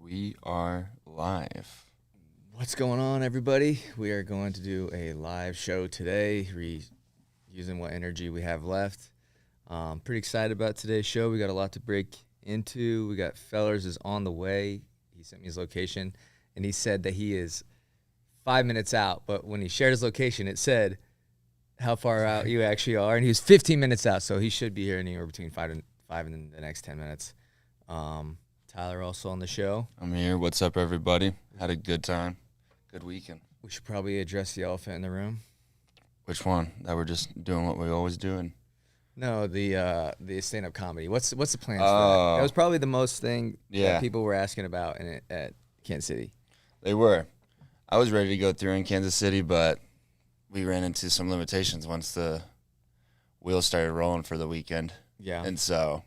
We are live. What's going on, everybody? We are going to do a live show today, using what energy we have left. Pretty excited about today's show. We got a lot to break into. We got Fellers is on the way. He sent me his location, and he said that he is 5 minutes out. But when he shared his location, it said how far out you actually are, and he was 15 minutes out. So he should be here anywhere between five and the next 10 minutes. Tyler also on the show. I'm here. What's up, everybody? Had a good time. Good weekend. We should probably address the elephant in the room. Which one? That we're just doing what we always do? No, the stand-up comedy. What's the plans for that? That was probably the most thing that people were asking about at Kansas City. They were. I was ready to go through in Kansas City, but we ran into some limitations once the wheels started rolling for the weekend. Yeah. And so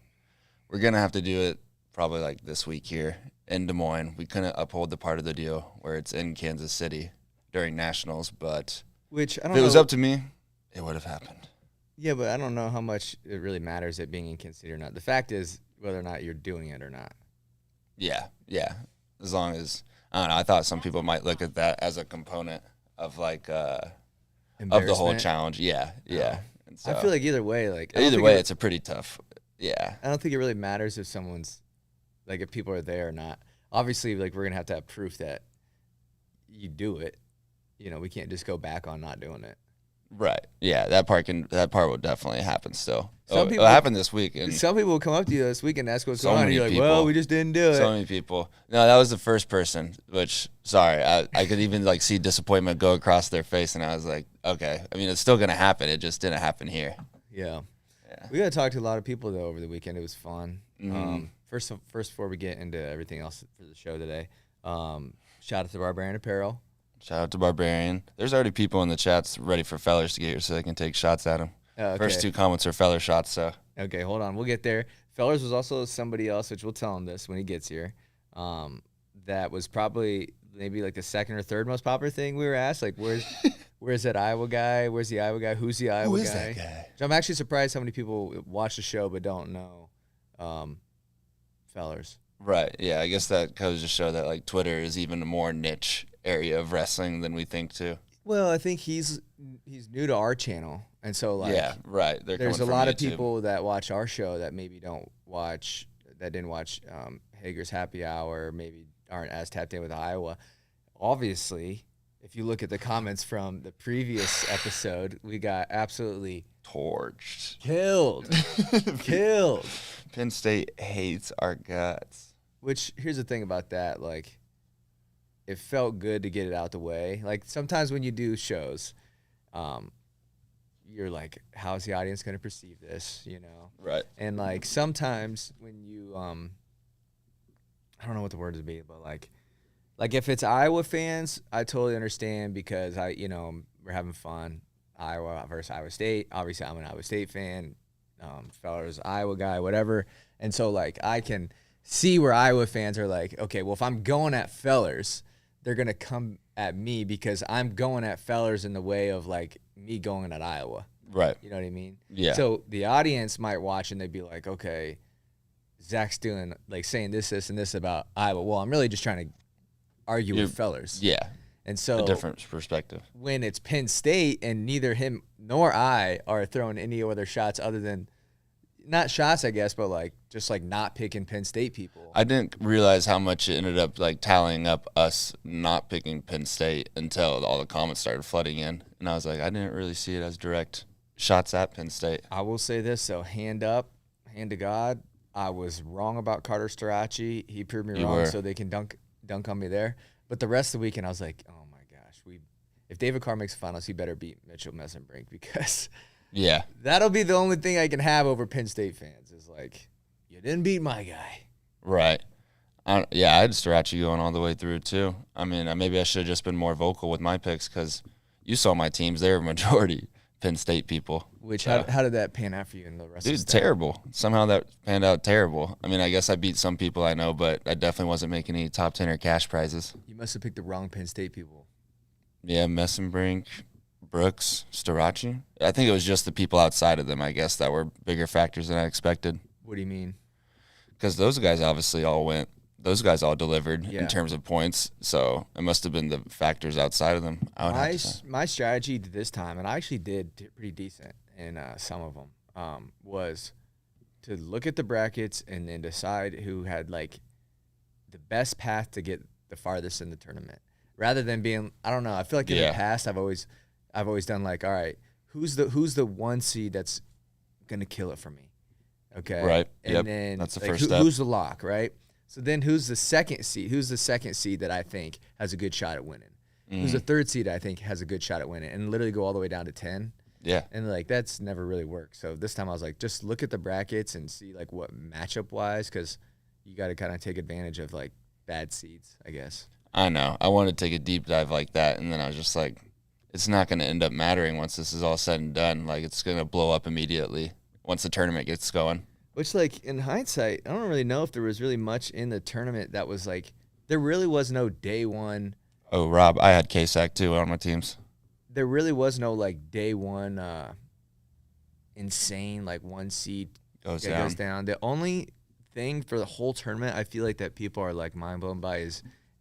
we're going to have to do it probably like this week here in Des Moines. We couldn't uphold the part of the deal where it's in Kansas City during nationals, but if it was up to me, it would have happened. Yeah, but I don't know how much it really matters it being in Kansas City or not. The fact is whether or not you're doing it or not. Yeah. As long as, I don't know, I thought some people might look at that as a component of like of the whole challenge. Yeah. And so, I feel like either way, it's a pretty tough. Yeah. I don't think it really matters if someone's like if people are there or not. Obviously, like we're gonna have to have proof that you do it. You know, we can't just go back on not doing it. Right. Yeah, that part will definitely happen still. It happened this week. And some people will come up to you this week and ask what's going on. And you're like, well, we just didn't do it. So many people. No, that was the first person, which, sorry, I could even like see disappointment go across their face. And I was like, okay. I mean, it's still going to happen. It just didn't happen here. Yeah. We got to talk to a lot of people, though, over the weekend. It was fun. Mm-hmm. First, before we get into everything else for the show today, shout out to Barbarian Apparel. Shout out to Barbarian. There's already people in the chats ready for Fellers to get here so they can take shots at him. Okay. First two comments are Feller shots, so. Okay, hold on. We'll get there. Fellers was also somebody else, which we'll tell him this when he gets here. That was probably maybe like the second or third most popular thing we were asked. Like, where's that Iowa guy? Where's the Iowa guy? Who's the Iowa guy? Who is that guy? So I'm actually surprised how many people watch the show but don't know Fellers. Right, yeah. I guess that goes to show that like Twitter is even a more niche area of wrestling than we think too. Well, I think he's new to our channel, and so like right. There's a lot of people that watch our show that maybe didn't watch Hager's Happy Hour, maybe aren't as tapped in with Iowa. Obviously, if you look at the comments from the previous episode, we got absolutely torched, killed. Penn State hates our guts. Which here's the thing about that, like. It felt good to get it out the way. Like sometimes when you do shows, you're like, how's the audience going to perceive this, you know? Right. And like sometimes when you, I don't know what the word would be, but like if it's Iowa fans, I totally understand because we're having fun. Iowa versus Iowa State. Obviously, I'm an Iowa State fan. Fellers, Iowa guy, whatever. And so like I can see where Iowa fans are like, okay, well if I'm going at Fellers, they're going to come at me because I'm going at Fellers in the way of, like, me going at Iowa. Right. You know what I mean? Yeah. So the audience might watch and they'd be like, okay, Zach's doing, like, saying this, and this about Iowa. Well, I'm really just trying to argue with Fellers. Yeah. And so a different perspective. When it's Penn State and neither him nor I are throwing any other shots other than, not shots, I guess, but like just like not picking Penn State people. I didn't realize how much it ended up like tallying up us not picking Penn State until all the comments started flooding in, and I was like, I didn't really see it as direct shots at Penn State. I will say this, so hand up, hand to God, I was wrong about Carter Starocci. He proved me wrong, so they can dunk on me there. But the rest of the weekend, I was like, oh my gosh, if David Carr makes finals, he better beat Mitchell Messenbrink because. Yeah. That'll be the only thing I can have over Penn State fans is like, you didn't beat my guy. Right. I had Starocci going all the way through too. I mean, maybe I should have just been more vocal with my picks because you saw my teams. They were majority Penn State people. How did that pan out for you in the rest of the Dude, terrible. Somehow that panned out terrible. I mean, I guess I beat some people I know, but I definitely wasn't making any top 10 or cash prizes. You must have picked the wrong Penn State people. Yeah, Messenbrink, Brooks, Starocci. I think it was just the people outside of them, I guess, that were bigger factors than I expected. What do you mean? Because those guys obviously all went those guys all delivered Yeah. in terms of points. So it must have been the factors outside of them. I would have to say. My strategy this time, and I actually did pretty decent in some of them, was to look at the brackets and then decide who had like the best path to get the farthest in the tournament, rather than being, I don't know. I feel like in the past I've always done like, all right, who's the one seed that's gonna kill it for me? Okay, Right. And then That's the like, first step. Who's the lock, right? So then who's the second seed? Who's the second seed that I think has a good shot at winning? Who's the third seed I think has a good shot at winning? And literally go all the way down to 10. Yeah. And like that's never really worked. So this time I was like, just look at the brackets and see like what matchup wise, because you got to kind of take advantage of like bad seeds, I guess. I know. I wanted to take a deep dive like that, and then I was just like, it's not going to end up mattering once this is all said and done. Like, it's going to blow up immediately once the tournament gets going. Which, like, in hindsight, I don't really know if there was really much in the tournament that was like, there really was no day one. Oh, Rob, I had KSAC too on my teams. There really was no like day one insane like one seed Goes down. The only thing for the whole tournament I feel like that people are like mind blown by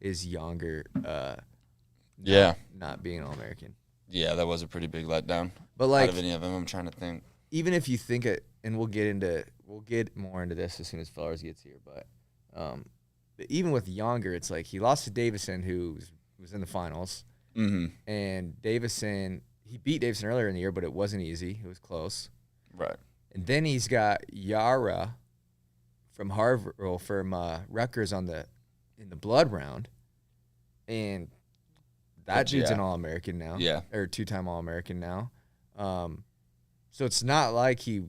is younger not being an All-American. Yeah, that was a pretty big letdown. But like, out of any of them, I'm trying to think. even if you think it, and we'll get more into this as soon as Flowers gets here, but even with Younger, it's like he lost to Davison, who was in the finals. Mm-hmm. And Davison, he beat Davison earlier in the year, but it wasn't easy. It was close. Right. And then he's got Yara from Harvard, or from Rutgers in the blood round, and that dude's an All-American now. Yeah. Or two-time All-American now. So it's not like he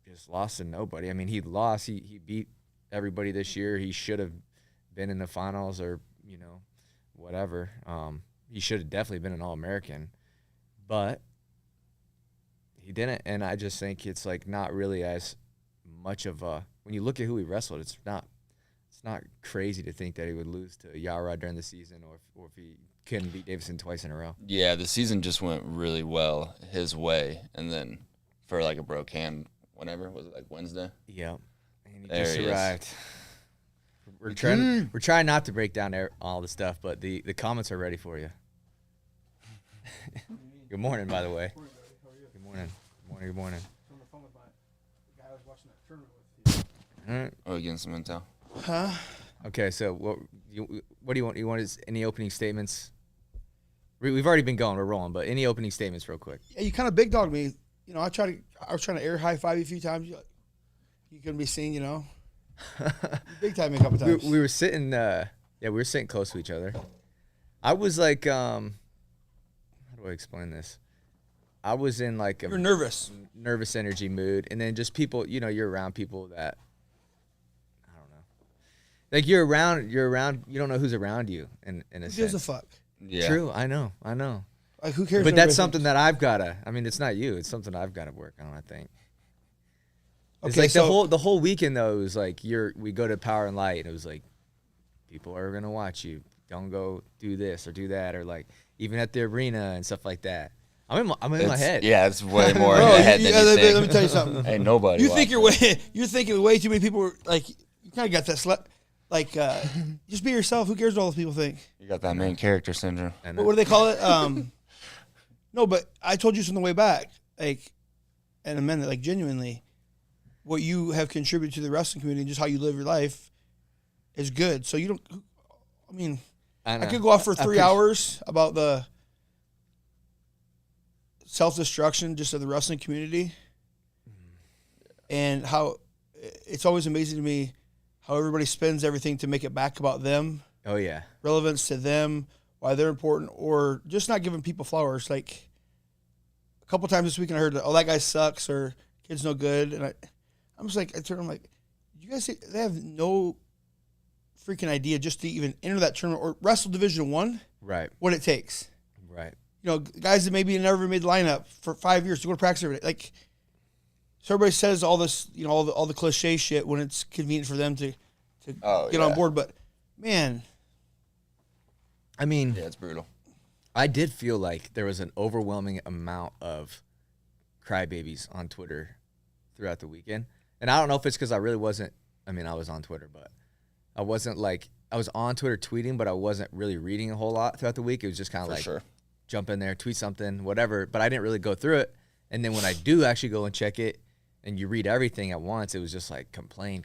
just lost to nobody. I mean, he lost. He beat everybody this year. He should have been in the finals, or whatever. He should have definitely been an All-American, but he didn't. And I just think it's like not really as much of a, when you look at who he wrestled, it's not crazy to think that he would lose to Yara during the season, or if he couldn't beat Davison twice in a row. Yeah, the season just went really well his way, and then for like a broke hand, whenever was it, like Wednesday? Yeah, and he There just he is. arrived. We're trying not to break down all the stuff, but the comments are ready for you. Good morning, by the way. Good morning. Good morning. On the phone with the guy I was watching that tournament with. All right. Oh, getting some intel. Huh? Okay, so what do you want? You want any opening statements? We've already been going. We're rolling, but any opening statements, real quick? Yeah, you kind of big dogged me. I was trying to air high five you a few times. You couldn't be seen. You big time me a couple times. We were sitting. We were sitting close to each other. I was like, how do I explain this? I was in like a You're nervous. nervous energy mood, and then just people. You're around people that I don't know. Like you're around. You don't know who's around you. In a Who sense. gives a fuck? Yeah. True. I know. Like, who cares? But what that's everybody something thinks? that I've gotta. I mean, it's not you. It's something I've gotta work on, I think. It's Okay, like so- the whole weekend though. It was like we go to Power and Light. And it was like people are gonna watch you. Don't go do this or do that, or like even at the arena and stuff like that. I'm in my head. Yeah, it's way more in Bro, the head than you think. let me tell you something. Ain't nobody. You think watching. you're thinking way too many people were like, you kind of got that just be yourself. Who cares what all those people think? You got that main character syndrome. And What do they call it? No, but I told you this on the way back, like, and I meant it, like, genuinely, what you have contributed to the wrestling community and just how you live your life is good. So you don't, I mean, I could go off for 3 hours about the self-destruction just of the wrestling community and how it's always amazing to me how everybody spends everything to make it back about them, Oh yeah. relevance to them, why they're important, or just not giving people flowers. Like a couple times this weekend I heard, oh, that guy sucks, or kid's no good. And I'm just like, I turn, I'm like, you guys see, they have no freaking idea just to even enter that tournament or wrestle Division I, Right. what it takes. Right. Guys that maybe never made the lineup for 5 years to go to practice every day. Like, so everybody says all this, all the cliche shit when it's convenient for them to get on board. But, man. I mean, Yeah, it's brutal. I did feel like there was an overwhelming amount of crybabies on Twitter throughout the weekend. And I don't know if it's because I really wasn't, I mean, I was on Twitter, but I wasn't like, I was on Twitter tweeting, but I wasn't really reading a whole lot throughout the week. It was just kind of like sure. jump in there, tweet something, whatever. But I didn't really go through it. And then when I do actually go and check it and you read everything at once, it was just like complain.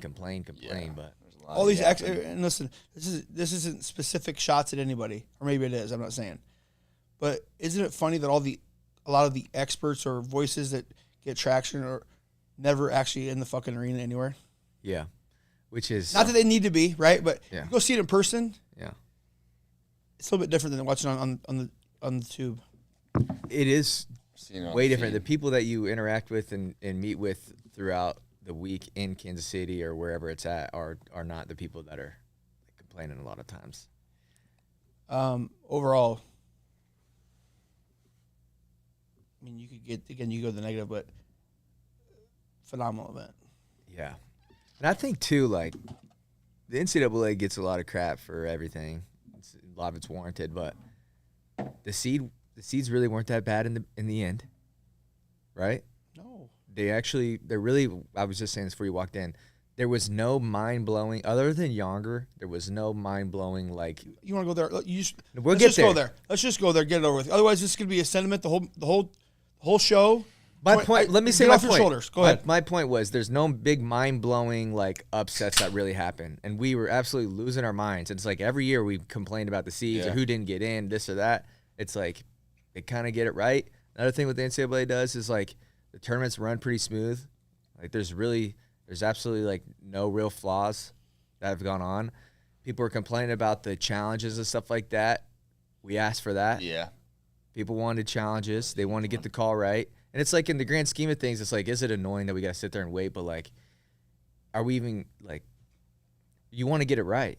Yeah. But all these and listen, this isn't specific shots at anybody, or maybe it is. I'm not saying, but isn't it funny that a lot of the experts or voices that get traction are never actually in the fucking arena anywhere? yeah, which is Not that they need to be, right? But Yeah. you go see it in person. yeah, It's a little bit different than watching on the tube. it is Seeing it on way the different. The feed. people that you interact with and meet with throughout the week in Kansas City or wherever it's at are not the people that are complaining a lot of times. Overall, I mean, you go to the negative, but phenomenal event. Yeah. And I think, too, like, the NCAA gets a lot of crap for everything. A lot of it's warranted, but the seeds really weren't that bad in the end, right? No. They're really, I was just saying this before you walked in, there was no mind-blowing, other than Younger, there was no mind-blowing, like. You want to go there? We'll get there. Go there. Let's just go there. Get it over with. Otherwise, this is going to be a sentiment the whole show. My point. Let me say get my off your point. shoulders. Go ahead. My point was there's no big mind-blowing like upsets that really happen, and we were absolutely losing our minds. And it's like every year we complained about the seeds or who didn't get in, this or that. It's like they kind of get it right. Another thing what the NCAA does is like the tournaments run pretty smooth. Like there's absolutely like no real flaws that have gone on. People were complaining about the challenges and stuff like that. We asked for that. Yeah. People wanted challenges. They wanted to get the call right. And it's like in the grand scheme of things, it's like, is it annoying that we got to sit there and wait? But like, are we even like, you want to get it right.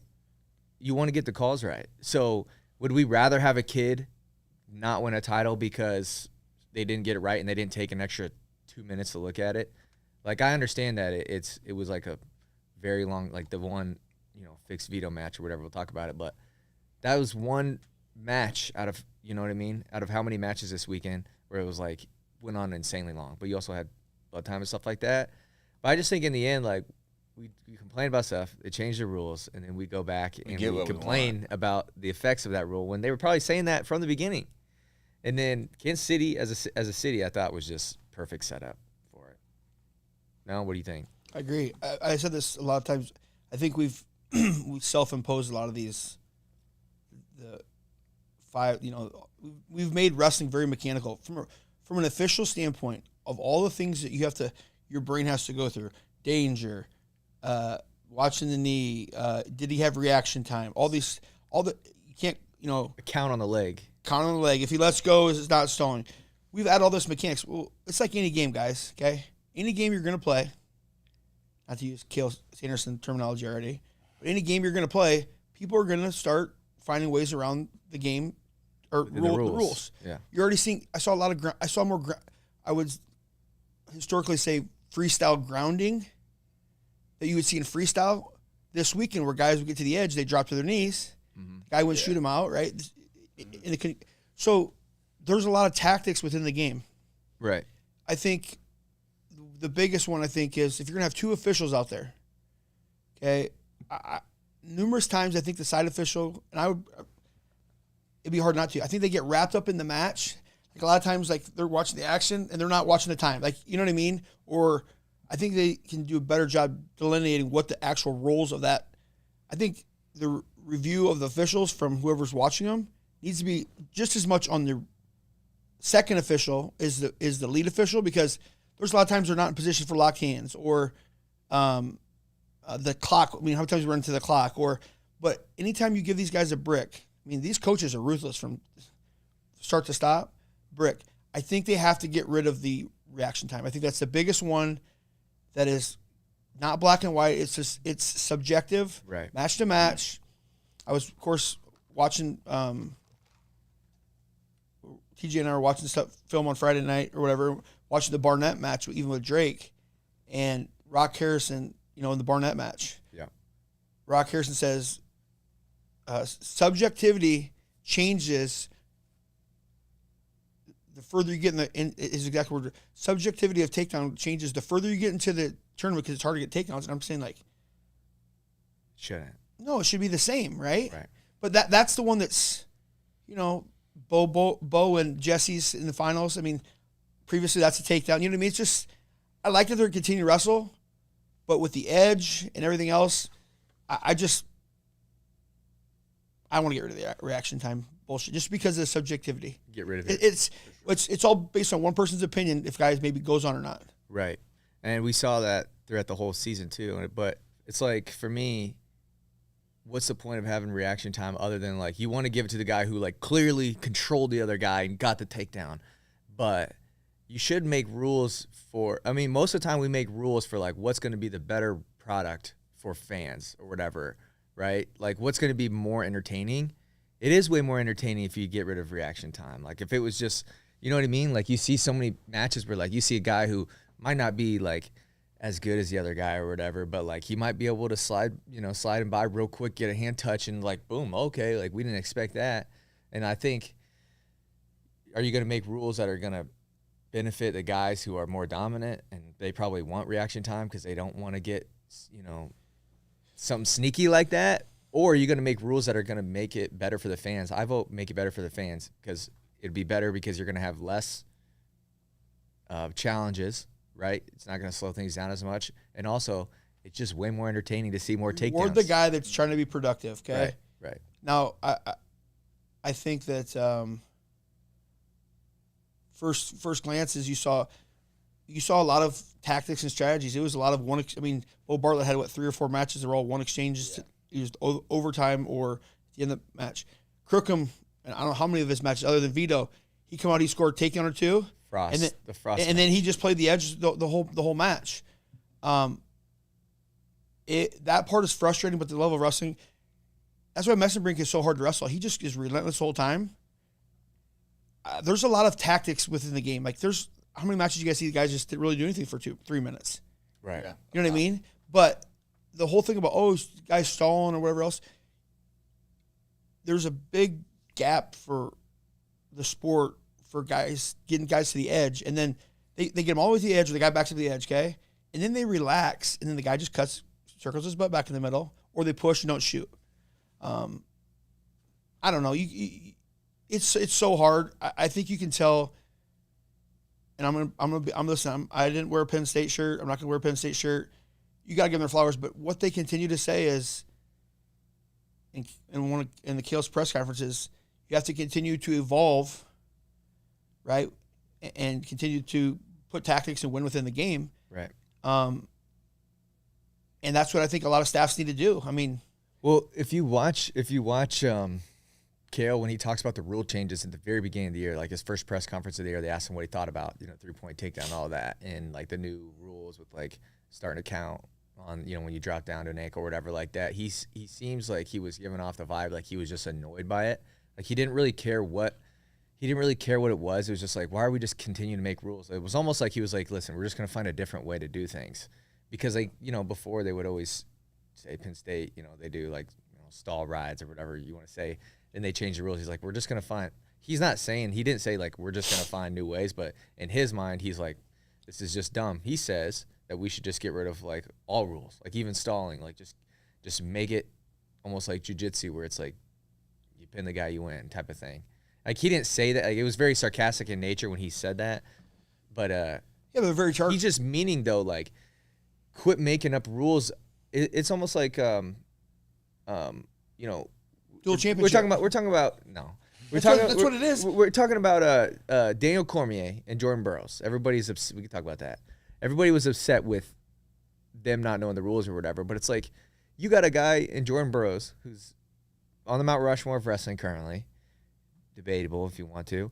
You want to get the calls right. So would we rather have a kid not win a title because they didn't get it right and they didn't take an extra 2 minutes to look at it? Like, I understand that it was like a very long, like the one, fixed veto match or whatever. We'll talk about it. But that was one match out of, you know what I mean? Out of how many matches this weekend where it was like, went on insanely long, but you also had blood time and stuff like that. But I just think in the end, like we complain about stuff, they change the rules, and then we go back and we complain about the effects of that rule when they were probably saying that from the beginning. And then Kansas City as a city, I thought was just perfect setup for it. Now, what do you think? I agree. I said this a lot of times. I think we've self-imposed a lot of these. We've made wrestling very mechanical from an official standpoint of all the things that your brain has to go through. Danger, watching the knee, did he have reaction time? You can't, Count on the leg. count on the leg. If he lets go, it's not stalling. We've added all this mechanics. Well, it's like any game, guys, okay? Any game you're going to play, not to use Cale Sanderson terminology already, but any game you're going to play, people are going to start finding ways around the game or the rules. Yeah. You're already seeing. I would historically say freestyle grounding that you would see in freestyle this weekend, where guys would get to the edge, they drop to their knees. Mm-hmm. Guy wouldn't shoot him out, right? So there's a lot of tactics within the game. Right. I think the biggest one is if you're gonna have two officials out there, okay. Numerous times I think the side official, and it'd be hard not to. I think they get wrapped up in the match. Like a lot of times, like they're watching the action and they're not watching the time. Like, you know what I mean? Or I think they can do a better job delineating what the actual roles of that. I think the review of the officials from whoever's watching them needs to be just as much on the second official as the lead official, because there's a lot of times they're not in position for locked hands or the clock. I mean, how many times we run to the clock? But anytime you give these guys a brick, I mean, these coaches are ruthless from start to stop. Brick. I think they have to get rid of the reaction time. I think that's the biggest one that is not black and white. It's subjective, right? Match to match. I was, of course, watching TJ and I were watching stuff film on Friday night or whatever, watching the Barnett match even with Drake and Rock Harrison, in the Barnett match. Yeah. Rock Harrison says subjectivity changes the further you get in his exact word. Subjectivity of takedown changes the further you get into the tournament because it's hard to get takedowns. And I'm saying, like, shouldn't. No, it should be the same, right? Right. But that's the one that's, Bo and Jesse's in the finals. I mean, previously that's a takedown. You know what I mean? It's just, I like that they're continuing to wrestle, but with the edge and everything else, I want to get rid of the reaction time bullshit just because of the subjectivity. Get rid of it. It's all based on one person's opinion if guys maybe goes on or not. Right. And we saw that throughout the whole season too. But it's like, for me, what's the point of having reaction time other than like you want to give it to the guy who like clearly controlled the other guy and got the takedown? But you should make rules for, I mean, most of the time we make rules for like what's going to be the better product for fans or whatever, right? Like what's going to be more entertaining. It is way more entertaining if you get rid of reaction time. Like if it was just, you know what I mean? Like you see so many matches where like you see a guy who might not be like as good as the other guy or whatever, but like he might be able to slide and by real quick, get a hand touch and like, boom, okay, like we didn't expect that. And I think, are you going to make rules that are going to benefit the guys who are more dominant and they probably want reaction time because they don't want to get, something sneaky like that? Or are you going to make rules that are going to make it better for the fans? I vote make it better for the fans because it'd be better because you're going to have less challenges. Right, it's not going to slow things down as much, and also it's just way more entertaining to see more takedowns. Reward the guy that's trying to be productive. Okay, right. Now, I think that first glances you saw a lot of tactics and strategies. It was a lot of one. I mean, Bo Bartlett had 3 or 4 matches. They were all one exchanges. Yeah. Used overtime or at the end of the match. Crookham, and I don't know how many of his matches other than Vito, he come out, he scored a takedown or 2. And then he just played the edge the whole match. That part is frustrating, but the level of wrestling, that's why Messenbrink is so hard to wrestle. He just is relentless the whole time. There's a lot of tactics within the game. Like there's how many matches you guys see the guys just didn't really do anything for 2-3 minutes. Right. Yeah. You know what I mean? But the whole thing about guys stalling or whatever else, there's a big gap for the sport. For guys, getting guys to the edge, and then they get them all the way to the edge, or the guy backs up to the edge, okay? And then they relax, and then the guy just circles his butt back in the middle, or they push and don't shoot. I don't know. It's so hard. I think you can tell. And I'm listening. I didn't wear a Penn State shirt. I'm not gonna wear a Penn State shirt. You gotta give them their flowers. But what they continue to say is, in the Kale's press conferences, you have to continue to evolve. Right, and continue to put tactics and win within the game. Right. And that's what I think a lot of staffs need to do. I mean, well, if you watch Kale when he talks about the rule changes at the very beginning of the year, like his first press conference of the year, they asked him what he thought about 3-point takedown and all of that, and like the new rules with like starting to count on when you drop down to an ankle or whatever like that. He seems like he was giving off the vibe like he was just annoyed by it. Like he didn't really care what. He didn't really care what it was. It was just like, why are we just continuing to make rules? It was almost like he was like, listen, we're just going to find a different way to do things. Because, like, before they would always say Penn State, they do, like, stall rides or whatever you want to say. And they change the rules. He's like, we're just going to find – he didn't say, like, we're just going to find new ways. But in his mind, he's like, this is just dumb. He says that we should just get rid of, like, all rules, like even stalling. Like, just make it almost like jiu-jitsu where it's like you pin the guy, you win type of thing. Like, he didn't say that. Like, it was very sarcastic in nature when he said that. But but very charged. He's just meaning, though, like, quit making up rules. It's almost like, dual championship. We're talking about no. That's what it is. We're talking about Daniel Cormier and Jordan Burroughs. Everybody's upset. We can talk about that. Everybody was upset with them not knowing the rules or whatever. But it's like, you got a guy in Jordan Burroughs who's on the Mount Rushmore of wrestling currently. Debatable if you want to.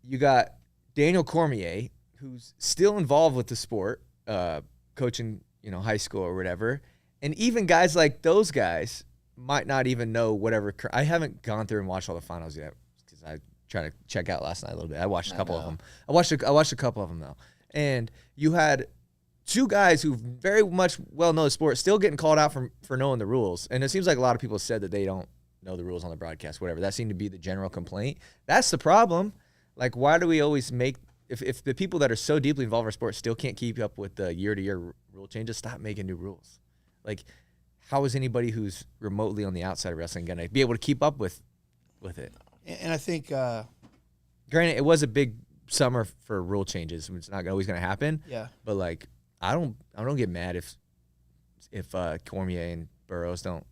You got Daniel Cormier, who's still involved with the sport, coaching, high school or whatever. And even guys like those guys might not even know whatever. I haven't gone through and watched all the finals yet because I tried to check out last night a little bit. I watched a couple of them. I watched a couple of them though. And you had 2 guys who very much well know the sport still getting called out for knowing the rules. And it seems like a lot of people said that they don't know the rules on the broadcast, whatever. That seemed to be the general complaint. That's the problem. Like, why do we always make if the people that are so deeply involved in our sport still can't keep up with the year-to-year rule changes, stop making new rules. Like, how is anybody who's remotely on the outside of wrestling going to be able to keep up with it? And I think, Granted, it was a big summer for rule changes. It's not always going to happen. yeah. But like, I don't get mad if Cormier and Burroughs don't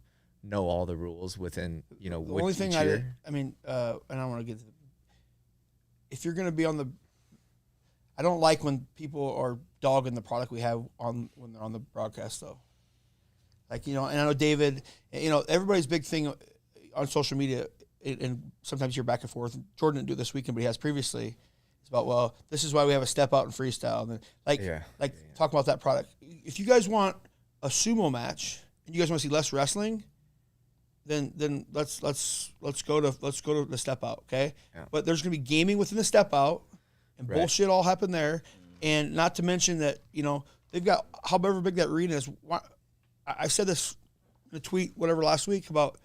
know all the rules within The only thing year. and I don't want to get to if you're going to be on the, I don't like when people are dogging the product we have on when they're on the broadcast though. Like, and I know David, everybody's big thing on social media, and sometimes you're back and forth. Jordan didn't do it this weekend, but he has previously. It's about, well, this is why we have a step out in freestyle. And then, talk about that product. If you guys want a sumo match and you guys want to see less wrestling, then let's go to the step out, okay? Yeah. But there's gonna be gaming within the step out, and bullshit all happen there, and not to mention that they've got however big that arena is. I said this in a tweet last week about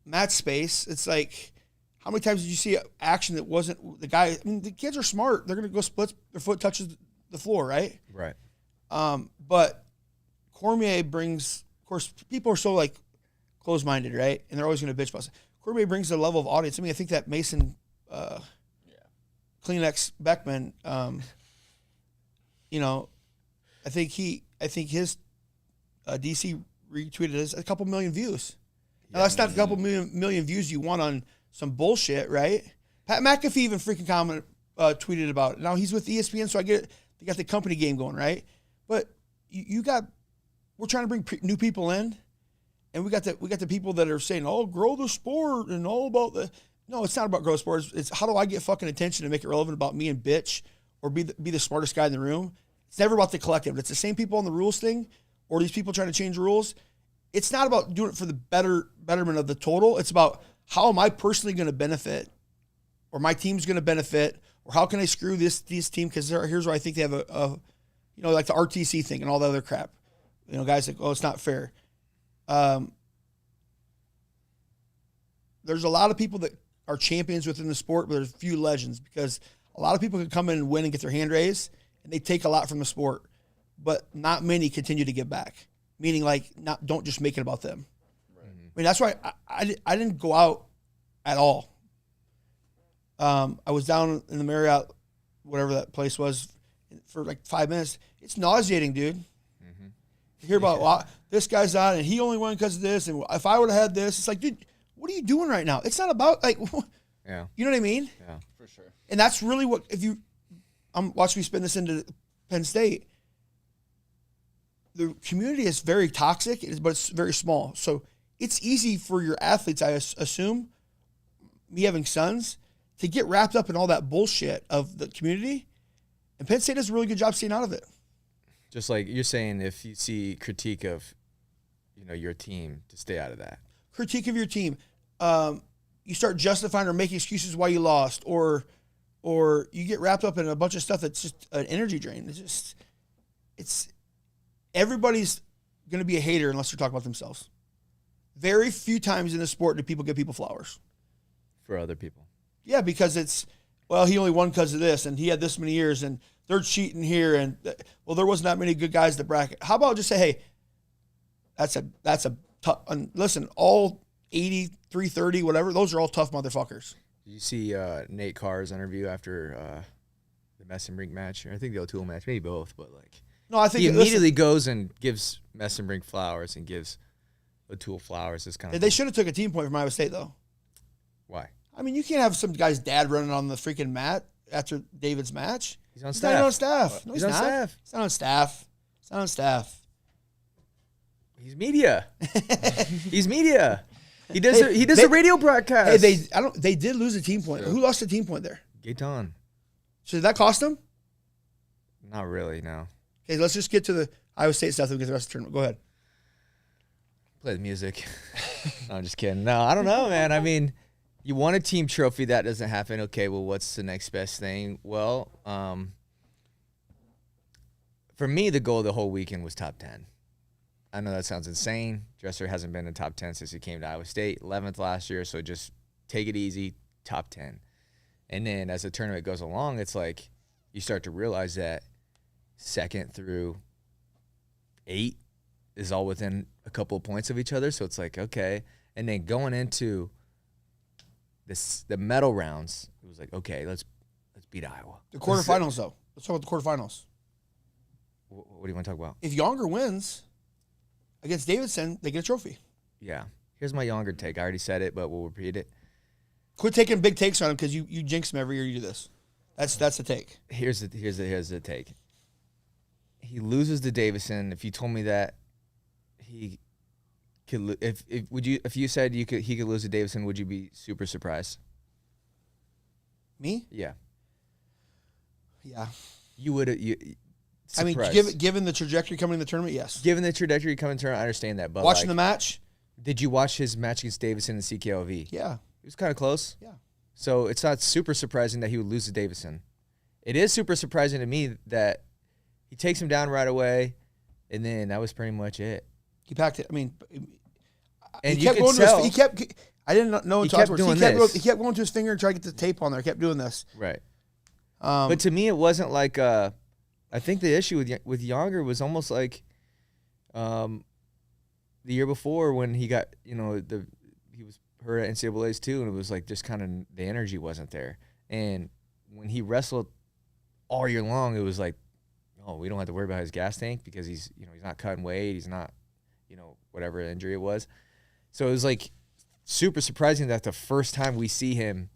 match space. It's like, how many times did you see action that wasn't the guy? I mean, the kids are smart. They're gonna go split, their foot touches the floor, right? Right. But Cormier brings, of course, people are so like closed-minded, right? And they're always going to bitch about it. Cormier brings a level of audience. I mean, I think that Mason Kleenex Beckman, I think his DC retweeted this, a couple million views. Now, that's not a couple million views you want on some bullshit, right? Pat McAfee even freaking tweeted about it. Now, he's with ESPN, so I get it. They got the company game going, right? But we're trying to bring new people in, and we got the people that are saying, "Oh, grow the sport," and all about the. No, it's not about grow sports. It's how do I get fucking attention and make it relevant about me and bitch, or be the smartest guy in the room. It's never about the collective. It's the same people on the rules thing, or these people trying to change the rules. It's not about doing it for the betterment of the total. It's about how am I personally going to benefit, or my team's going to benefit, or how can I screw this team? Because here's where I think they have a like the RTC thing and all the other crap. Guys like, oh, it's not fair. There's a lot of people that are champions within the sport, but there's few legends because a lot of people can come in and win and get their hand raised, and they take a lot from the sport, but not many continue to give back. Meaning, like, don't just make it about them. Right. I mean, that's why I didn't go out at all. I was down in the Marriott, whatever that place was, for like 5 minutes. It's nauseating, dude. Mm-hmm. You hear about, well, this guy's on, and he only won because of this, and if I would have had this, it's like, dude, what are you doing right now? It's not about, like, yeah. You know what I mean? Yeah, for sure. And that's really what, watch me spin this into Penn State. The community is very toxic, but it's very small. So it's easy for your athletes, I assume, me having sons, to get wrapped up in all that bullshit of the community. And Penn State does a really good job staying out of it. Just like you're saying, if you see critique of, your team, to stay out of that. Critique of your team. You start justifying or making excuses why you lost, or you get wrapped up in a bunch of stuff that's just an energy drain. It's everybody's going to be a hater unless they're talking about themselves. Very few times in the sport do people give people flowers. For other people. Yeah, because it's, well, he only won because of this, and he had this many years, and they're cheating here, and, well, there wasn't that many good guys in the bracket. How about just say, hey, that's a tough, and listen, all 80, 330, whatever, those are all tough motherfuckers. Did you see Nate Carr's interview after the Messenbrink match? I think the O'Toole match, maybe both, but like. No, I think he immediately goes and gives Messenbrink flowers and gives O'Toole flowers. This kind of. They should have took a team point from Iowa State though. Why? I mean, you can't have some guy's dad running on the freaking mat after David's match. He's on He's staff. not on staff. No, he's on not. staff. He's not on staff. He's not on staff. He's media. He's media. He does. He does a radio broadcast. Hey, they did lose a team point. Sure. Who lost a team point there? Gaetan. So did that cost them? Not really. No. Okay, let's just get to the Iowa State stuff. Then we get the rest of the tournament. Go ahead. Play the music. No, I'm just kidding. No, I don't know, man. I mean, you won a team trophy. That doesn't happen. Okay, well, what's the next best thing? Well, for me, the goal of the whole weekend was top 10. I know that sounds insane. Dresser hasn't been in top 10 since he came to Iowa State, 11th last year, so just take it easy, top 10. And then as the tournament goes along, it's like you start to realize that 2nd through 8 is all within a couple of points of each other. So it's like, okay. And then going into the medal rounds, it was like, okay, let's beat Iowa. The quarterfinals, though. Let's talk about the quarterfinals. What do you want to talk about? If Younger wins against Davidson, they get a trophy. Yeah. Here's my Younger take. I already said it, but we'll repeat it. Quit taking big takes on him because you jinx him every year you do this. That's the take. Here's the take. He loses to Davidson. If you told me that he could, if you said he could lose to Davidson, would you be super surprised? Me? Yeah. Yeah. You would. I mean, given the trajectory coming in the tournament, yes. Given the trajectory coming in the tournament, I understand that. But watching the match, did you watch his match against Davidson in CKLV? Yeah. It was kind of close. Yeah. So it's not super surprising that he would lose to Davidson. It is super surprising to me that he takes him down right away, and then that was pretty much it. He packed it. I mean, and he kept going to his, he kept. I didn't know until afterwards. He kept going to his finger and trying to get the tape on there. He kept doing this. Right. But to me, it wasn't like. I think the issue with Younger was almost like, the year before when he got he was hurt at NCAA's too, and it was like just kind of the energy wasn't there. And when he wrestled all year long, it was like, oh, we don't have to worry about his gas tank because he's not cutting weight, he's not, whatever injury it was. So it was like super surprising that the first time we see him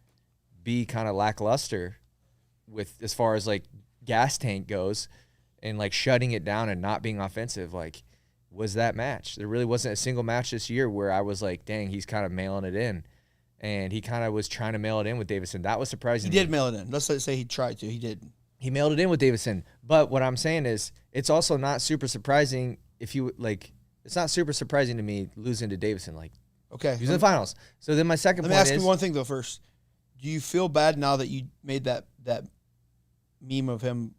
be kind of lackluster with as far as like gas tank goes and like shutting it down and not being offensive, like was that match. There really wasn't a single match this year where I was like, dang, he's kind of mailing it in. And he kind of was trying to mail it in with Davidson. That was surprising. He did mail it in. Let's say he tried to. He did. He mailed it in with Davidson. But what I'm saying is it's also not super surprising if you like it's not super surprising to me losing to Davidson. Like, okay, he was in the finals. So then my second point is... Let me ask you one thing, though, first. Do you feel bad now that you made that meme of him,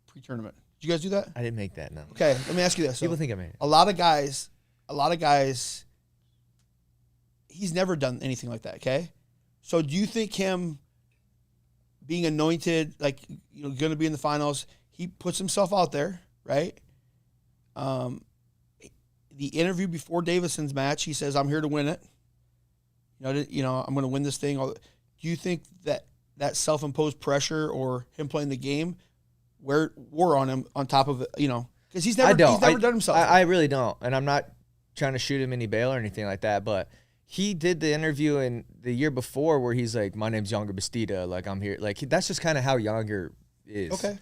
pre-tournament? Did you guys do that? I didn't make that, no. Okay, let me ask you this. People think I made it. A lot of guys, he's never done anything like that, okay? So do you think him being anointed, like, going to be in the finals, he puts himself out there, right? The interview before Davidson's match, he says, I'm here to win it. I'm going to win this thing. Do you think that self-imposed pressure or him playing the game wore on him on top of it, because he's never done himself. I really don't. And I'm not trying to shoot him any bail or anything like that, but he did the interview in the year before where he's like, my name's Younger Bastida. Like, I'm here. Like, that's just kind of how Younger is. Okay.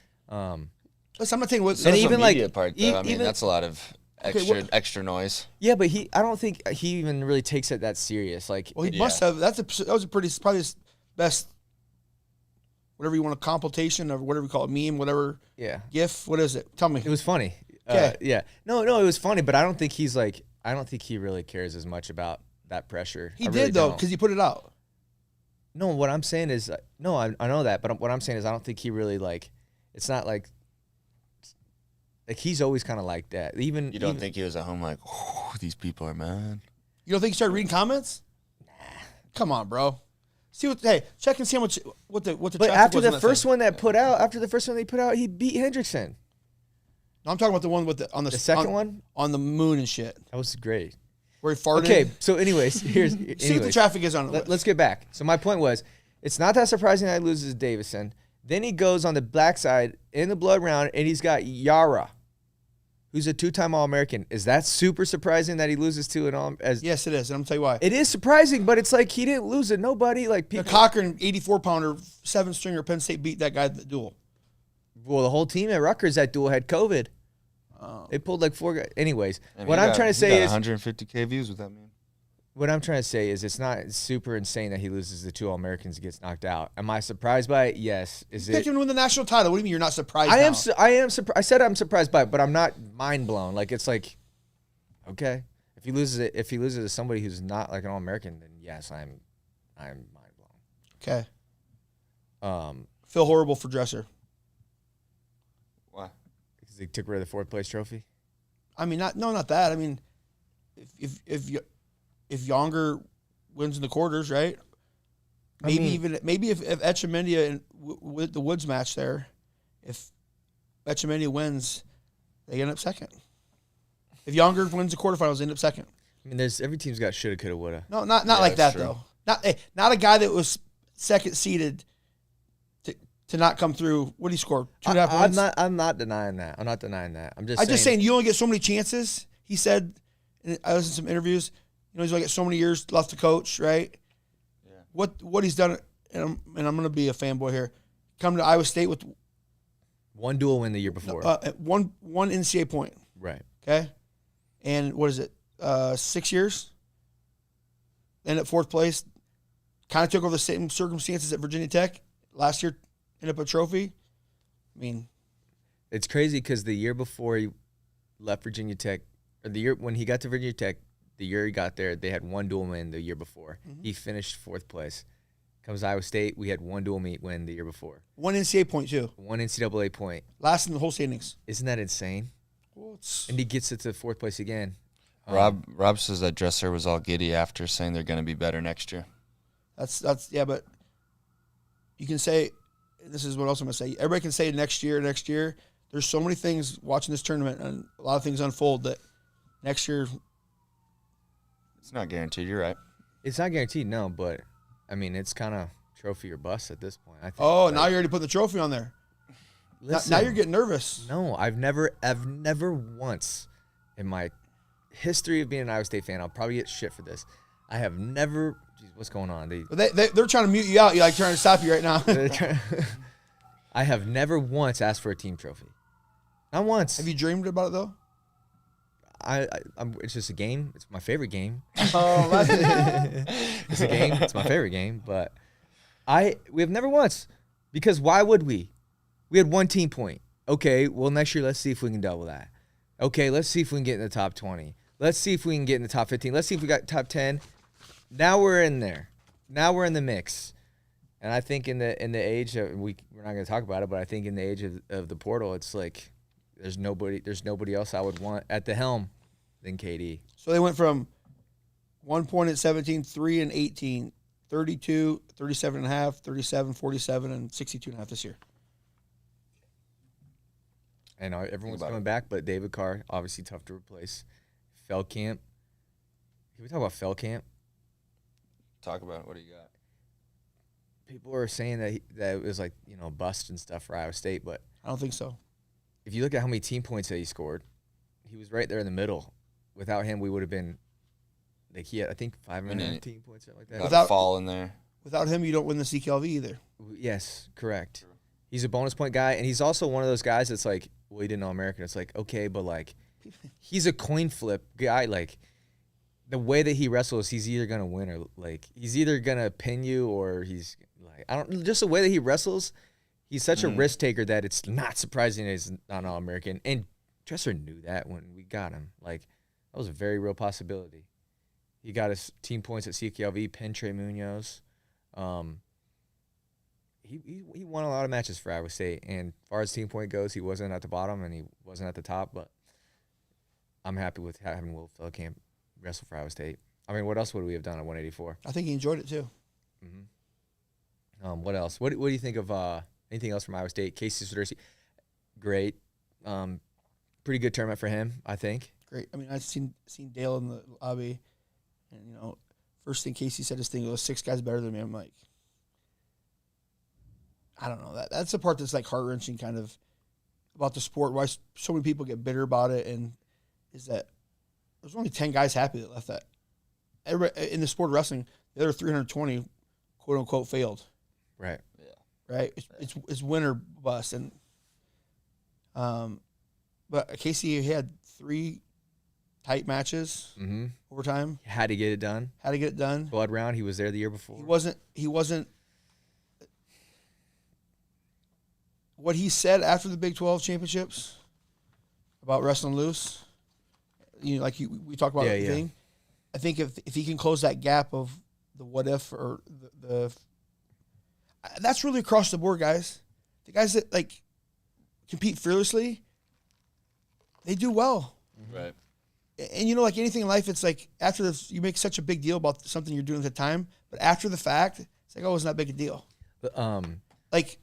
Listen, I'm not saying what. And even like part though. I mean, that's a lot of extra noise. Yeah, but I don't think he even really takes it that serious. Like, well, he must have. That was probably his best. Whatever you want, a compilation or whatever you call it, meme, whatever. Yeah. GIF. What is it? Tell me. It was funny. Okay. Yeah. No, it was funny, but I don't think he really cares as much about that pressure. He did though, because he put it out. No, what I'm saying is, no, I know that, but what I'm saying is, I don't think he really like. It's not like he's always kind of like that. Even you don't think he was at home like, these people are mad. You don't think he started reading comments? Nah. Come on, bro. Check and see how much what the. But after the first one they put out, he beat Hendrickson. No, I'm talking about the one with the second one on the moon and shit. That was great. Where he farted. Okay, so anyways, see what the traffic is on it. Let's get back. So my point was, it's not that surprising that he loses to Davison. Then he goes on the black side in the blood round, and he's got Yara, who's a 2-time All-American. Is that super surprising that he loses to an All? Yes, it is, and I'm gonna tell you why. It is surprising, but it's like he didn't lose it. Nobody like people. The Cochran 84-pounder 7-stringer Penn State beat that guy at the duel. Well, the whole team at Rutgers that duel had COVID. Oh. They pulled like 4 guys. Anyways, what I'm trying to say is 150K views with that meme. What I'm trying to say is it's not super insane that he loses the 2 All-Americans and gets knocked out. Am I surprised by it? Yes. Picked him to win the national title. What do you mean you're not surprised? I am surprised. I said I'm surprised by it, but I'm not mind blown. Like, it's like, okay, if he loses to somebody who's not like an All-American, then yes, I'm mind blown. Okay. Feel horrible for Dresser. Why? Because he took away the 4th place trophy. I mean, not that. I mean, if Younger wins in the quarters, right? Maybe if Etchemendia and with the Woods match there, if Etchemendia wins, they end up second. If Younger wins the quarterfinals, they end up second. I mean, every team's got shoulda, coulda, woulda. No, not like that true. though. Not a guy that was second seeded to not come through. What did he score? 2.5 points. I'm not denying that. I'm not denying that. I'm just saying you only get so many chances. He said, I listened to some interviews. He's only got so many years left to coach, right? Yeah. What he's done, and I'm going to be a fanboy here. Come to Iowa State with one dual win the year before. One NCAA point. Right. Okay. And what is it? 6 years. End up 4th place. Kind of took over the same circumstances at Virginia Tech. Last year, ended up a trophy. I mean, it's crazy because the year before he left Virginia Tech, or the year when he got to Virginia Tech, the year he got there, they had one dual win the year before. Mm-hmm. He finished 4th place. Comes to Iowa State, we had one dual meet win the year before. One NCAA point, too. One NCAA point. Last in the whole standings. Isn't that insane? Well, and he gets it to 4th place again. Rob says that Dresser was all giddy after saying they're going to be better next year. That's but you can say, this is what else I'm going to say. Everybody can say next year. There's so many things watching this tournament and a lot of things unfold that next year. It's not guaranteed. You're right. It's not guaranteed, no, but I mean, it's kind of trophy or bust at this point. I think. Oh, now you're already putting the trophy on there. Listen, now you're getting nervous. No, I've never once in my history of being an Iowa State fan, I'll probably get shit for this. I have never. Geez, what's going on? They're trying to mute you out. You're like trying to stop you right now. I have never once asked for a team trophy. Not once. Have you dreamed about it though? It's just a game. It's my favorite game. Oh, it's a game. It's my favorite game. But we have never once, because why would we? We had one team point. Okay, well next year let's see if we can double that. Okay, let's see if we can get in the top 20. Let's see if we can get in the top 15. Let's see if we got top 10. Now we're in there. Now we're in the mix. And I think in the age of we're not going to talk about it, but I think in the age of the portal, it's like there's nobody else I would want at the helm than KD. So they went from 1 point at 17, 3 and 18, 32, 37.5, 37, 47, and 62.5 this year. I know everyone's coming back, but David Carr, obviously tough to replace. Feldkamp. Can we talk about Feldkamp? Talk about it. What do you got? People are saying that it was like, bust and stuff for Iowa State, but I don't think so. If you look at how many team points that he scored, he was right there in the middle. Without him, we would have been like he had, I think, 5.5 team points, something like that. Without fall in there. Without him, you don't win the CKLV either. Yes, correct. True. He's a bonus point guy, and he's also one of those guys that's like, well, he didn't know American. It's like, okay, but like, he's a coin flip guy. Like, the way that he wrestles, he's either gonna win or like he's either gonna pin you or he's like just the way that he wrestles. He's such a risk taker that it's not surprising that he's not all American. And Dresser knew that when we got him. Like, that was a very real possibility. He got his team points at CKLV, pinned Trey Munoz. He won a lot of matches for Iowa State. And as far as team point goes, he wasn't at the bottom and he wasn't at the top. But I'm happy with having Will Feldkamp wrestle for Iowa State. I mean, what else would we have done at 184? I think he enjoyed it too. Mm-hmm. What else? What do you think of anything else from Iowa State? Casey Starocci, great. Pretty good tournament for him, I think. Great. I mean, I've seen Dale in the lobby, and first thing Casey said, his thing was 6 guys better than me. I'm like, I don't know. That's the part that's like heart wrenching, kind of about the sport. Why so many people get bitter about it, and is that there's only 10 guys happy that left that. In the sport of wrestling, the other 320, quote unquote, failed. Right. Yeah. Right. It's win or bust, and but Casey had 3 tight matches over time. Had to get it done. Blood round. He was there the year before. He wasn't. What he said after the Big 12 championships about wrestling loose, we talked about the thing. I think if he can close that gap of the what if or the that's really across the board, guys. The guys that like compete fearlessly, they do well. Right. And like anything in life, it's like after you make such a big deal about something you're doing at the time, but after the fact, it's like, oh, it's not that big a deal. Like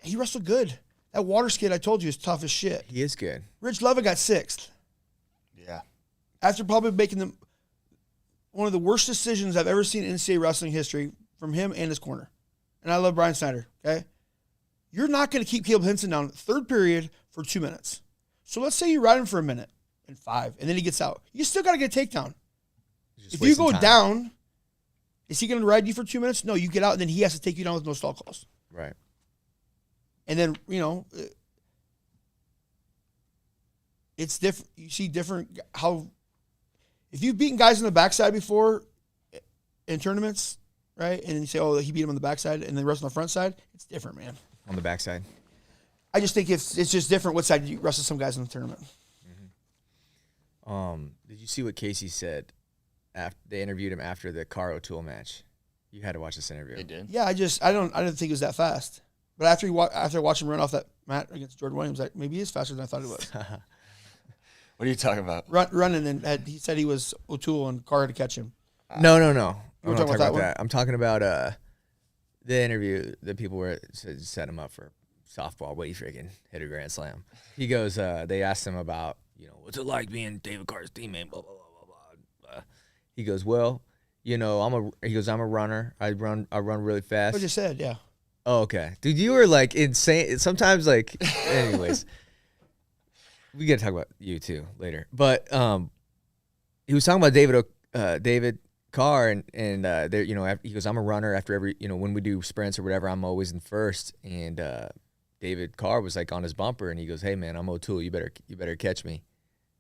he wrestled good. That water skid I told you is tough as shit. He is good. Rich Leva got 6th. after probably making one of the worst decisions I've ever seen in NCAA wrestling history from him and his corner. And I love Brian Snyder, okay? You're not going to keep Caleb Hinson down third period for 2 minutes. So let's say you ride him for a minute and 5, and then he gets out. You still got to get a takedown. If you go down, is he going to ride you for 2 minutes? No, you get out, and then he has to take you down with no stall calls. Right. And then, it's different. You see different how if you've beaten guys on the backside before in tournaments, right? And then you say, oh, he beat him on the backside, and then the rest on the front side, it's different, man. On the backside. I just think it's just different what side you wrestle some guys in the tournament. Mm-hmm. Did you see what Casey said after they interviewed him after the Carr O'Toole match? You had to watch this interview. They did. Yeah, I didn't think it was that fast. But after I watched him run off that mat against Jordan Williams, maybe he is faster than I thought he was. What are you talking about? Running, and he said he was O'Toole and Carr had to catch him. No. You I'm were not talking about that. I'm talking about the interview that people were set him up for softball, but he freaking hit a grand slam. He goes, they asked him about, what's it like being David Carr's teammate, blah, blah, blah, blah, blah. He goes, well, I'm a runner. I run really fast. What you said, yeah. Oh, okay. Dude, you were like insane. Sometimes anyways, we got to talk about you too later. But he was talking about David Carr and he goes, I'm a runner after every, when we do sprints or whatever, I'm always in first. And David Carr was like on his bumper and he goes, hey man, I'm O'Toole. You better catch me.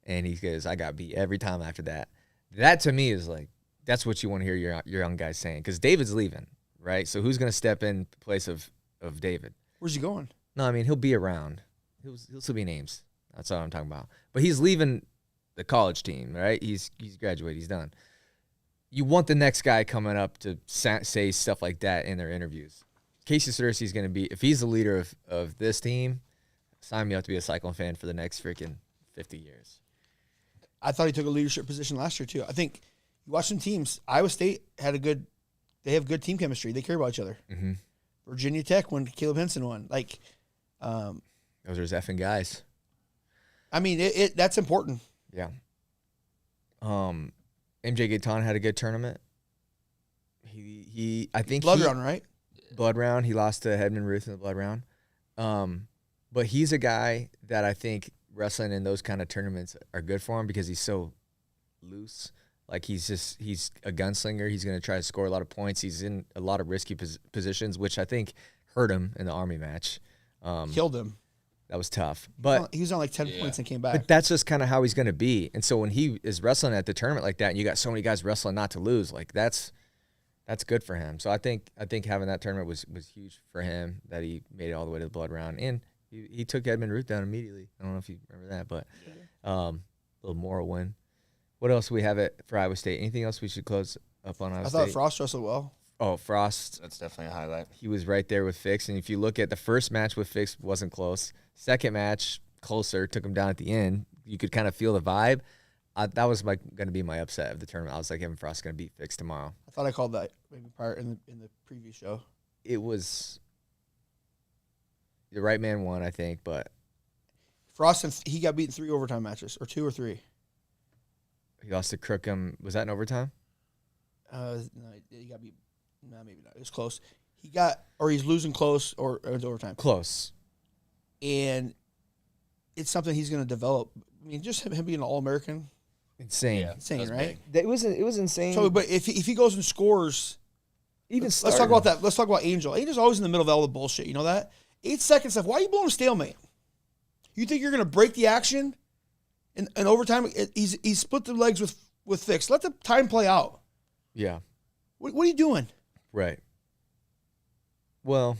And he goes, I got beat every time after that. That to me is like, that's what you want to hear your young guys saying. Because David's leaving, right? So who's going to step in place of David? Where's he going? No, I mean, he'll be around. He'll still be names. That's what I'm talking about. But he's leaving the college team, right? He's graduated. He's done. You want the next guy coming up to say stuff like that in their interviews. Casey Starocci is going to be, if he's the leader of this team, sign me up to be a Cyclone fan for the next freaking 50 years. I thought he took a leadership position last year too. I think you watch some teams. Iowa State they have good team chemistry. They care about each other. Mm-hmm. Virginia Tech when Caleb Hinson won. Those are his effing guys. I mean, that's important. Yeah. MJ Gaetan had a good tournament. I think blood round, right? Blood round. He lost to Hedman Ruth in the blood round. But he's a guy that I think wrestling in those kind of tournaments are good for him because he's so loose. Like he's a gunslinger. He's going to try to score a lot of points. He's in a lot of risky positions, which I think hurt him in the Army match. Killed him. That was tough. But he was on like 10 points and came back. But that's just kind of how he's going to be. And so when he is wrestling at the tournament like that, and you got so many guys wrestling not to lose, like that's good for him. So I think having that tournament was huge for him, that he made it all the way to the blood round. And he took Edmund Ruth down immediately. I don't know if you remember that, but a little moral win. What else do we have for Iowa State? Anything else we should close up on Iowa State? I thought Frost wrestled well. Oh, Frost. That's definitely a highlight. He was right there with Fix. And if you look at the first match with Fix, wasn't close. Second match, closer, took him down at the end. You could kind of feel the vibe. That was going to be my upset of the tournament. I was like, Evan Frost is going to beat Fix tomorrow. I thought I called that maybe prior in the preview show. It was the right man won, I think, but Frost, he got beaten 3 overtime matches, or 2 or 3. He lost to Crookham. Was that in overtime? No, he got beat. No, maybe not. It was close. He's losing close or it's overtime. Close. And it's something he's going to develop. I mean, just him being an All-American. Insane. Yeah, insane, right? It was insane. So, but if he goes and scores, let's talk about that. Let's talk about Angel. Angel's always in the middle of all the bullshit. You know that? 8 seconds left. Why are you blowing a stalemate? You think you're going to break the action in overtime? He's split the legs with Fix. Let the time play out. Yeah. What are you doing? Right. Well,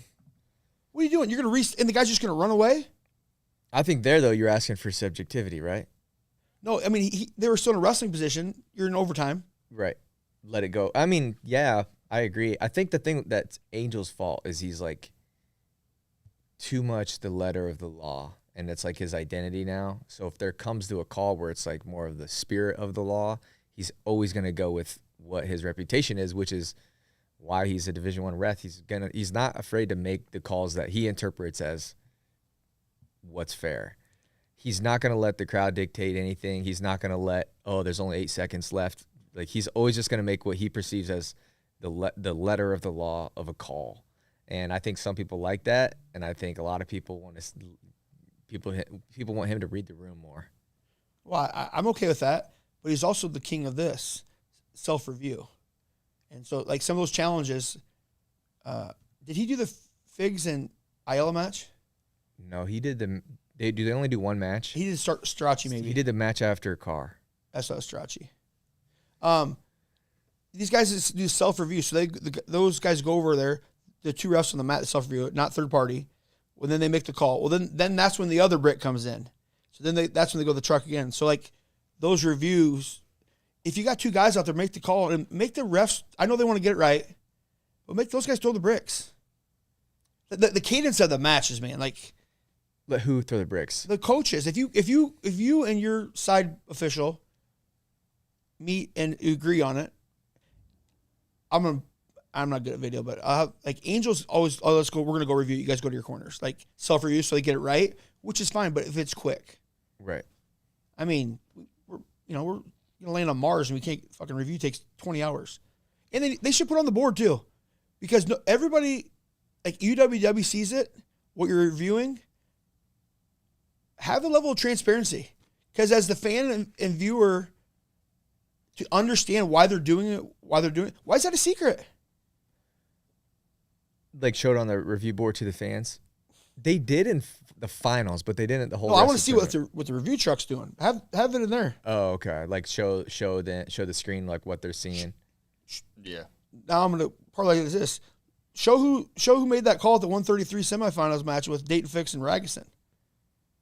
what are you doing? You're going to and the guy's just going to run away? I think there, though, you're asking for subjectivity, right? No, I mean, they were still in a wrestling position. You're in overtime. Right. Let it go. I mean, yeah, I agree. I think the thing that's Angel's fault is he's like too much the letter of the law, and it's like his identity now. So if there comes to a call where it's like more of the spirit of the law, he's always going to go with what his reputation is, which is why he's a Division I ref. He's not afraid to make the calls that he interprets as what's fair. He's not going to let the crowd dictate anything. He's not going to let oh, there's only 8 seconds left. Like, he's always just going to make what he perceives as the letter of the law of a call. And I think some people like that, and I think a lot of people want want him to read the room more. Well, I'm okay with that, but he's also the king of this, self-review. And so, like, some of those challenges, did he do the Figs and Ayala match? No, he did they only do one match? He did Starocci, maybe. He did the match after Carr. That's not Starocci. These guys do self-review, so those guys go over there, the 2 refs on the mat, self-review, not third party. Well, then they make the call. Well, then that's when the other brick comes in. So then that's when they go to the truck again. So, like, those reviews, if you got 2 guys out there, make the call and make the refs. I know they want to get it right, but make those guys throw the bricks. The cadence of the matches, man. Like, let who throw the bricks? The coaches. If you and your side official meet and agree on it, I'm not good at video, but like Angels always, let's go. We're gonna go review. You guys go to your corners, like self-review, so they get it right, which is fine. But if it's quick, right? I mean, we're gonna land on Mars and we can't fucking review. Takes 20 hours, and they should put it on the board too, because everybody, like UWW sees it, what you're reviewing. Have the level of transparency, because as the fan and viewer, to understand why they're doing it, why is that a secret? Like, showed on the review board to the fans. They did in the finals, but they didn't the whole. No, I want to see what the review truck's doing. Have it in there. Oh, okay. Like show the screen, like what they're seeing. Yeah. Now I'm gonna parlay this. Show who made that call at the 133 semifinals match with Dayton Fix and Ragusan.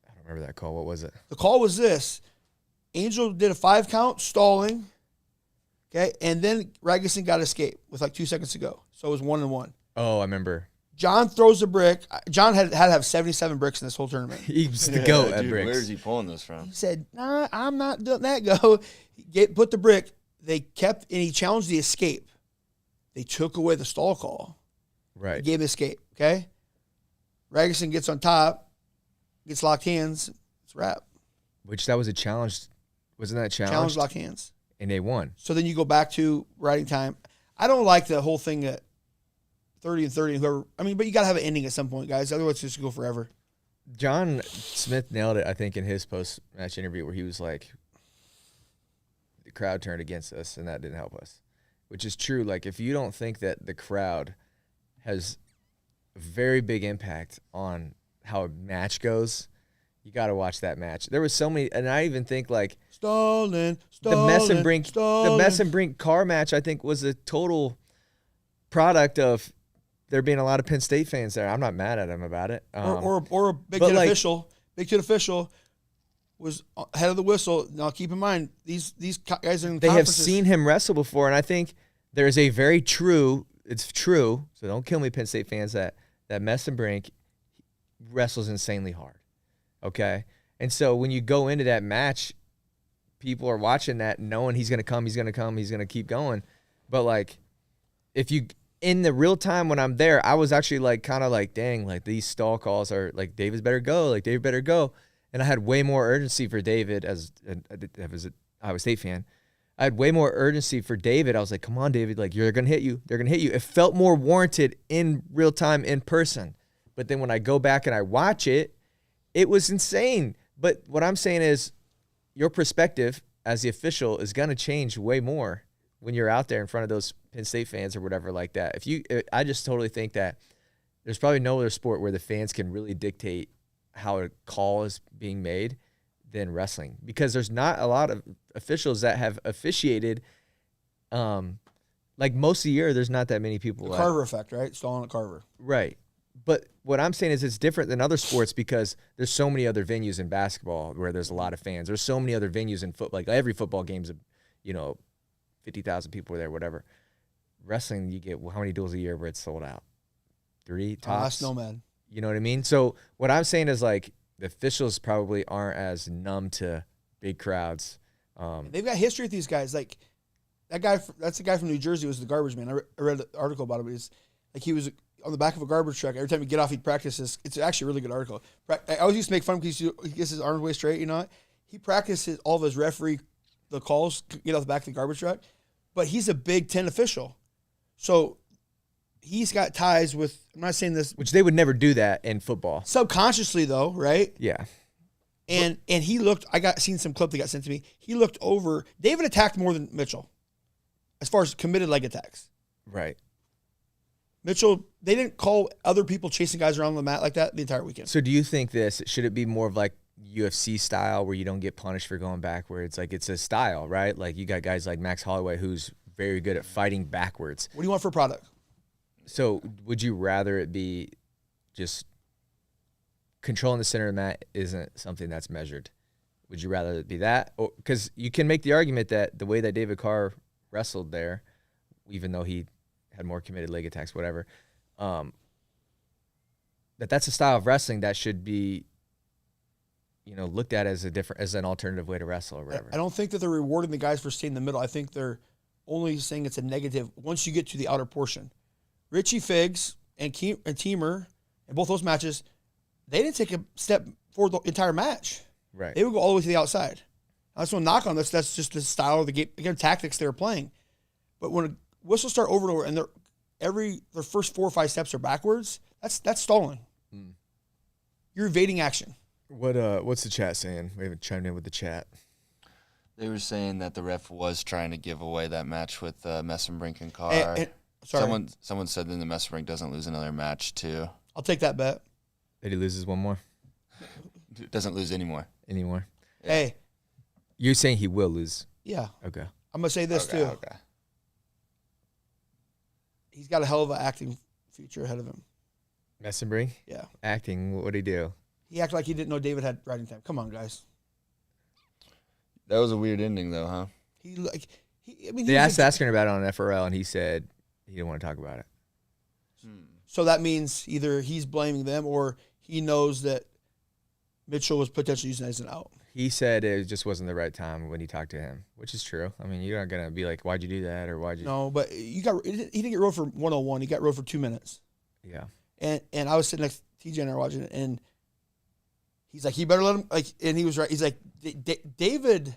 I don't remember that call. What was it? The call was this: Angel did a 5 count stalling. Okay, and then Ragusan got escape with like 2 seconds to go, so it was 1-1. Oh, I remember. John throws a brick. John had to have 77 bricks in this whole tournament. He was the goat at Dude, bricks. where is he pulling this from? He said, "Nah, I'm not doing that." Go, put the brick. They kept, and he challenged the escape. They took away the stall call. Right. He gave escape. Okay. Ragusan gets on top, gets locked hands. It's a wrap. Which that was a challenge. Wasn't that challenge? Challenge locked hands. And they won. So then you go back to riding time. I don't like the whole thing at 30 and 30 and whoever. I mean, but you got to have an ending at some point, guys. Otherwise, it's just go forever. John Smith nailed it, I think, in his post-match interview where he was like, the crowd turned against us, and that didn't help us. Which is true. Like, if you don't think that the crowd has a very big impact on how a match goes, you got to watch that match. There was so many, and I even think, like, the Mess and Brink Carr match, I think, was a total product of there being a lot of Penn State fans there. I'm not mad at him about it. Or a Big Ten official was head of the whistle. Now, keep in mind, these guys are in They have conferences. seen him wrestle before, and I think there's a very true, it's true, so don't kill me, Penn State fans, that Mess and Brink wrestles insanely hard, okay? And so when you go into that match, people are watching that knowing he's going to come, he's going to keep going. But, like, if you, in the real time when I'm there, I was actually, like, kind of like, dang, like, these stall calls are, like, David better go. And I had way more urgency for David as an Iowa State fan. I had way more urgency for David. I was like, come on, David, like, they're going to hit you. They're going to hit you. It felt more warranted in real time, in person. But then when I go back and I watch it, it was insane. But what I'm saying is, your perspective as the official is going to change way more when you're out there in front of those Penn State fans or whatever like that. I just totally think that there's probably no other sport where the fans can really dictate how a call is being made than wrestling, because there's not a lot of officials that have officiated. Like most of the year, there's not that many people. The Carver effect, right? Stalling at Carver. Right. But what I'm saying is it's different than other sports because there's so many other venues in basketball where there's a lot of fans. There's so many other venues in football. Like every football game's, 50,000 people there, whatever. Wrestling, you get how many duels a year where it's sold out? 3 tops? Nomad. You know what I mean? So what I'm saying is, like, the officials probably aren't as numb to big crowds. They've got history with these guys. Like, that's the guy from New Jersey was the garbage man. I read an article about him. He was on the back of a garbage truck. Every time he'd get off, he'd practice this. It's actually a really good article. I always used to make fun because he gets his arms way straight, you know. He practices all of his referee the calls, get off the back of the garbage truck. But he's a Big Ten official. So he's got ties with, I'm not saying this. Which they would never do that in football. Subconsciously, though, right? Yeah. And he looked, seen some clip that got sent to me. He looked over. David attacked more than Mitchell as far as committed leg attacks. Right. Mitchell, they didn't call other people chasing guys around the mat like that the entire weekend. So do you think should it be more of like UFC style where you don't get punished for going backwards? Like it's a style, right? Like you got guys like Max Holloway who's very good at fighting backwards. What do you want for a product? So would you rather it be just controlling the center of the mat isn't something that's measured? Would you rather it be that? Because you can make the argument that the way that David Carr wrestled there, even though he had more committed leg attacks, whatever, that's a style of wrestling that should be, looked at as an alternative way to wrestle or whatever. I don't think that they're rewarding the guys for staying in the middle. I think they're only saying it's a negative once you get to the outer portion. Richie Figs and Teamer in both those matches, they didn't take a step forward the entire match. Right. They would go all the way to the outside. That's no knock on this. That's just the style of the game, again, tactics they were playing. But when whistles start over and over, and their first 4 or 5 steps are backwards, that's stalling. You're evading action. What's the chat saying? We haven't chimed in with the chat. They were saying that the ref was trying to give away that match with Messenbrink and Carr. Sorry. Someone said then the Messenbrink doesn't lose another match too. I'll take that bet. That he loses one more? Doesn't lose anymore. Yeah. Hey. You're saying he will lose? Yeah. Okay. I'm going to say this too. Okay. He's got a hell of an acting future ahead of him. Messenbrink? Yeah. Acting, what did he do? He acted like he didn't know David had riding time. Come on, guys. That was a weird ending though, huh? They asked asking about it on FRL, and he said he didn't want to talk about it. So that means either he's blaming them or he knows that Mitchell was potentially using it as an out. He said it just wasn't the right time when he talked to him, which is true. I mean, you're not going to be like, why'd you do that? Or why'd you? No, but he didn't get rode for 101. He got rode for 2 minutes. Yeah. And I was sitting next to TJ and I were watching it, and he's like, he better let him, and he was right. He's like, David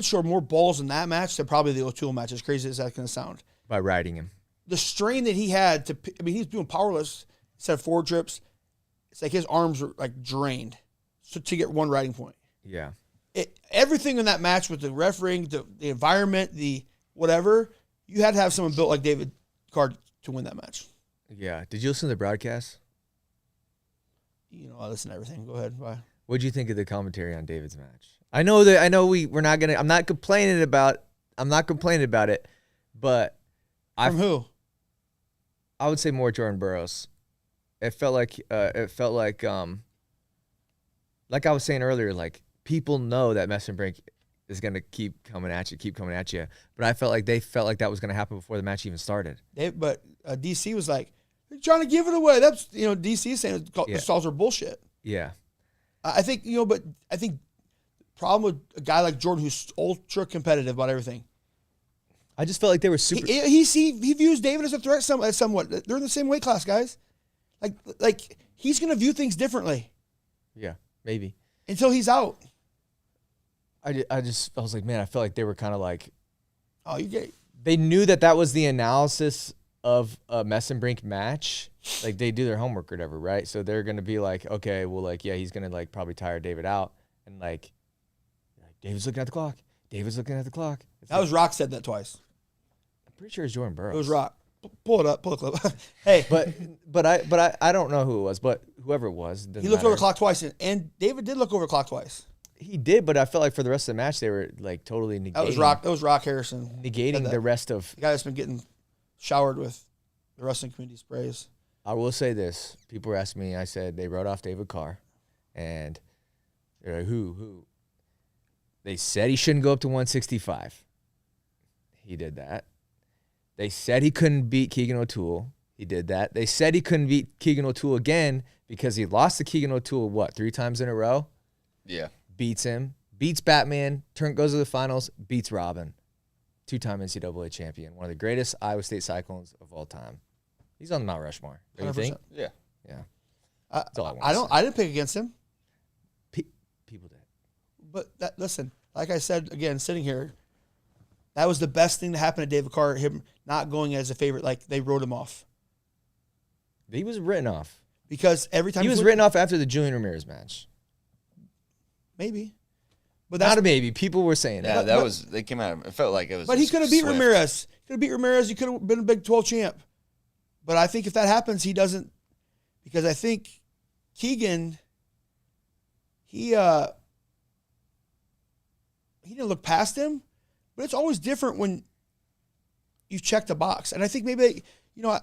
showed more balls in that match than probably the O'Toole match, as crazy as that's going to sound. By riding him. The strain that he had he's doing powerless instead of forward trips. It's like his arms were like drained to get one riding point. Yeah. Everything in that match with the refereeing, the environment, the whatever, you had to have someone built like David Carr to win that match. Yeah. Did you listen to the broadcast? I listen to everything. Go ahead. Bye. What did you think of the commentary on David's match? I know we're not gonna. I'm not complaining about it, but From who? I would say more Jordan Burroughs. It felt like like I was saying earlier, like people know that Messenbrink is gonna keep coming at you. But I felt like they felt like that was gonna happen before the match even started. But DC was like, they're trying to give it away. That's DC is saying the stalls are bullshit. Yeah. I think but I think the problem with a guy like Jordan who's ultra competitive about everything. I just felt like they were super. He views David as a threat somewhat. They're in the same weight class, guys. Like he's gonna view things differently. Yeah, maybe until he's out. I was like, man, I felt like they were kind of like, oh, you get. They knew that was the analysis of a Messenbrink match. Like they do their homework or whatever, right? So they're gonna be like, okay, well, like yeah, he's gonna like probably tire David out, and like David's looking at the clock. That was Rock said that twice. I'm pretty sure it's Jordan Burroughs. It was Rock. Pull it up. Pull the clip. Hey, but I don't know who it was, but whoever it was, he looked over the clock twice, and David did look over the clock twice. He did, but I felt like for the rest of the match they were like totally negating. That was Rock Harrison negating the rest of the guy that's been getting showered with the wrestling community sprays. I will say this: people were asking me. I said they wrote off David Carr, and they're like, who? They said he shouldn't go up to 165. He did that. They said he couldn't beat Keegan O'Toole. He did that. They said he couldn't beat Keegan O'Toole again because he lost to Keegan O'Toole, 3 times in a row? Yeah. Beats him. Beats Batman. Goes to the finals. Beats Robin. 2-time NCAA champion. One of the greatest Iowa State Cyclones of all time. He's on the Mount Rushmore. Don't you think? Yeah. Yeah. I didn't pick against him. People did. But listen, like I said, again, sitting here, that was the best thing to happen to David Carr, him not going as a favorite. Like, they wrote him off. He was written off. Because every time he was written off after the Julian Ramirez match. Maybe. But that's not a maybe. People were saying that. Yeah, they came out. It felt like it was. But he could have beat swift. Ramirez. Could have beat Ramirez. He could have been a Big 12 champ. But I think if that happens, he doesn't. Because I think Keegan, he didn't look past him. But it's always different when you've checked the box. And I think maybe,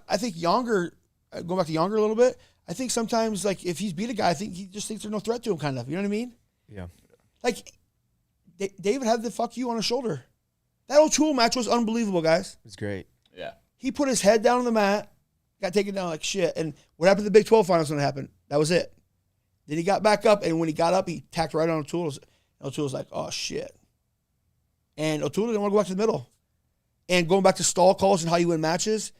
I think Younger, going back to Younger a little bit, I think sometimes, like, if he's beat a guy, I think he just thinks there's no threat to him, kind of. You know what I mean? Yeah. Like, David had the fuck you on his shoulder. That O'Toole match was unbelievable, guys. It was great. Yeah. He put his head down on the mat, got taken down like shit. And what happened to the Big 12 finals when it happened? That was it. Then he got back up, and when he got up, he tacked right on O'Toole. O'Toole was like, oh, shit. And O'Toole didn't want to go back to the middle. And going back to stall calls and how you win matches,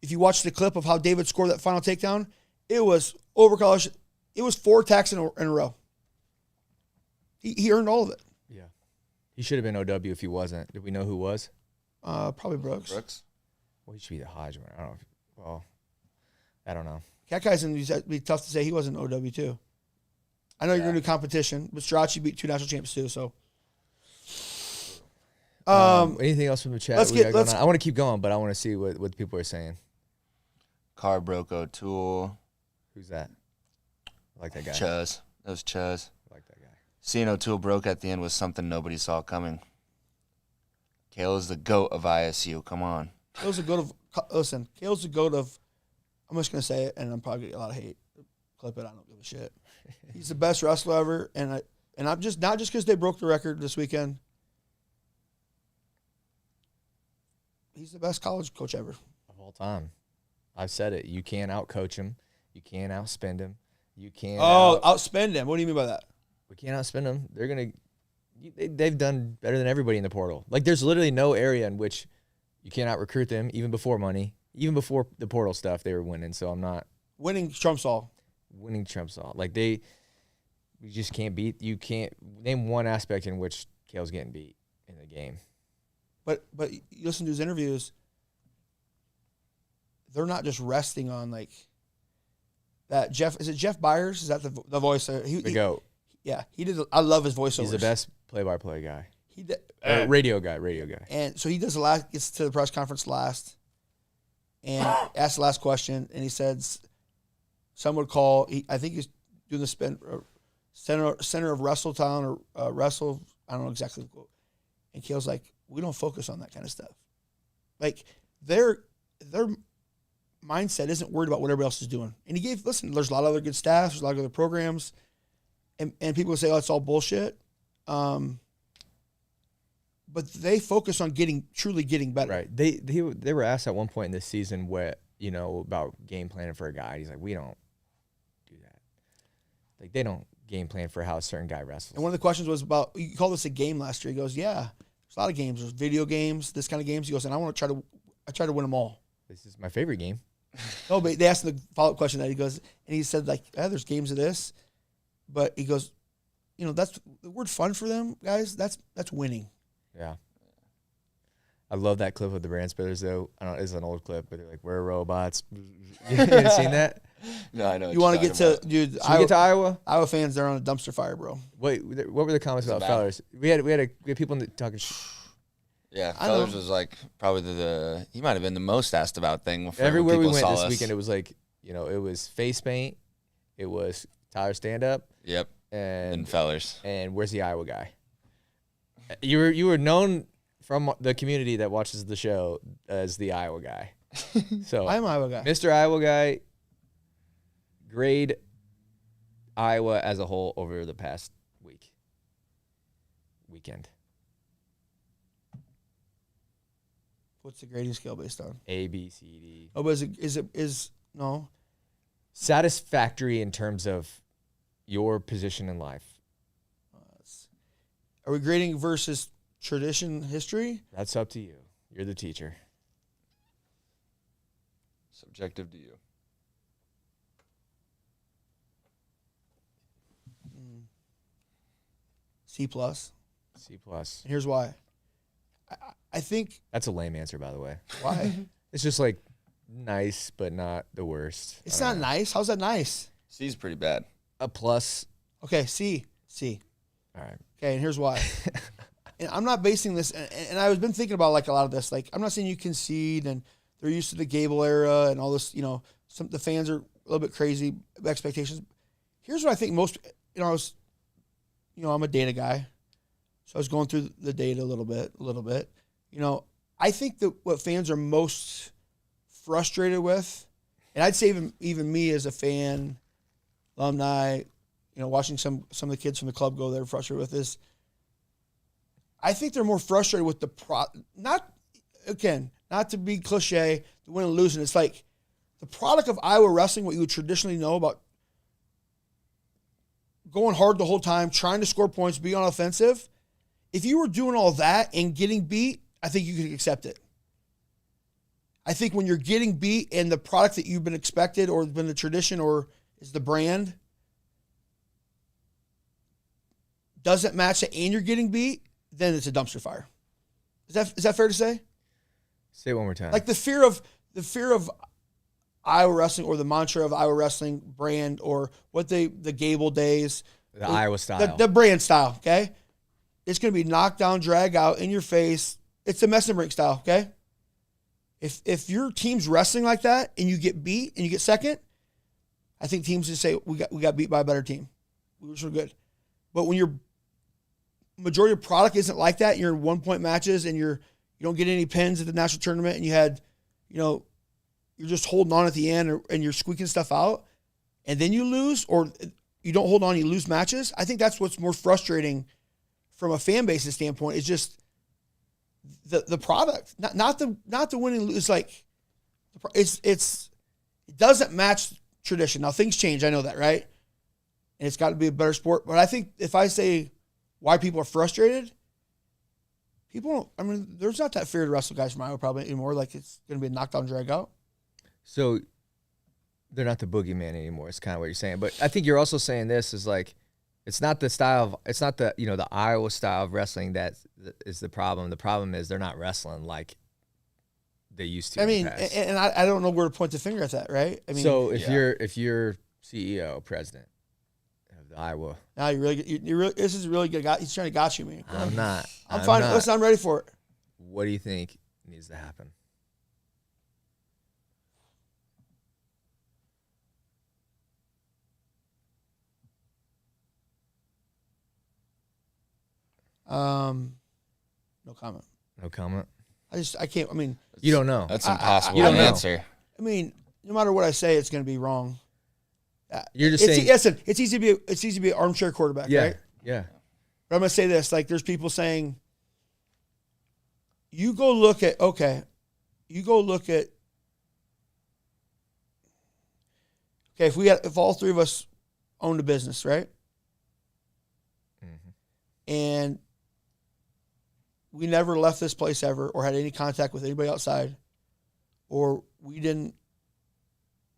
if you watch the clip of how David scored that final takedown, it was overcalled. It was 4 tacks in a row. He earned all of it. Yeah. He should have been OW if he wasn't. Did we know who was? Probably Brooks. Well, he should be the Hodge one. I don't know. Cat Guy's it'd be tough to say he wasn't OW too. I know you're going to do competition, but Starocci beat 2 national champs too, so. Anything else from the chat? I want to keep going, but I want to see what the people are saying. Carr broke O'Toole. Who's that? I like that guy. Chuz. That was Chuz. I like that guy. Seeing O'Toole broke at the end was something nobody saw coming. Kale is the GOAT of ISU. Come on. Kale's the GOAT of – listen, Kale's the GOAT of – I'm just going to say it, and I'm probably going to get a lot of hate. Clip it. I don't give a shit. He's the best wrestler ever, and I'm just – not just because they broke the record this weekend. He's the best college coach ever. Of all time. I've said it. You can't outcoach him. You can't outspend him. You can't outspend him. What do you mean by that? We can't outspend them. They're going to – they've done better than everybody in the portal. Like, there's literally no area in which you can't out-recruit them, even before money. Even before the portal stuff, they were winning. So I'm not – Winning trumps all. Winning trumps all. Like, you just can't beat – you can't – name one aspect in which Kale's getting beat in the game. But you listen to his interviews, they're not just resting on, like, that Jeff – is it Jeff Byers? Is that the voice? The GOAT. Yeah, he did. I love his voiceovers. He's the best play-by-play guy. He did, radio guy. And so he does gets to the press conference last, and asks the last question, and he says, "Some would call. I think he's doing the center of Wrestletown or Wrestle. I don't know exactly." And Kale's like, "We don't focus on that kind of stuff. Like their mindset isn't worried about what everybody else is doing." And he gave, listen, there's a lot of other good staff, there's a lot of other programs. And people say, oh, it's all bullshit. But they focus on truly getting better. Right. They were asked at one point in this season about game planning for a guy. He's like, we don't do that. Like, they don't game plan for how a certain guy wrestles. And one of the questions was about, you called this a game last year. He goes, yeah, there's a lot of games. There's video games, this kind of games. He goes, and I try to win them all. This is my favorite game. No, but they asked him the follow-up question that he goes, and he said, like, yeah, there's games of this. But he goes, that's the word fun for them, guys. That's winning. Yeah. I love that clip of the Brand Splitters, though. I don't know, it's an old clip, but they're like, we're robots. You haven't seen that? No, I know. You want to get to, dude, get to Iowa? Iowa fans, they're on a dumpster fire, bro. Wait, what were the comments about Fellers? We had people talking Yeah, Fellers was like probably he might have been the most asked about thing. Everywhere we went this weekend, it was like, it was face paint, it was Tyler stand-up. Yep. And Fellers. And where's the Iowa guy? You were known from the community that watches the show as the Iowa guy. So I'm Iowa guy. Mr. Iowa guy, grade Iowa as a whole over the past weekend. What's the grading scale based on? A, B, C, D. Oh, but is no satisfactory in terms of your position in life? Are we grading versus tradition, history? That's up to you. You're the teacher. Subjective to you. C+. C plus. And here's why. I think That's a lame answer, by the way. why. It's just like nice, but not the worst. It's not nice. How's that nice? C's pretty bad. A plus. Okay, C. All right. Okay, and here's why. And I'm not basing this, and I've been thinking about like a lot of this. Like, I'm not saying you concede, and they're used to the Gable era and all this. You know, the fans are a little bit crazy expectations. Here's what I think most. I'm a data guy, so I was going through the data a little bit. You know, I think that what fans are most frustrated with, and I'd say even me as a fan, alumni, you know, watching some of the kids from the club go there frustrated with this. I think they're more frustrated with not to be cliche, the win and losing. It's like the product of Iowa wrestling, what you would traditionally know about going hard the whole time, trying to score points, be on offensive. If you were doing all that and getting beat, I think you could accept it. I think when you're getting beat and the product that you've been expected or been the tradition or is the brand doesn't match it and you're getting beat, then it's a dumpster fire. Is that fair to say? Say it one more time. Like the fear of Iowa wrestling or the mantra of Iowa wrestling brand or what the Gable days. The Iowa style. The brand style, okay? It's going to be knocked down, drag out, in your face. It's the mess and break style, okay? If your team's wrestling like that and you get beat and you get second, I think teams just say, we got beat by a better team. We were so good. But when your majority of product isn't like that, and you're in 1-point matches and you don't get any pins at the national tournament and you had, you know, you're just holding on at the end and you're squeaking stuff out and then you lose or you don't hold on, you lose matches. I think that's what's more frustrating from a fan base's standpoint is just the product, not the winning. It's like it doesn't match tradition. Now things change. I know that, right? And it's got to be a better sport. But I think if I say why people are frustrated, there's not that fear to wrestle guys from Iowa probably anymore. Like it's going to be a knockdown, drag out. So they're not the boogeyman anymore. It's kind of what you're saying. But I think you're also saying this is like, it's not the the Iowa style of wrestling that is the problem. The problem is they're not wrestling like they used to. I mean, in the past. and I don't know where to point the finger at that, right? I mean, so if you're CEO, president of the Iowa, now this is really good. He's trying to got you, me. I'm not. I'm fine. Listen, I'm ready for it. What do you think needs to happen? No comment. No comment. I can't. I mean, you don't know. That's impossible to to know. answer. I mean, no matter what I say, it's going to be wrong. You're just saying. Listen, it's easy to be an armchair quarterback, right? Yeah. But I'm going to say this: like, there's people saying, you go look at. Okay, if all three of us owned a business, right? Mm-hmm. And we never left this place ever or had any contact with anybody outside, or we didn't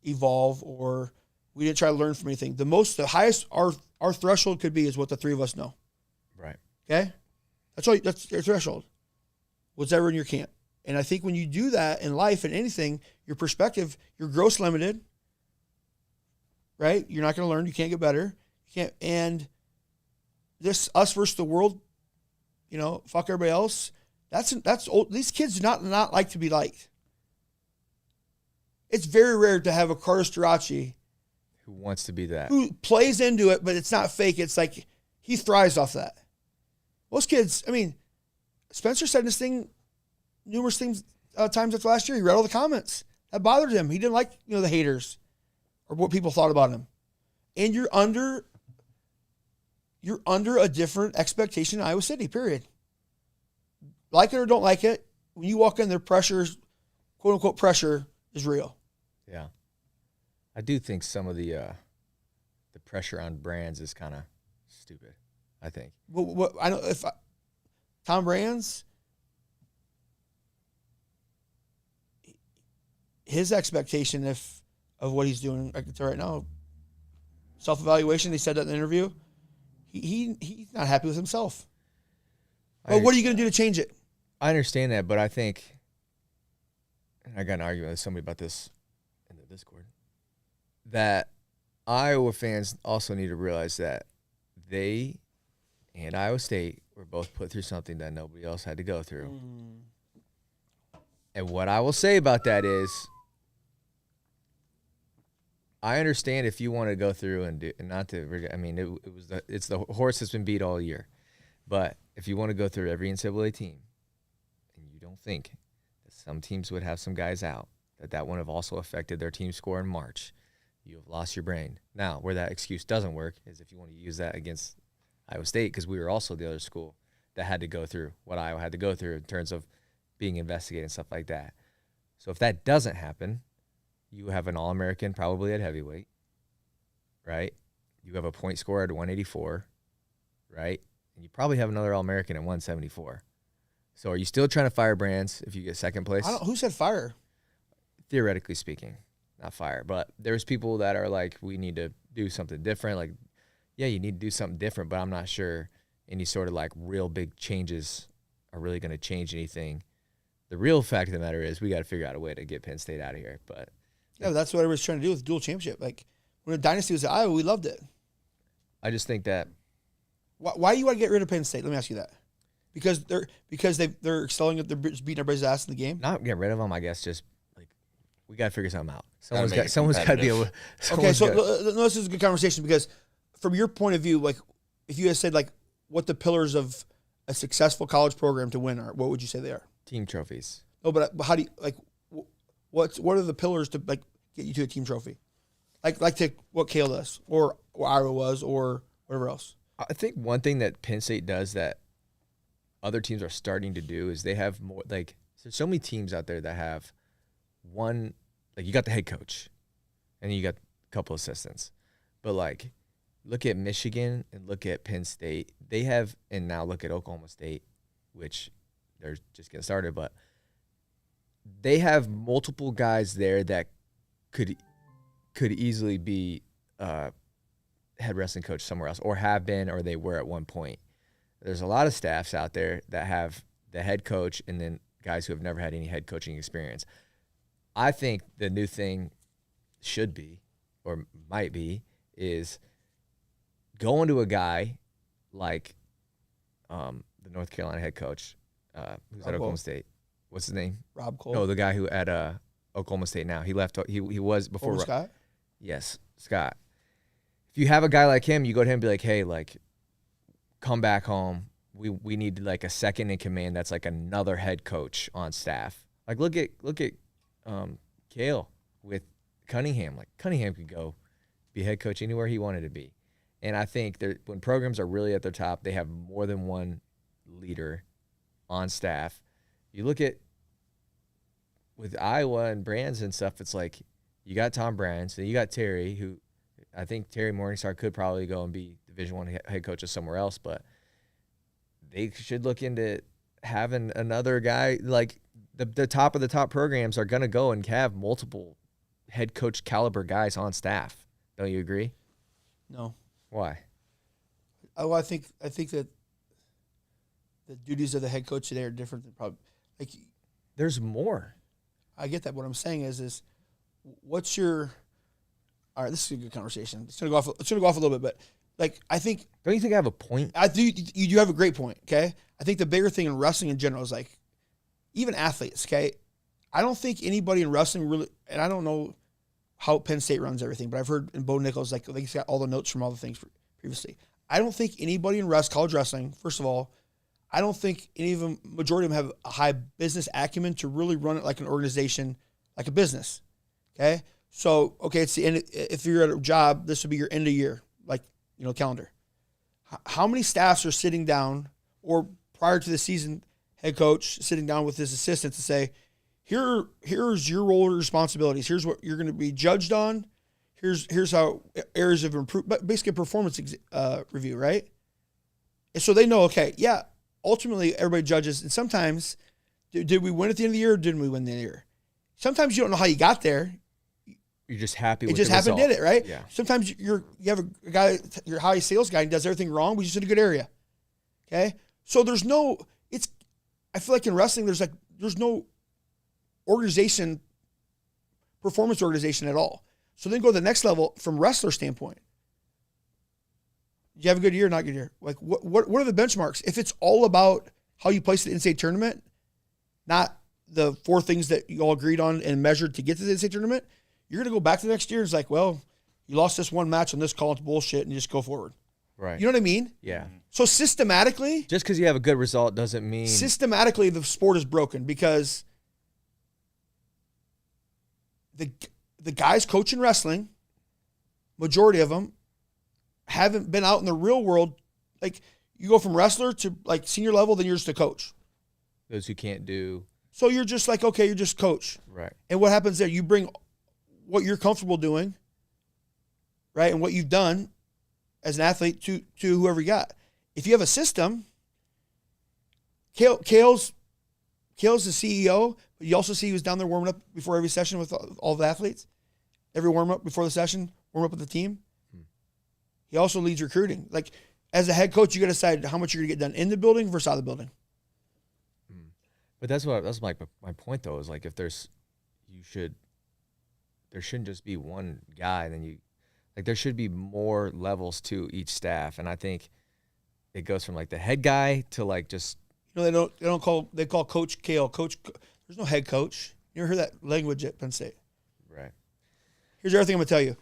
evolve, or we didn't try to learn from anything. The highest our threshold could be is what the three of us know. Right. Okay? That's your threshold. What's ever in your camp. And I think when you do that in life and anything, your perspective, your growth's limited. Right? You're not going to learn. You can't get better. You can't. And this us versus the world, you know, fuck everybody else. That's old. These kids do not like to be liked. It's very rare to have a Carr Starocci who wants to be that, who plays into it, but it's not fake. It's like he thrives off that. Most kids, I mean, Spencer said this thing numerous times after last year. He read all the comments. That bothered him. He didn't like, the haters or what people thought about him. And you're under a different expectation in Iowa City, period. Like it or don't like it, when you walk in, their pressures, quote unquote pressure, is real. Yeah. I do think some of the pressure on brands is kind of stupid, I think. What I know Tom Brands, his expectation of what he's doing right now, self-evaluation, he said that in the interview, he's not happy with himself. But what are you going to do to change it? I understand that, but I think, and I got an argument with somebody about this in the Discord, that Iowa fans also need to realize that they and Iowa State were both put through something that nobody else had to go through. And what I will say about that is, I understand if you want to go through and do, and not to, I mean, it's the horse that's been beat all year. But if you want to go through every NCAA team, and you don't think that some teams would have some guys out, that would have also affected their team score in March, you have lost your brain. Now, where that excuse doesn't work is if you want to use that against Iowa State, because we were also the other school that had to go through what Iowa had to go through in terms of being investigated and stuff like that. So if that doesn't happen, you have an All-American probably at heavyweight, right? You have a point scorer at 184, right? And you probably have another All-American at 174. So are you still trying to fire Brands if you get second place? Who said fire? Theoretically speaking, not fire. But there's people that are like, we need to do something different. Like, yeah, you need to do something different, but I'm not sure any sort of like real big changes are really going to change anything. The real fact of the matter is we got to figure out a way to get Penn State out of here. But yeah, that's what everybody's trying to do with dual championship. Like when the dynasty was at Iowa, we loved it. I just think that. Why do you want to get rid of Penn State? Let me ask you that. Because they're excelling at, they're beating everybody's ass in the game. Not get rid of them, I guess. Just like we got to figure something out. Someone's got to be able. Okay, so this is a good conversation because from your point of view, like if you had said like what the pillars of a successful college program to win are, what would you say they are? Team trophies. No, but how do you like? What are the pillars to like get you to a team trophy? Like to what Cale does, or Iowa was, or whatever else. I think one thing that Penn State does that other teams are starting to do is they have more, like, there's so many teams out there that have one, like, you got the head coach, and then you got a couple assistants. But, like, look at Michigan and look at Penn State. They have, and now look at Oklahoma State, which they're just getting started, but they have multiple guys there that could easily be head wrestling coach somewhere else, or have been, or they were at one point. There's a lot of staffs out there that have the head coach and then guys who have never had any head coaching experience. I think the new thing should be, or might be, is going to a guy like the North Carolina head coach who's at Oklahoma State. What's his name? Rob Cole. No, the guy who at Oklahoma State now. He left. He was before. Scott? Yes, Scott. If you have a guy like him, you go to him and be like, hey, like, come back home. We need like a second in command that's like another head coach on staff. Like look at Cale with Cunningham. Like Cunningham could go be head coach anywhere he wanted to be. And I think when programs are really at their top, they have more than one leader on staff. You look at with Iowa and Brands and stuff, it's like you got Tom Brands, and you got Terry, who I think Terry Morningstar could probably go and be Division I head coach somewhere else, but they should look into having another guy. Like the top of the top programs are going to go and have multiple head coach caliber guys on staff. Don't you agree? No. Why? Well, I think that the duties of the head coach today are different than probably like. There's more. I get that. What I'm saying is what's your? All right, this is a good conversation. It's gonna go off a little bit, but like I think. Don't you think I have a point? I do. You do have a great point. Okay, I think the bigger thing in wrestling in general is like, even athletes. Okay, I don't think anybody in wrestling really, and I don't know how Penn State runs everything, but I've heard in Bo Nichols like he's got all the notes from all the things previously. I don't think anybody in college wrestling, first of all, I don't think any of them, majority of them have a high business acumen to really run it like an organization, like a business. Okay. So, okay, it's the end. If you're at a job, this would be your end of year, like, calendar. How many staffs are sitting down, or prior to the season, head coach sitting down with his assistants to say, here's your role and responsibilities. Here's what you're going to be judged on. Here's how areas of improvement, basically a performance review, right? And so they know, okay, yeah, ultimately everybody judges. And sometimes, did we win at the end of the year or didn't we win the end of the year? Sometimes you don't know how you got there. You're just happy with it. It just happened, did it, right? Yeah. Sometimes you have a guy, your high sales guy, and does everything wrong. We just in a good area. Okay? So there's no, I feel like in wrestling, there's no organization, performance organization at all. So then go to the next level from wrestler standpoint. Did you have a good year or not good year? Like what are the benchmarks? If it's all about how you place the NCAA tournament, not the 4 things that you all agreed on and measured to get to the NCAA tournament, you're going to go back to the next year and it's like, well, you lost this one match on this call, it's bullshit, and you just go forward. Right. You know what I mean? Yeah. So systematically. Just because you have a good result doesn't mean. Systematically, the sport is broken because the guys coaching wrestling, majority of them, haven't been out in the real world. Like, you go from wrestler to, like, senior level, then you're just a coach. Those who can't do. So you're just like, okay, you're just coach. Right. And what happens there? You bring what you're comfortable doing, right, and what you've done as an athlete to whoever you got. If you have a system, Kale's the CEO, but you also see he was down there warming up before every session with all the athletes. Every warm-up before the session, warm up with the team. He also leads recruiting. Like, as a head coach, you got to decide how much you're going to get done in the building versus out of the building. But that's like my point though, is like if there shouldn't just be one guy, then there should be more levels to each staff, and I think it goes from like the head guy to like just they call Coach Kale coach. There's no head coach. You ever heard that language at Penn State? Right. Here's everything I'm gonna tell you.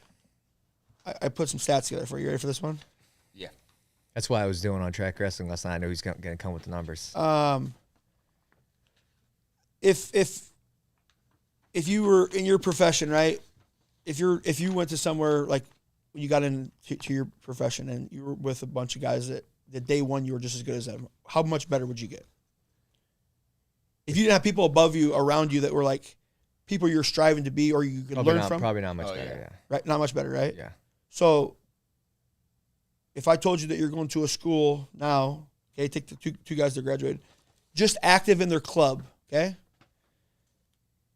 I put some stats together for you. Ready for this one? Yeah. That's why I was doing on track wrestling last night. I know he's going to come with the numbers. If you were in your profession, right? If you went to somewhere like when you got into your profession and you were with a bunch of guys that the day one you were just as good as them, how much better would you get? If you didn't have people above you, around you that were like people you're striving to be or you could learn from? Probably not much better, yeah. Right? Not much better, right? Yeah. So if I told you that you're going to a school now, okay, take the two guys that graduated, just active in their club, okay?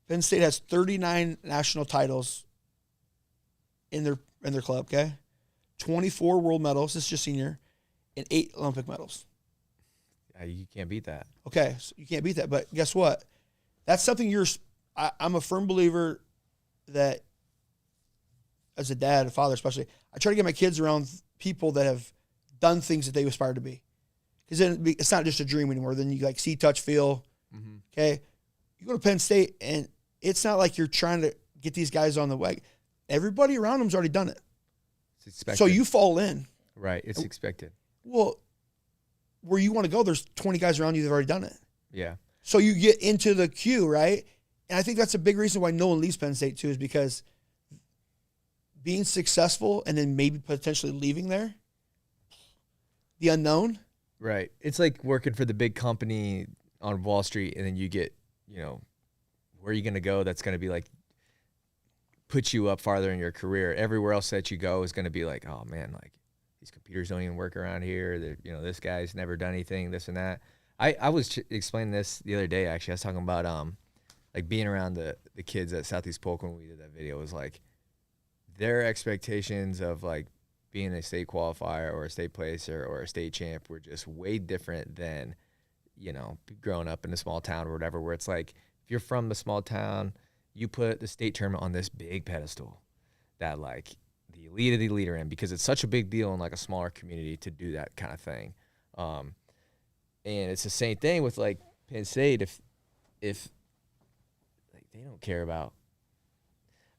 Penn State has 39 national titles in their club, okay? 24 world medals, this is just senior, and 8 Olympic medals. Yeah, you can't beat that. Okay, so you can't beat that, but guess what? That's something I'm a firm believer that as a dad, a father especially, I try to get my kids around people that have done things that they aspire to be. Because then it's not just a dream anymore. Then you like see, touch, feel. Mm-hmm. Okay? You go to Penn State, and it's not like you're trying to get these guys on the way. Everybody around them's already done it. It's expected. So you fall in. Right. It's expected. Well, where you want to go, there's 20 guys around you that have already done it. Yeah. So you get into the queue, right? And I think that's a big reason why no one leaves Penn State too, is because being successful and then maybe potentially leaving there, the unknown. Right. It's like working for the big company on Wall Street, and then you get, where are you going to go that's going to be like, put you up farther in your career. Everywhere else that you go is going to be like, oh man, like these computers don't even work around here. This guy's never done anything, this and that. I was explaining this the other day, actually. I was talking about like being around the kids at Southeast Polk when we did that video. It was like their expectations of like being a state qualifier or a state placer or a state champ were just way different than, growing up in a small town or whatever, where it's like if you're from the small town, you put the state tournament on this big pedestal that like the elite of the elite are in, because it's such a big deal in like a smaller community to do that kind of thing. And it's the same thing with like Penn State. If like they don't care about,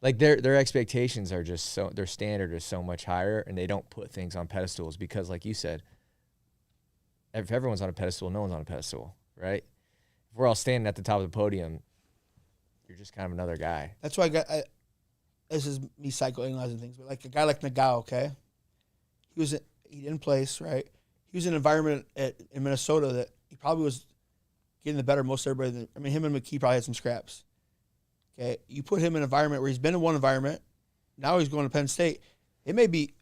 like their expectations are just their standard is so much higher, and they don't put things on pedestals because, like you said, if everyone's on a pedestal, no one's on a pedestal, right? If we're all standing at the top of the podium, you're just kind of another guy. That's why this is me psychoanalyzing things, but like a guy like Nagao, okay? He didn't place, right? He was in an environment in Minnesota that he probably was getting the better of most everybody. Him and McKee probably had some scraps. Okay, you put him in an environment where he's been in one environment, now he's going to Penn State. It may be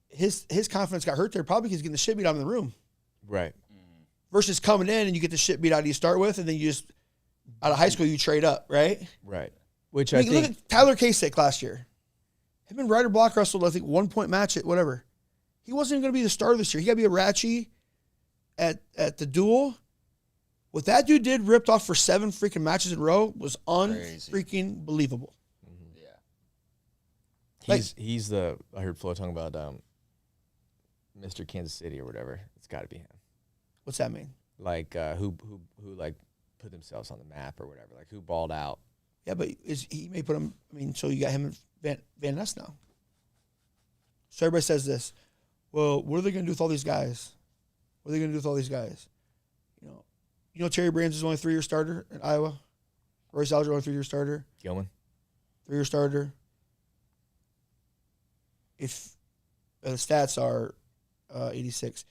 his confidence got hurt there probably because he's getting the shit beat out of him in the room. Right. Versus coming in and you get the shit beat out of you start with, and then you just, out of high school, you trade up, right? Right. Which I think... Look at Tyler Kasich last year. Him and Ryder Block wrestled, I think, 1 point match at whatever. He wasn't even going to be the star this year. He got to be a Ratchie at the duel. What that dude did, ripped off for 7 freaking matches in a row, was Crazy. unfreaking believable. Yeah. He's the, I heard Flo talking about Mr. Kansas City or whatever. It's got to be him. What's that mean? Like who like put themselves on the map or whatever. Like who balled out. Yeah, but he may put him. I mean, so you got him and Van Ness now. So everybody says this. Well, what are they going to do with all these guys? What are they going to do with all these guys? You know, Terry Brands is only a 3-year starter at Iowa. Royce Alger only a 3-year starter. Gilman. 3-year starter. If the stats are 86,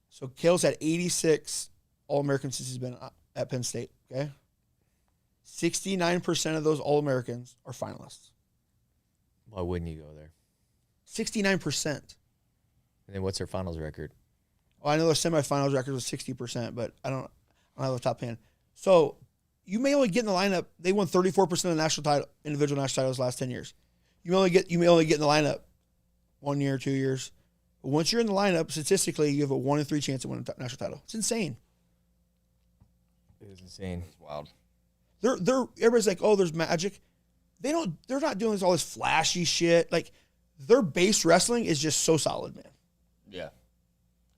so Kale's had 86 All-Americans since he's been at Penn State. Okay, 69% of those All-Americans are finalists. Why wouldn't you go there? 69%. And then what's their finals record? Well, I know their semifinals record was 60%, but I don't have the top 10. So you may only get in the lineup. They won 34% of the national title, individual national titles the last 10 years. You may only get in the lineup 1 year, 2 years. But once you're in the lineup, statistically, you have a 1 in 3 chance of winning a national title. It's insane. It is insane. It's wild. Everybody's like, oh, there's magic. They're not doing all this flashy shit. Like, their base wrestling is just so solid, man. Yeah.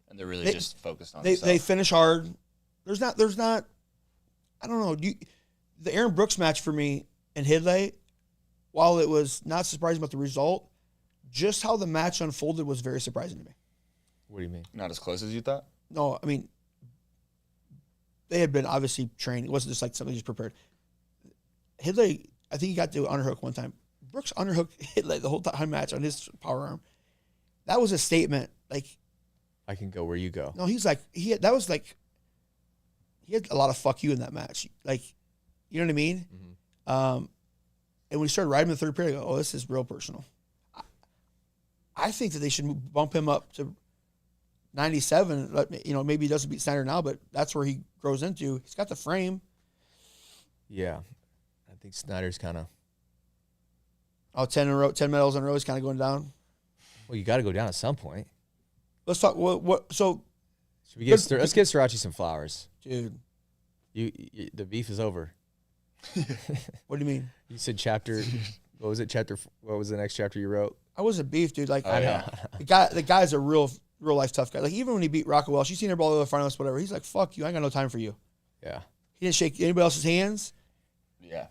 And they're really just focused on they finish hard. There's not I don't know. The Aaron Brooks match for me and Hidley, while it was not surprising about the result, just how the match unfolded was very surprising to me. What do you mean? Not as close as you thought? No, I mean, they had been obviously trained. It wasn't just like something just prepared. Hidley, I think he got to underhook one time. Brooks underhooked Hidley the whole time match on his power arm. That was a statement. Like, I can go where you go. no, he's like, he had a lot of fuck you in that match. Like, you know what I mean? Mm-hmm. And when he started riding in the third period, I go, oh, this is real personal. I think that they should bump him up to 97. Maybe he doesn't beat Snyder now, but that's where he grows into. He's got the frame. Yeah. I think Snyder's kind of... 10 medals in a row is kind of going down. Well, you got to go down at some point. Let's talk. So Should we give let's give Starocci some flowers. dude, The beef is over. what do you mean? You said chapter... What was it? What was the next chapter you wrote? I wasn't beef, dude. Like, I know. the guy's a real life tough guy. Like, even when he beat Rocco Welsh, you seen him all the finalists, whatever. He's like, fuck you. I ain't got no time for you. Yeah. He didn't shake anybody else's hands. Yeah.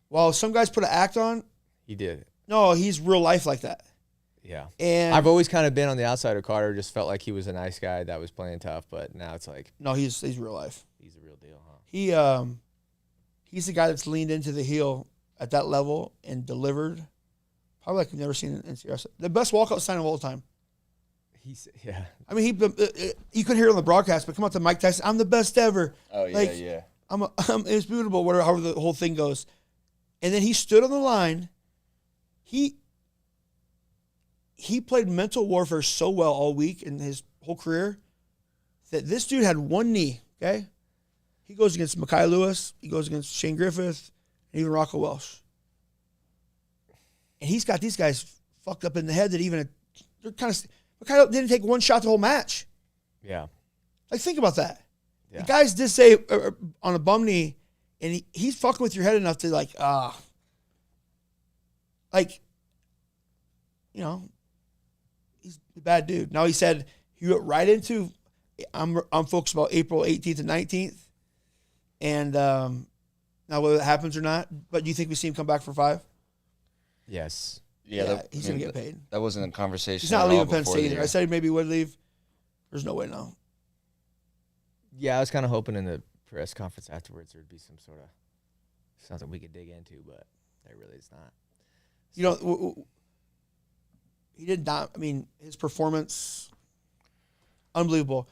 While some guys put an act on, He did. no, he's real life like that. Yeah. And I've always kind of been on the outside of Carter, just felt like he was a nice guy that was playing tough, but now it's like no, he's real life. he's a real deal, huh? He's the guy that's leaned into the heel at that level and delivered. Probably like you've never seen in NCAA. The best walkout sign of all time. Yeah. I mean, you could hear it on the broadcast, but come out to Mike Tyson. I'm the best ever. Oh, yeah, Like, yeah. I'm indisputable, whatever, however the whole thing goes. And then he stood on the line. He played mental warfare so well all week in his whole career that this dude had one knee, okay? He goes against Mekhi Lewis. He goes against Shane Griffith, and even Rocco Welsh. And he's got these guys fucked up in the head that they're kind of, Mekhi didn't take one shot the whole match. Yeah. Like, think about that. Yeah. The guys did say on a bum knee, and he's fucking with your head enough to he's a bad dude. Now he said he went right into, I'm focused about April 18th and 19th, and now whether that happens or not, but do you think we see him come back for 5? Yes. Yeah, he's gonna get paid. That wasn't a conversation. He's not at all leaving Penn before State the either. year. I said maybe he would leave. There's no way now. Yeah, I was kind of hoping in the press conference afterwards there'd be some sort of something we could dig into, but there really is not. You know, he did not. I mean, his performance, unbelievable.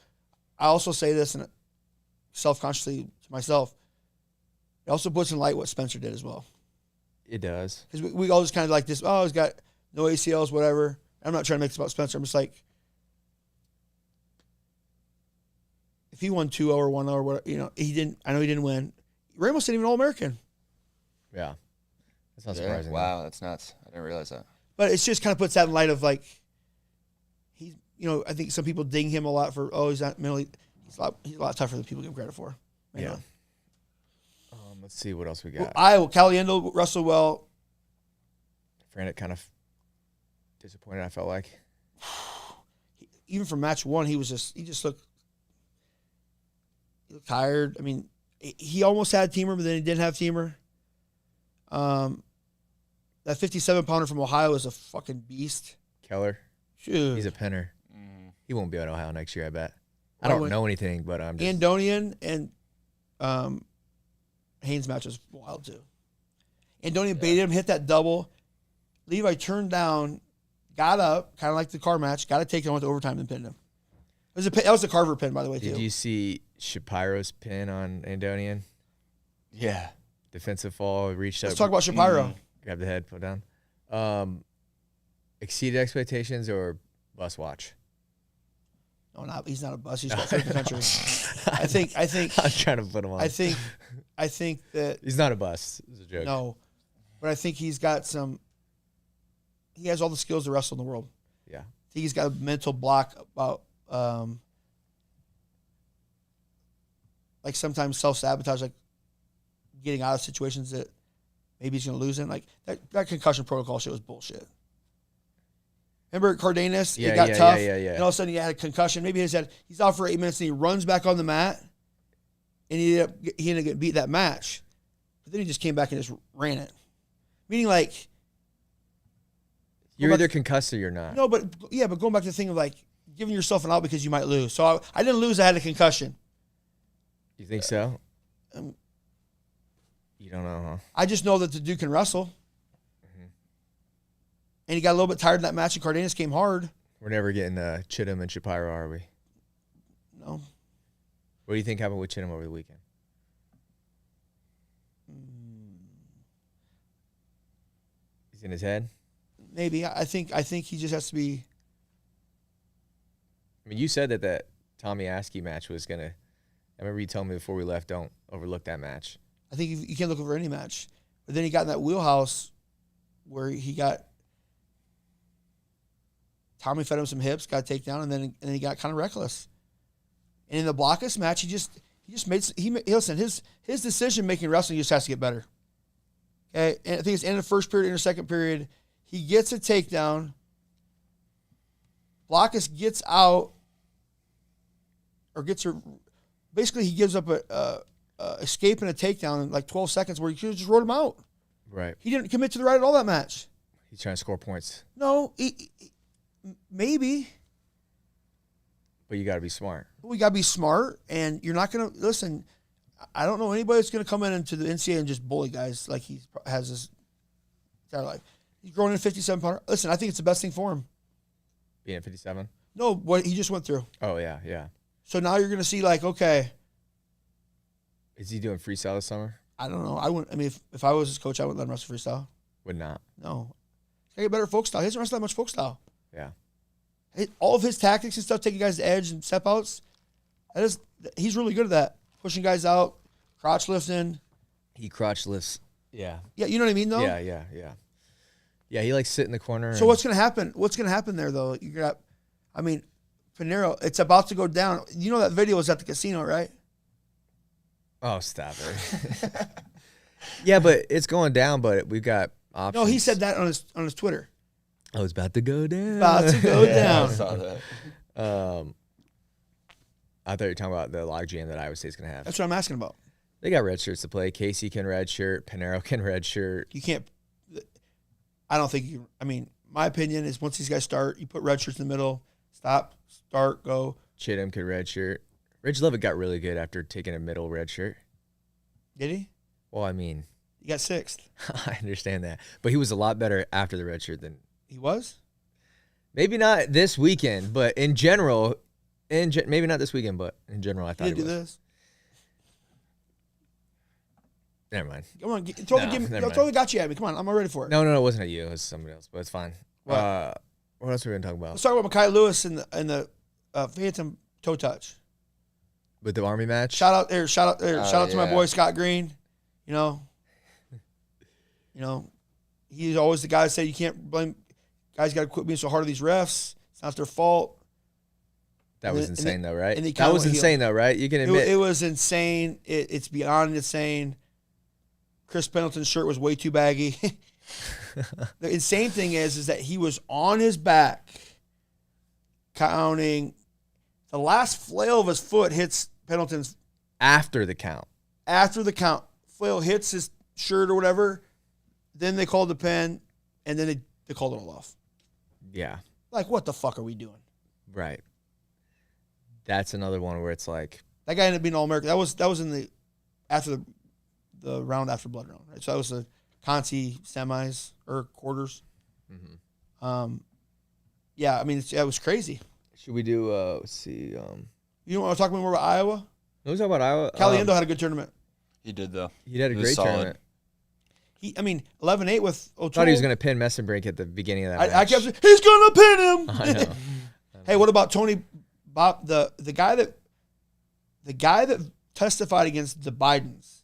I also say this, and self-consciously to myself, it also puts in light what Spencer did as well. It does. Because we all just kind of like this, oh, he's got no ACLs, whatever. I'm not trying to make this about Spencer. I'm just like, if he won 2-0 or 1-0 or whatever, he didn't. I know he didn't win. Ramos didn't even All-American. Yeah. That's not Yeah, surprising. wow, that's nuts. I didn't realize that. But it's just kind of puts that in light of like, I think some people ding him a lot for, he's not mentally. he's a lot tougher than people give him credit for. Yeah. Let's see what else we got. Well, Iowa, Caliendo wrestled well. Frantic kind of disappointed, I felt like. Even from match 1, he just looked tired. I mean, he almost had Teamer, but then he didn't have Teamer. That 57-pounder from Ohio is a fucking beast. Keller. Shoot. He's a pinner. He won't be at Ohio next year, I bet. I don't know anything, but I'm just... Andonian and Haynes match was wild, too. Andonian baited him, hit that double. Levi turned down, got up, kind of like the Carr match, got a takedown, went to overtime and pinned him. That was a Carver pin, by the way, too. Did you see Shapiro's pin on Andonian? Yeah. Defensive fall, reached up. Let's talk about Shapiro. Grab the head, put down. Exceeded expectations or bus watch? No, he's not a bust. He's got the country. I think. I'm trying to put him on. I think that he's not a bust. It's a joke. No, but I think he's got some. He has all the skills to wrestle in the world. Yeah. I think he's got a mental block about, like sometimes self-sabotage, like getting out of situations that maybe he's going to lose in. Like that concussion protocol shit was bullshit. Remember Cardenas? Yeah, it got tough. Yeah. And all of a sudden he had a concussion. Maybe he's out for 8 minutes and he runs back on the mat and he ended up getting beat that match. But then he just came back and just ran it. Meaning like, you're either concussed or you're not. No, but going back to the thing of like giving yourself an out because you might lose. So I didn't lose. I had a concussion. You think so? You don't know, huh? I just know that the dude can wrestle. Mm-hmm. And he got a little bit tired in that match, and Cardenas came hard. We're never getting Chittum and Shapiro, are we? No. What do you think happened with Chittum over the weekend? He's in his head? Maybe. I think he just has to be. I mean, you said that Tommy Askey match was going to. I remember you telling me before we left, don't overlook that match. I think you can't look over any match. But then he got in that wheelhouse where he got. Tommy fed him some hips, got a takedown, and then he got kind of reckless. And in the Blockus match, he just listen, his decision making wrestling just has to get better. Okay, and I think it's in the first period, in the second period, he gets a takedown. Blockus gets out, or gets her. Basically, he gives up a escape and a takedown in like 12 seconds, where he could have just wrote him out. Right. He didn't commit to the right at all that match. He's trying to score points. No, maybe. But you got to be smart. We got to be smart, and you're not going to listen. I don't know anybody that's going to come into the NCAA and just bully guys like he has his entire life. He's growing in 57-pounder. Listen, I think it's the best thing for him. Being at 57? No, what he just went through. Oh, yeah. So now you're going to see, like, okay. Is he doing freestyle this summer? I don't know. I wouldn't. I mean, if I was his coach, I wouldn't let him wrestle freestyle. Would not. No. He's got to get better folk style. He doesn't wrestle that much folk style. Yeah. All of his tactics and stuff, taking guys to edge and step outs, he's really good at that. Pushing guys out, crotch lifting. He crotch lifts. Yeah. Yeah, you know what I mean, though? Yeah. Yeah, he likes sit in the corner. So what's going to happen? What's going to happen there, though? You got, I mean, Pinero, it's about to go down. You know that video was at the casino, right? Oh, stop it. Yeah, but it's going down, but we've got options. No, he said that on his Twitter. Oh, it's about to go down. About to go down. I saw that. I thought you were talking about the log jam that Iowa State's going to have. That's what I'm asking about. They got red shirts to play. Casey can red shirt. Pinero can red shirt. You can't. I don't think you. I mean, my opinion is once these guys start, you put red shirts in the middle. Stop, start, go. Chittum could red shirt. Ridge Levitt got really good after taking a middle red shirt. Did he? Well, I mean. He got sixth. I understand that. But he was a lot better after the red shirt than. He was? Maybe not this weekend, but in general, maybe not this weekend, but in general, I thought he did was. do this. Never mind. Come on, throw the gotcha at me. Come on, I'm all ready for it. No, it wasn't at you. It was somebody else, but it's fine. What? What else are we going to talk about? Let's talk about Mekhi Lewis and the Phantom toe touch. With the Army match? Shout out to my boy Scott Green. You know, he's always the guy that said you can't blame guys. Got to quit being so hard on these refs. It's not their fault. That was insane, though, right? And he That was insane, though, right? You can admit. It was insane. It's beyond insane. Chris Pendleton's shirt was way too baggy. The insane thing is that he was on his back counting. The last flail of his foot hits Pendleton's. After the count. After the count. Flail hits his shirt or whatever. Then they called the pen, and then they called it all off. Yeah. Like, what the fuck are we doing? Right. That's another one where it's like. That guy ended up being All-American. That was in the after the round after blood round, right? So that was the Conti semis or quarters. Mm-hmm. Yeah, I mean, it was crazy. Should we do, let's see. You want to talk more about Iowa? No, we talk about Iowa. Caliendo had a good tournament. He did, though. He had a great tournament. 11-8 with O'Toole. Thought he was going to pin Messenbrink at the beginning of that match. I kept saying, he's going to pin him. I know. Hey, what about Tony Bob, the guy that testified against the Bidens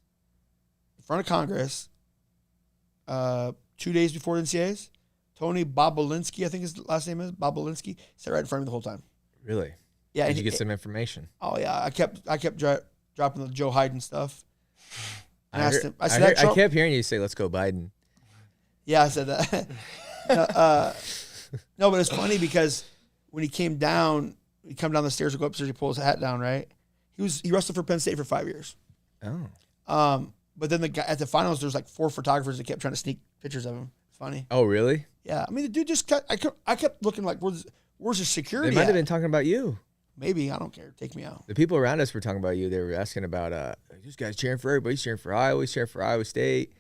in front of Congress 2 days before the NCAAs? Tony Bobolinsky, I think his last name is Bobolinsky, sat right in front of me the whole time. Really? Yeah. Did you get some information? Oh yeah, I kept dropping the Joe Hayden stuff. And I kept hearing you say, "Let's go Biden." Yeah, I said that. No, but it's funny because when he came down, he come down the stairs or go upstairs, he pulls his hat down, right? He wrestled for Penn State for 5 years. Oh. But then the guy at the finals, there's like 4 photographers that kept trying to sneak pictures of him. It's funny. Oh, really? Yeah. I mean, the dude just I kept looking like, where's the security? They might have been talking about you. Maybe. I don't care. Take me out. The people around us were talking about you. They were asking about, this guy's cheering for everybody. He's cheering for Iowa. He's cheering for Iowa State.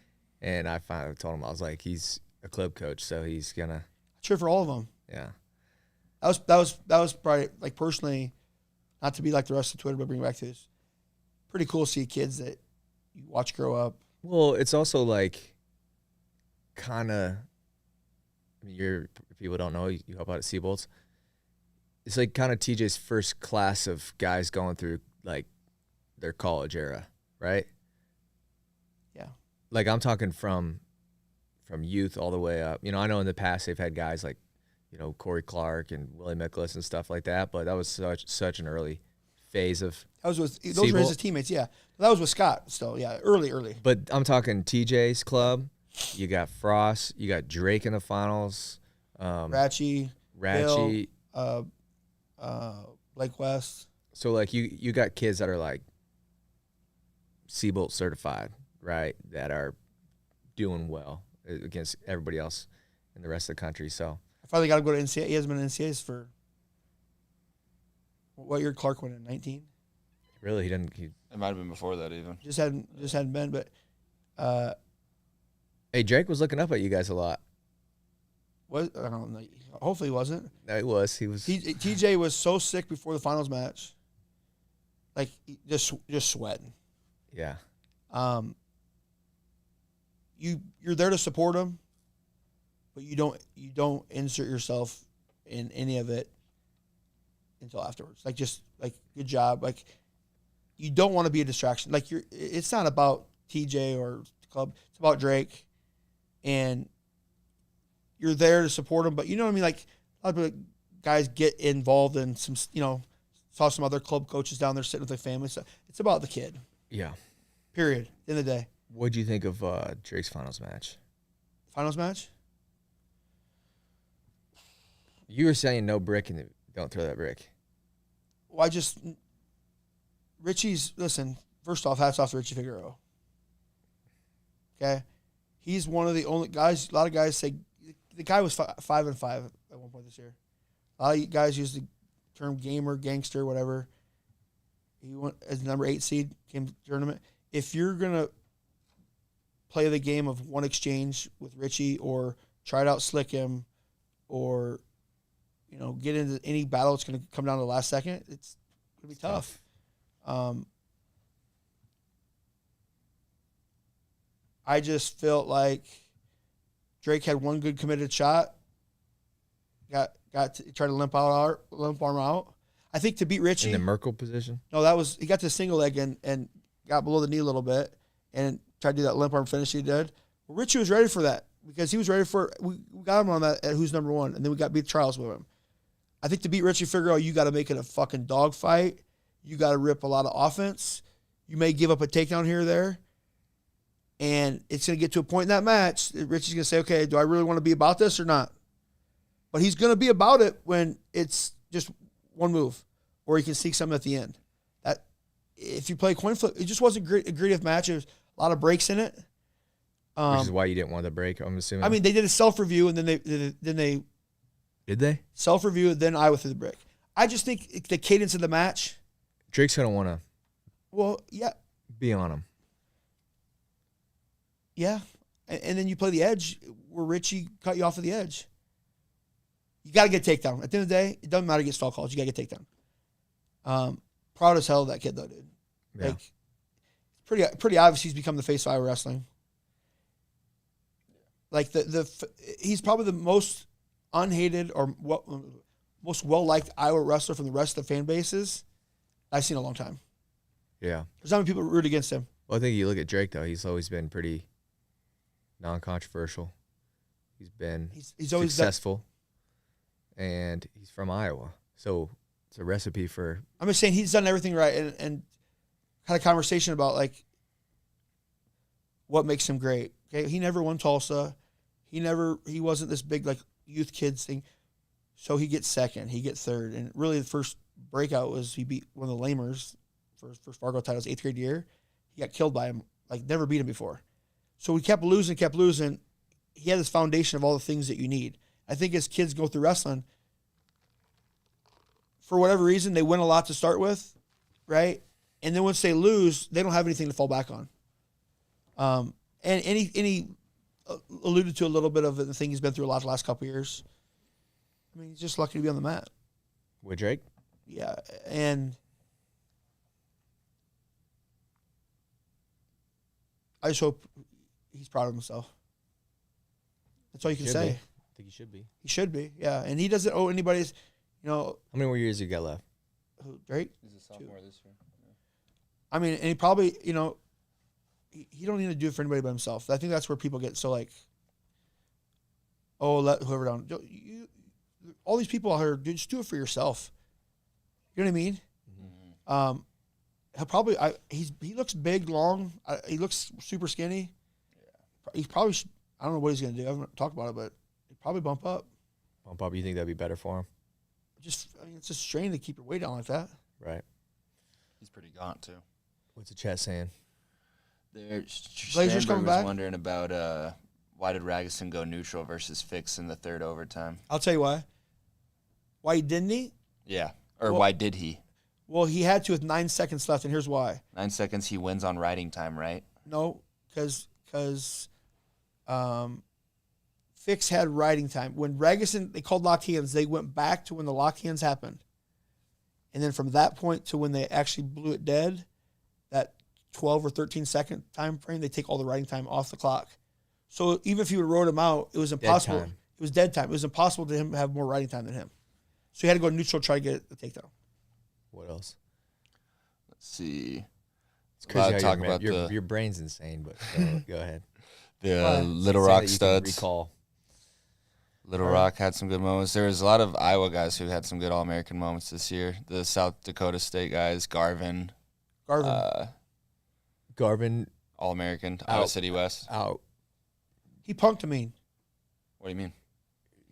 And I finally told him, I was like, he's a club coach, so he's going to. Cheer for all of them. Yeah. That was probably, like, personally, not to be like the rest of Twitter, but bring it back to this. Pretty cool to see kids that you watch grow up. Well, it's also like kind of, I mean, people don't know, you help out at Seabolts. It's like kind of TJ's first class of guys going through like their college era, right? Yeah. Like I'm talking from youth all the way up. You know, I know in the past they've had guys like, you know, Corey Clark and Willie Miklas and stuff like that, but that was such an early phase of. That was with those were his teammates, yeah. That was with Scott still, yeah, early. But I'm talking TJ's club. You got Frost. You got Drake in the finals. Ratchie. Bill, Blake West. So like you got kids that are like Seabolt certified, right? That are doing well against everybody else in the rest of the country. So I finally got to go to NCAA. He hasn't been in NCAAs for what year? Clark went in 19. Really, he didn't. It might have been before that even. Just hadn't been. But hey, Drake was looking up at you guys a lot. I don't know. Hopefully he wasn't. No, he was. TJ was so sick before the finals match, like just sweating. Yeah. You're there to support him, but you don't insert yourself in any of it until afterwards. Like just like good job. Like you don't want to be a distraction. Like it's not about TJ or the club. It's about Drake, and you're there to support him. But you know what I mean. Like a lot of guys get involved in some. You know, saw some other club coaches down there sitting with their family. So it's about the kid. Yeah. Period. In the day. What'd you think of Drake's finals match? Finals match? You were saying no brick and don't throw that brick. Well, listen, first off, hats off to Richie Figueroa. Okay? He's one of the only guys, a lot of guys say, the guy was 5-5 at one point this year. A lot of guys use the term gamer, gangster, whatever. He went as the number 8 seed, came to the tournament. If you're going to play the game of one exchange with Richie or try to out-slick him or, you know, get into any battle, it's going to come down to the last second, it's going to be tough. I just felt like Drake had one good committed shot, got to try to limp arm out. I think to beat Richie in the Merkle position. No, he got to the single leg and got below the knee a little bit and tried to do that limp arm finish he did. Well, Richie was ready for that because he was ready for we got him on that at who's number one, and then we got beat trials with him. I think to beat Richie Figueroa, you got to make it a fucking dogfight. You got to rip a lot of offense. You may give up a takedown here or there. And it's going to get to a point in that match, Richie's going to say, okay, do I really want to be about this or not? But he's going to be about it when it's just one move, or he can sneak something at the end. That if you play coin flip, it just wasn't a great enough match. There's a lot of breaks in it. Which is why you didn't want the break, I'm assuming. I mean, they did a self-review, and then they did they? Self-review, then Iowa threw the break. I just think the cadence of the match. Drake's going to want to be on him. Yeah. And then you play the edge where Richie cut you off of the edge. You got to get a takedown. At the end of the day, it doesn't matter to get stall calls. You got to get takedown. Proud as hell of that kid, though, dude. Yeah. Like, pretty obvious he's become the face of Iowa wrestling. Like, he's probably the most unhated or most well-liked Iowa wrestler from the rest of the fan bases I've seen in a long time. Yeah. There's not many people root against him. Well, I think you look at Drake, though. He's always been pretty non-controversial. He's been he's always successful, and he's from Iowa. So it's a recipe for... I'm just saying he's done everything right and had a conversation about, like, what makes him great. Okay, he never won Tulsa. He wasn't this big, like, youth kids thing. So he gets second. He gets third. And really the first breakout was he beat one of the Lamers for his first Fargo title, his 8th grade year. He got killed by him. Like, never beat him before. So he kept losing. He had this foundation of all the things that you need. I think as kids go through wrestling, for whatever reason, they win a lot to start with, right? And then once they lose, they don't have anything to fall back on. And he alluded to a little bit of the thing he's been through a lot the last couple of years. I mean, he's just lucky to be on the mat. With Drake? Yeah, and I just hope he's proud of himself. That's all you can say. I think he should be. He should be, yeah. And he doesn't owe anybody's, How many more years you got left? Who, Drake? He's a sophomore this year. Yeah. I mean, and he probably, he don't need to do it for anybody but himself. I think that's where people get so, like, let whoever down. All these people out here, dude, just do it for yourself. You know what I mean? Mm-hmm. He'll probably, he looks big, long. He looks super skinny. Yeah. He's probably, I don't know what he's going to do. I haven't talked about it, but he'd probably bump up. Bump up, you think that'd be better for him? It's a strain to keep your weight down like that. Right. He's pretty gaunt, too. What's the chat saying? Blazers coming back? Wondering about why did Ragusin go neutral versus Fix in the third overtime? I'll tell you why. Why didn't he? Yeah. Why did he? Well, he had to with 9 seconds left, and here's why. 9 seconds, he wins on riding time, right? No, because Fix had riding time. When Ragusin, they called locked hands, they went back to when the locked hands happened. And then from that point to when they actually blew it dead, that 12 or 13 second time frame, they take all the riding time off the clock. So even if he would have rode him out, it was impossible. It was dead time. It was impossible to him to have more riding time than him. So he had to go neutral, try to get the takedown. What else? Let's see. It's crazy how your brain's insane, but go ahead. The Little Rock studs. Recall. Little Rock had some good moments. There was a lot of Iowa guys who had some good All-American moments this year. The South Dakota State guys, Garvin, All-American, Iowa City West. Out. He punked him. What do you mean?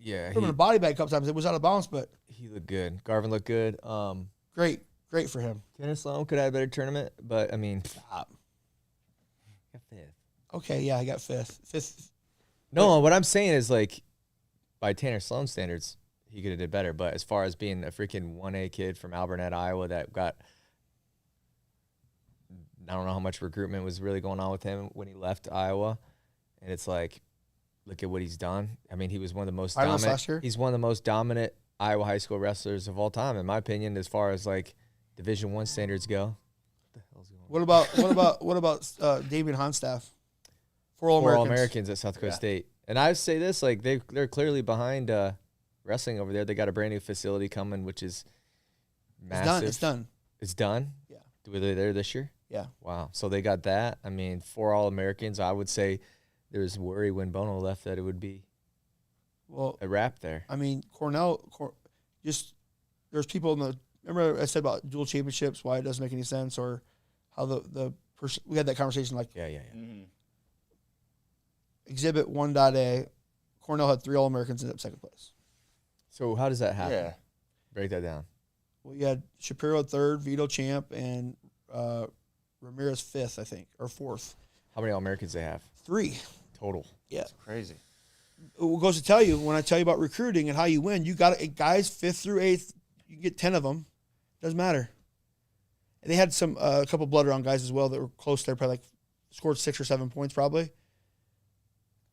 Yeah. Put him in a body bag a couple times. It was out of balance, but he looked good. Garvin looked good. Great for him. Tanner Sloan could have had a better tournament, but, I mean, stop. Got fifth. Okay, yeah, I got fifth. No, what I'm saying is, like, by Tanner Sloan standards, he could have did better. But as far as being a freaking 1A kid from Alburnett, Iowa, that got, I don't know how much recruitment was really going on with him when he left Iowa. And it's like, look at what he's done. I mean, he was one of the most dominant. Last year? He's one of the most dominant Iowa high school wrestlers of all time, in my opinion, as far as, like, Division I standards go. What the hell's going on? What about Damian Honstaff? Four All-Americans at South Dakota State. And I say this, like, they're clearly behind wrestling over there. They got a brand new facility coming, which is massive. It's done. It's done? Yeah. Were they there this year? Yeah. Wow. So they got that. I mean, 4 All-Americans. I would say there was worry when Bono left that it would be a wrap there. I mean, Cornell, just there's people in the. Remember I said about dual championships, why it doesn't make any sense, or how the person we had that conversation like. Yeah. Mm-hmm. Exhibit 1.A, Cornell had 3 All-Americans and ended up second place. So how does that happen? Yeah. Break that down. Well, you had Shapiro third, Vito champ, and Ramirez fifth, I think, or fourth. How many All-Americans they have? 3 Total. Yeah. It's crazy. It goes to tell you, when I tell you about recruiting and how you win, you got guys 5th through 8th, you can get 10 of them. Doesn't matter. And they had a couple blood around guys as well that were close there, probably like scored 6 or 7 points probably.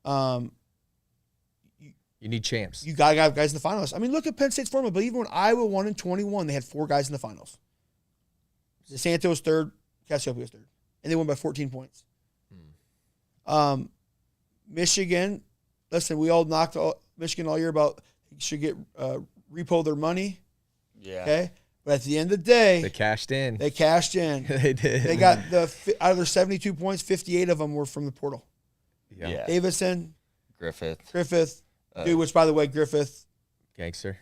You need champs. You got to have guys in the finals. I mean, look at Penn State's formula. But even when Iowa won in 21, they had 4 guys in the finals. DeSanto was third, Cassiopeia was third, and they won by 14 points. Michigan, listen, we all knocked Michigan all year about they should get repo their money. Yeah. Okay, but at the end of the day, They cashed in. They cashed in. They did. They got out of their 72 points, 58 of them were from the portal. Yeah. Davison, Griffith. dude. Which, by the way, Griffith, Gangster.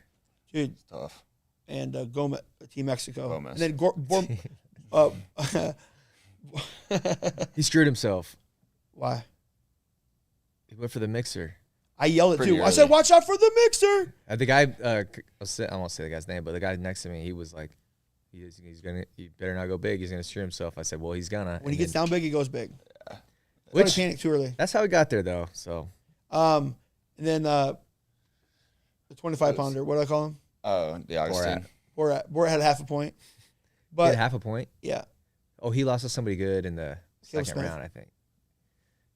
dude, Tough. and Gomez, Team Mexico, Gomez. and then He screwed himself. why? He went for the mixer. I yelled it Pretty too. I said, early. "Watch out for the mixer." The guy, I won't say the guy's name, but the guy next to me, he was like, he better not go big. He's gonna screw himself. I said, well, he's gonna. When he gets down big, he goes big. Which Panic too early. that's how he got there though. So And then the 25-pounder. What do I call him? Oh, the Augustine. Borat had half a point. he But had half a point. yeah, Oh, he lost to somebody good in the Caleb second Smith. round, I think.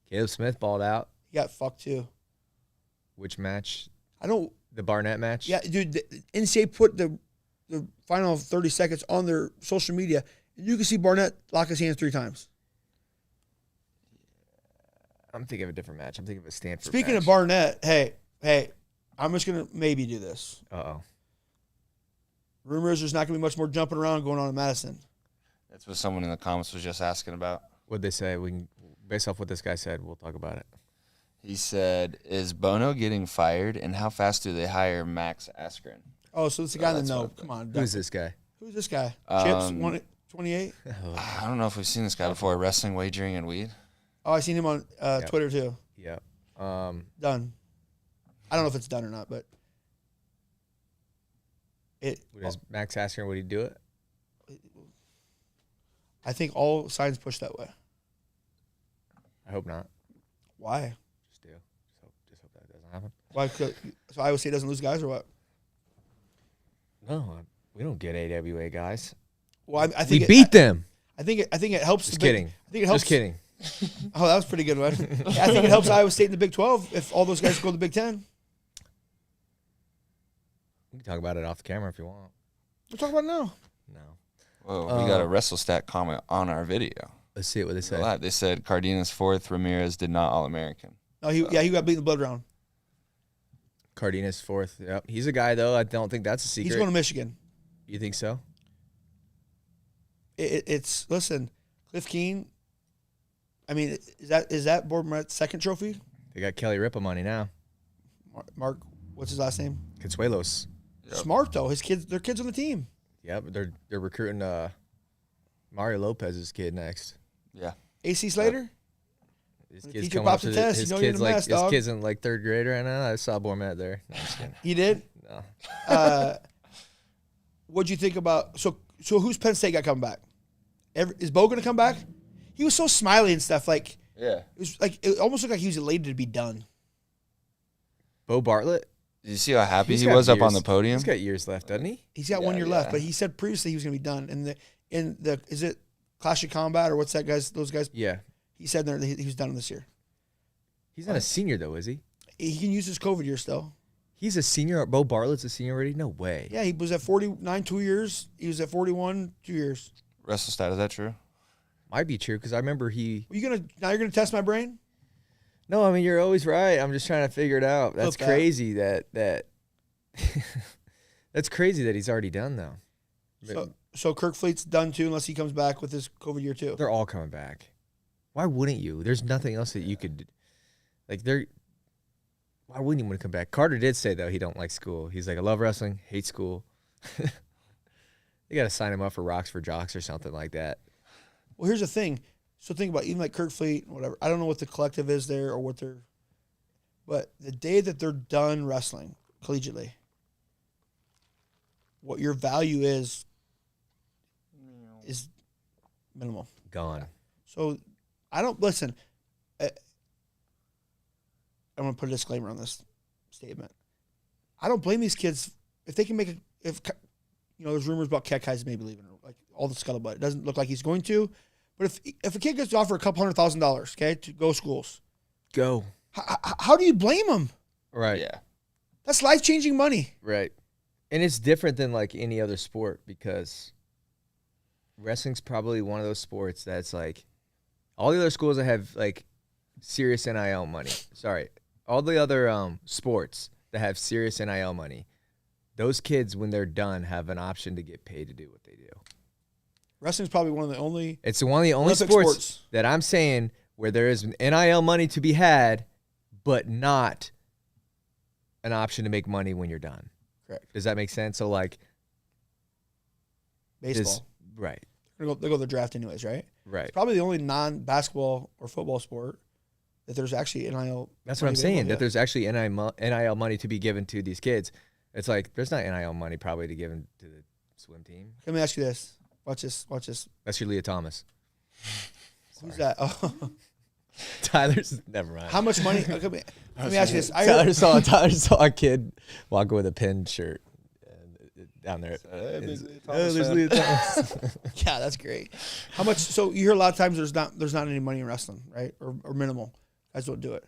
Caleb Smith balled out. he got fucked too. Which match? I don't. The Barnett match. Yeah, dude. The NCAA put the final 30 seconds on their social media, and you can see Barnett lock his hands 3 times. I'm thinking of a different match. I'm thinking of a Stanford. Speaking match. of Barnett, hey, I'm just gonna maybe do this. Uh-oh. Rumors there's not gonna be much more jumping around going on in Madison. That's what someone in the comments was just asking about. What'd they say? We can, based off what this guy said, we'll talk about it. He said, "Is Bono getting fired, and how fast do they hire Max Askren?" Oh, so it's the guy in the that's know. what- Come on, Who's this guy? Who's this guy? Chips, Um, 28. I don't know if we've seen this guy before. Wrestling, wagering, and weed. Oh, I seen him on Twitter too. Yeah. Done. I don't know if it's done or not, but Does Max Askren, would he do it? I think all signs push that way. I hope not. Why? Just do. Just hope that doesn't happen. Why? So Iowa State doesn't lose guys or what? No, we don't get AWA guys. Well, I We think beat them. I think it helps. Just the Big- kidding. I think it helps. Just kidding. Oh, that was a pretty good one. I think it helps Iowa State in the Big 12 if all those guys go to the Big 10. We can talk about it off the camera if you want. We're talking about it now. No. Whoa, we got a WrestleStat comment on our video. Let's see what they say. Live. They said Cardenas 4th, Ramirez did not All-American. No, he got beat in the blood round. Cardenas 4th. Yep. He's a guy, though. I don't think that's a secret. He's going to Michigan. You think so? It's listen, Cliff Keen. I mean, is that Bournemouth's second trophy? They got Kelly Ripa money now. Mark, what's his last name? Consuelos. Yep. Smart though. Their kids on the team. Yep. They're recruiting Mario Lopez's kid next. Yeah. AC Slater. His When the kid's teacher coming up pops to a the, test, his you know you're in kid's a like mess, his dog. kid's in like 3rd grade right now. I saw Bournemouth there. No, I'm just kidding. He did. No. What'd you think about? So who's Penn State got coming back? Is Bo going to come back? He was so smiley and stuff. Like Yeah. it almost looked like he was elated to be done. Bo Bartlett. Did you see how happy He's he got was up on years. the podium? He's got years left, doesn't he? He's got Yeah, 1 year left, yeah. but he said previously he was going to be done. In the is it Clash of Combat or what's that guys? Those guys. Yeah. He said there he was done this year. He's not a senior though, is he? He can use his COVID year still. He's a senior. Bo Bartlett's a senior already? No way. Yeah, he was at 49 2 years. He was at 41 2 years. WrestleStat, is that true? Might be true because I remember he. You're gonna test my brain? No, I mean you're always right. I'm just trying to figure it out. That's Hope that. crazy that that's crazy that he's already done though. So Kirk Fleet's done too, unless he comes back with his COVID year too. They're all coming back. Why wouldn't you? There's nothing else that you could like. Why wouldn't you want to come back? Carter did say though he don't like school. He's like, I love wrestling, hate school. They got to sign him up for Rocks for Jocks or something like that. Well, here's the thing. So think about even like Kirk Fleet, whatever. I don't know what the collective is there or what they're, but the day that they're done wrestling collegiately, what your value is minimal. Gone. So I don't listen. I'm going to put a disclaimer on this statement. I don't blame these kids if they can make there's rumors about Kekai's maybe leaving, like all the scuttlebutt. It doesn't look like he's going to, but if a kid gets offered $200,000, okay, to go schools, go. How do you blame him? Right. Yeah. That's life-changing money. Right. And it's different than like any other sport because wrestling's probably one of those sports that's like all the other schools that have like serious NIL money. Sorry. All the other sports that have serious NIL money, those kids, when they're done, have an option to get paid to do what they do. Wrestling's probably one of the only. It's one of the only sports that I'm saying where there is NIL money to be had, but not an option to make money when you're done. Correct. Does that make sense? So like baseball, right? They go to the draft anyways, right? Right. It's probably the only non-basketball or football sport that there's actually NIL. That's what I'm saying. That there's actually NIL money to be given to these kids. It's like there's not NIL money probably to give to the swim team. Let me ask you this. Watch this. That's your Leah Thomas. Who's that? Oh. Tyler's never mind. How much money? Let me ask you this. Tyler saw a kid walking with a pin shirt down there. There's Leah Thomas. Yeah, that's great. How much? So you hear a lot of times there's not any money in wrestling, right? Or minimal. Guys don't do it.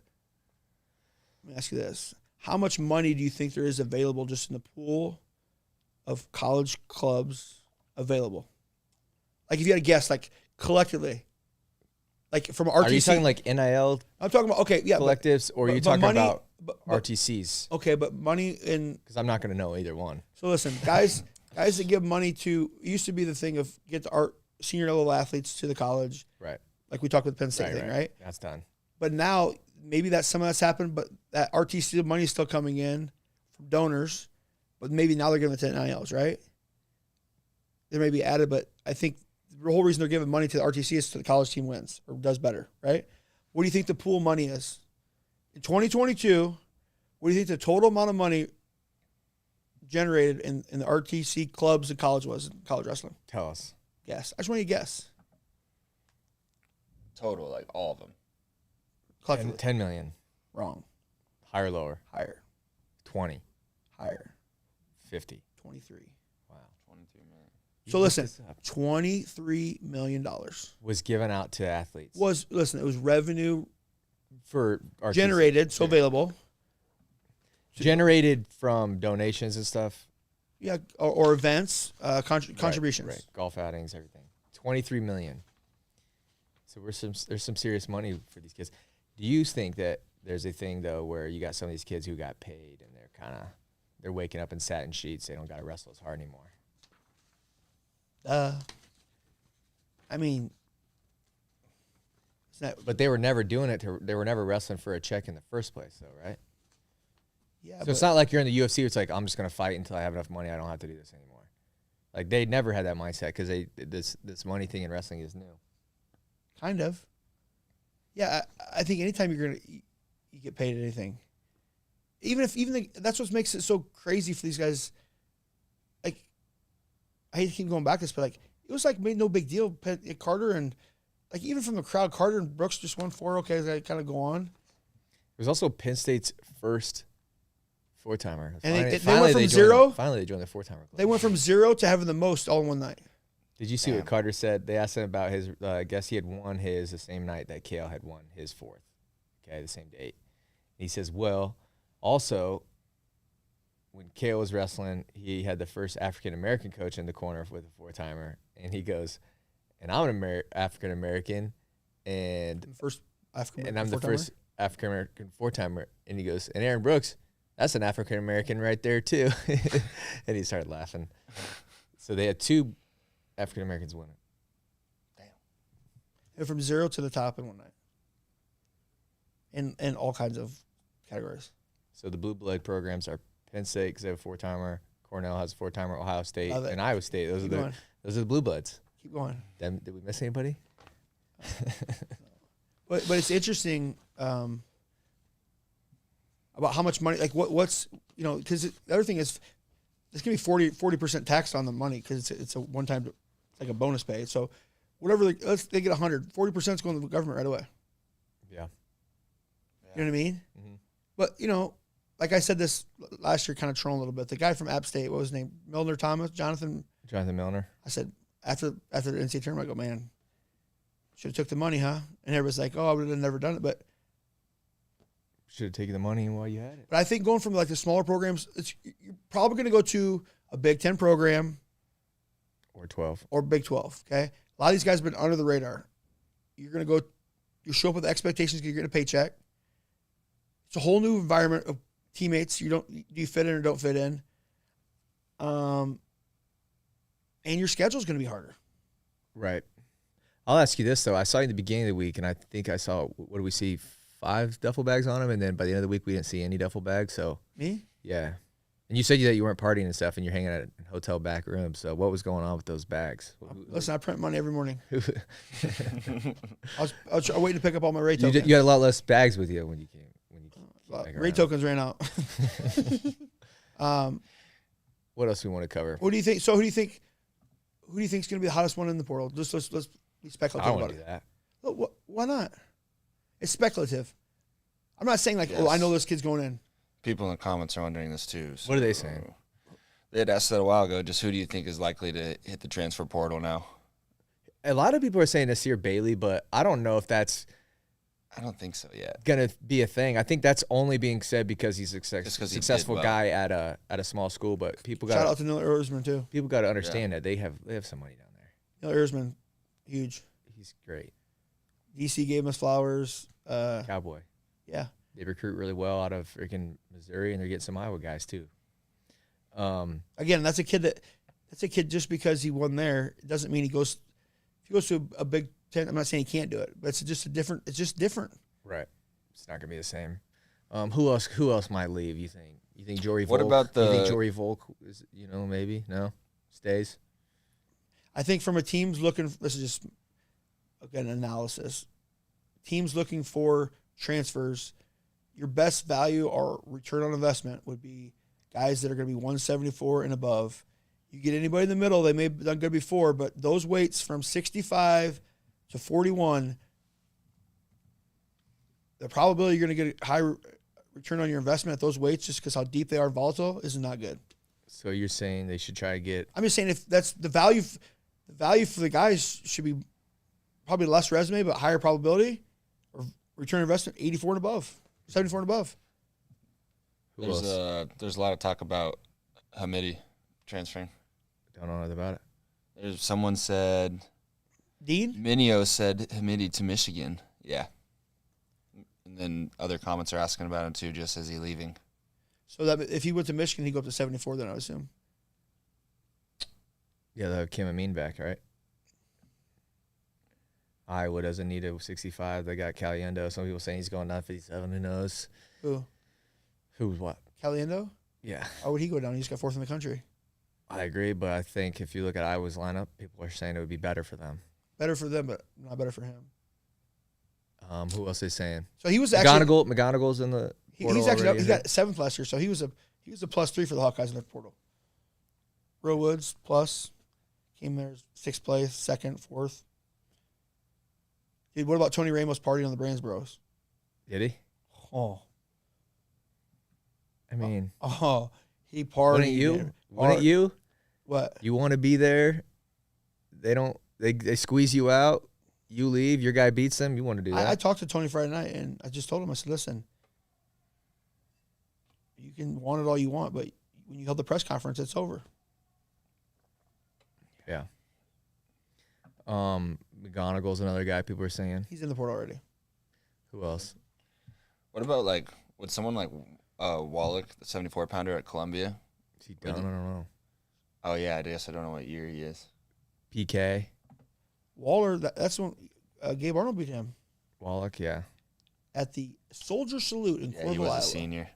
Let me ask you this. How much money do you think there is available just in the pool of college clubs available? Like if you had to guess, like collectively, like from RTC. Are you talking like NIL? I'm talking about collectives, or are you talking money, about RTCs? Okay, but money in because I'm not going to know either one. So listen, guys that give money to it used to be the thing of get the art senior level athletes to the college, right? Like we talked with the Penn State thing, right? That's done. But now maybe that some of that's happened, but that RTC money is still coming in from donors, but maybe now they're giving it to NILs, right? They may be added, but I think the whole reason they're giving money to the RTC is so the college team wins or does better, right? What do you think the pool money is? In 2022, what do you think the total amount of money generated in the RTC clubs and college was in college wrestling? Tell us. Guess. I just want you to guess. Total, like all of them. Collectively. 10 million. Wrong. Higher or lower? Higher. 20. Higher. 50. 23. Wow. 23 million. So listen, $23 million was given out to athletes. It was revenue for RTC. generated, so available. Generated from donations and stuff. Yeah, or events, contributions. Right. Golf outings, everything. 23 million. So there's some serious money for these kids. Do you think that there's a thing though where you got some of these kids who got paid and they're waking up in satin sheets, they don't got to wrestle as hard anymore? I mean, but they were never doing it. They were never wrestling for a check in the first place, though, right? Yeah. So it's not like you're in the UFC. It's like I'm just gonna fight until I have enough money. I don't have to do this anymore. Like they never had that mindset because this money thing in wrestling is new. Kind of. Yeah, I think anytime you get paid anything, that's what makes it so crazy for these guys. Like, I hate to keep going back to this, but like it was like made no big deal. Carter and like even from the crowd, Carter and Brooks just won 4. Okay, they kind of go on. It was also Penn State's first 4-timer. And they went from zero. Finally, they joined the 4-timer club. They went from 0 to having the most all in one night. Did you see what Carter said? They asked him about his. I guess he had won his the same night that Kale had won his 4th. Okay, the same date. And he says, well, also, when Kale was wrestling, he had the first African American coach in the corner with a 4-timer, and he goes, and I'm an African American, and I'm the first African American 4-timer, and he goes, and Aaron Brooks, that's an African American right there too, and he started laughing. So they had 2 African Americans win it. Damn. And from 0 to the top in one night. In all kinds of categories. So the blue blood programs are Penn State because they have a 4-timer, Cornell has a 4-timer. Ohio State Love it. and Iowa State. Those Keep are going. the Blue Bloods. Keep going. Did we miss anybody? But it's interesting about how much money, like what's because the other thing is it's gonna be 40% taxed on the money because it's a one-time, it's like a bonus pay. So whatever they get 100, 40% is going to the government right away. Yeah. You know what I mean? Mm-hmm. But like I said this last year, kind of trolling a little bit. The guy from App State, what was his name? Milner Thomas, Jonathan Milner. I said after the NCAA tournament, I go, man, should have took the money, huh? And everybody's like, oh, I would have never done it, but should have taken the money while you had it. But I think going from like the smaller programs, you're probably going to go to a Big Ten program Or 12. or Big 12. Okay, a lot of these guys have been under the radar. You're going to go, you show up with expectations. You're getting a paycheck. It's a whole new environment of teammates. Do you fit in or don't fit in? And your schedule is going to be harder. Right. I'll ask you this though. I saw you in the beginning of the week, and I think I saw, what do we see? 5 duffel bags on him, and then by the end of the week we didn't see any duffel bags. So Me? yeah, and you said that you weren't partying and stuff, and you're hanging out in hotel back rooms. So what was going on with those bags? Listen, I print money every morning. I was waiting to pick up all my rate tokens. You had a lot less bags with you when you came. Rate tokens ran out. What else do we want to cover? What do you think? So who do you think is going to be the hottest one in the portal? Just let's be speculative I about want to it. do that. Well, why not? It's speculative. I'm not saying like, oh, I know this kid's going in. People in the comments are wondering this too. So What are they saying? They had asked that a while ago. Just who do you think is likely to hit the transfer portal now? A lot of people are saying Nasir Bailey, but I don't know if that's I don't think so yet. gonna be a thing. I think that's only being said because he's a successful well. guy at a small school. But people Shout got out to Neil Erzman too. people got to understand that they have some money down there. Neil Erzman, huge. He's great. DC gave us flowers. Cowboy. Yeah. They recruit really well out of freaking Missouri, and they're getting some Iowa guys too. Again, that's a kid just because he won there, it doesn't mean he goes. If he goes to a Big Ten, I'm not saying he can't do it, but it's just different. Right. It's not gonna be the same. Who else might leave? You think Jory Volk? What about You think Jory Volk is maybe no stays? I think from a team's looking. This is just again analysis. Teams looking for transfers. Your best value or return on investment would be guys that are going to be 174 and above. You get anybody in the middle, they may have done good before, but those weights from 65 to 41, the probability you're going to get a high return on your investment at those weights just because how deep they are volatile is not good. So you're saying they should try to get? I'm just saying if that's the value for the guys should be probably less resume, but higher probability or return on investment 84 and above, 74 and above. Who else? There's a lot of talk about Hamidi transferring. Don't know nothing about it. Someone said Dean? Minio said Hamidi to Michigan. Yeah. And then other comments are asking about him too, just as he leaving. So that if he went to Michigan, he'd go up to 74 then, I would assume. Yeah, they'll have Kim Amin back, right? Iowa doesn't need a 65. They got Caliendo. Some people saying he's going down 57. Who knows? Who? Who's what? Caliendo? Yeah. Why would he go down? He just got fourth in the country. I agree, but I think if you look at Iowa's lineup, people are saying it would be better for them. Better for them, but not better for him. Who else is saying? So he was actually McGonagall's in the portal he's actually already, he got seventh last year, so he was a +3 for the Hawkeyes in the portal. Real Woods plus came there sixth place, second, fourth. Dude, what about Tony Ramos partying on the Brandsbros? Did he? Oh, I mean, he partied. wouldn't you? Wouldn't you? What? You want to be there? They don't. They squeeze you out. You leave. Your guy beats them. You want to do that? I talked to Tony Friday night, and I just told him, I said, listen, you can want it all you want, but when you held the press conference, it's over. Yeah. McGonagall's another guy people are saying. He's in the portal already. Who else? What about would someone like Wallach, the 74-pounder at Columbia? Is he done? I don't know. Oh yeah, I guess I don't know what year he is. PK. Waller, that's when Gabe Arnold beat him Wallach, yeah. at the Soldier Salute in Yeah, Cornwall, he was Iowa. a senior.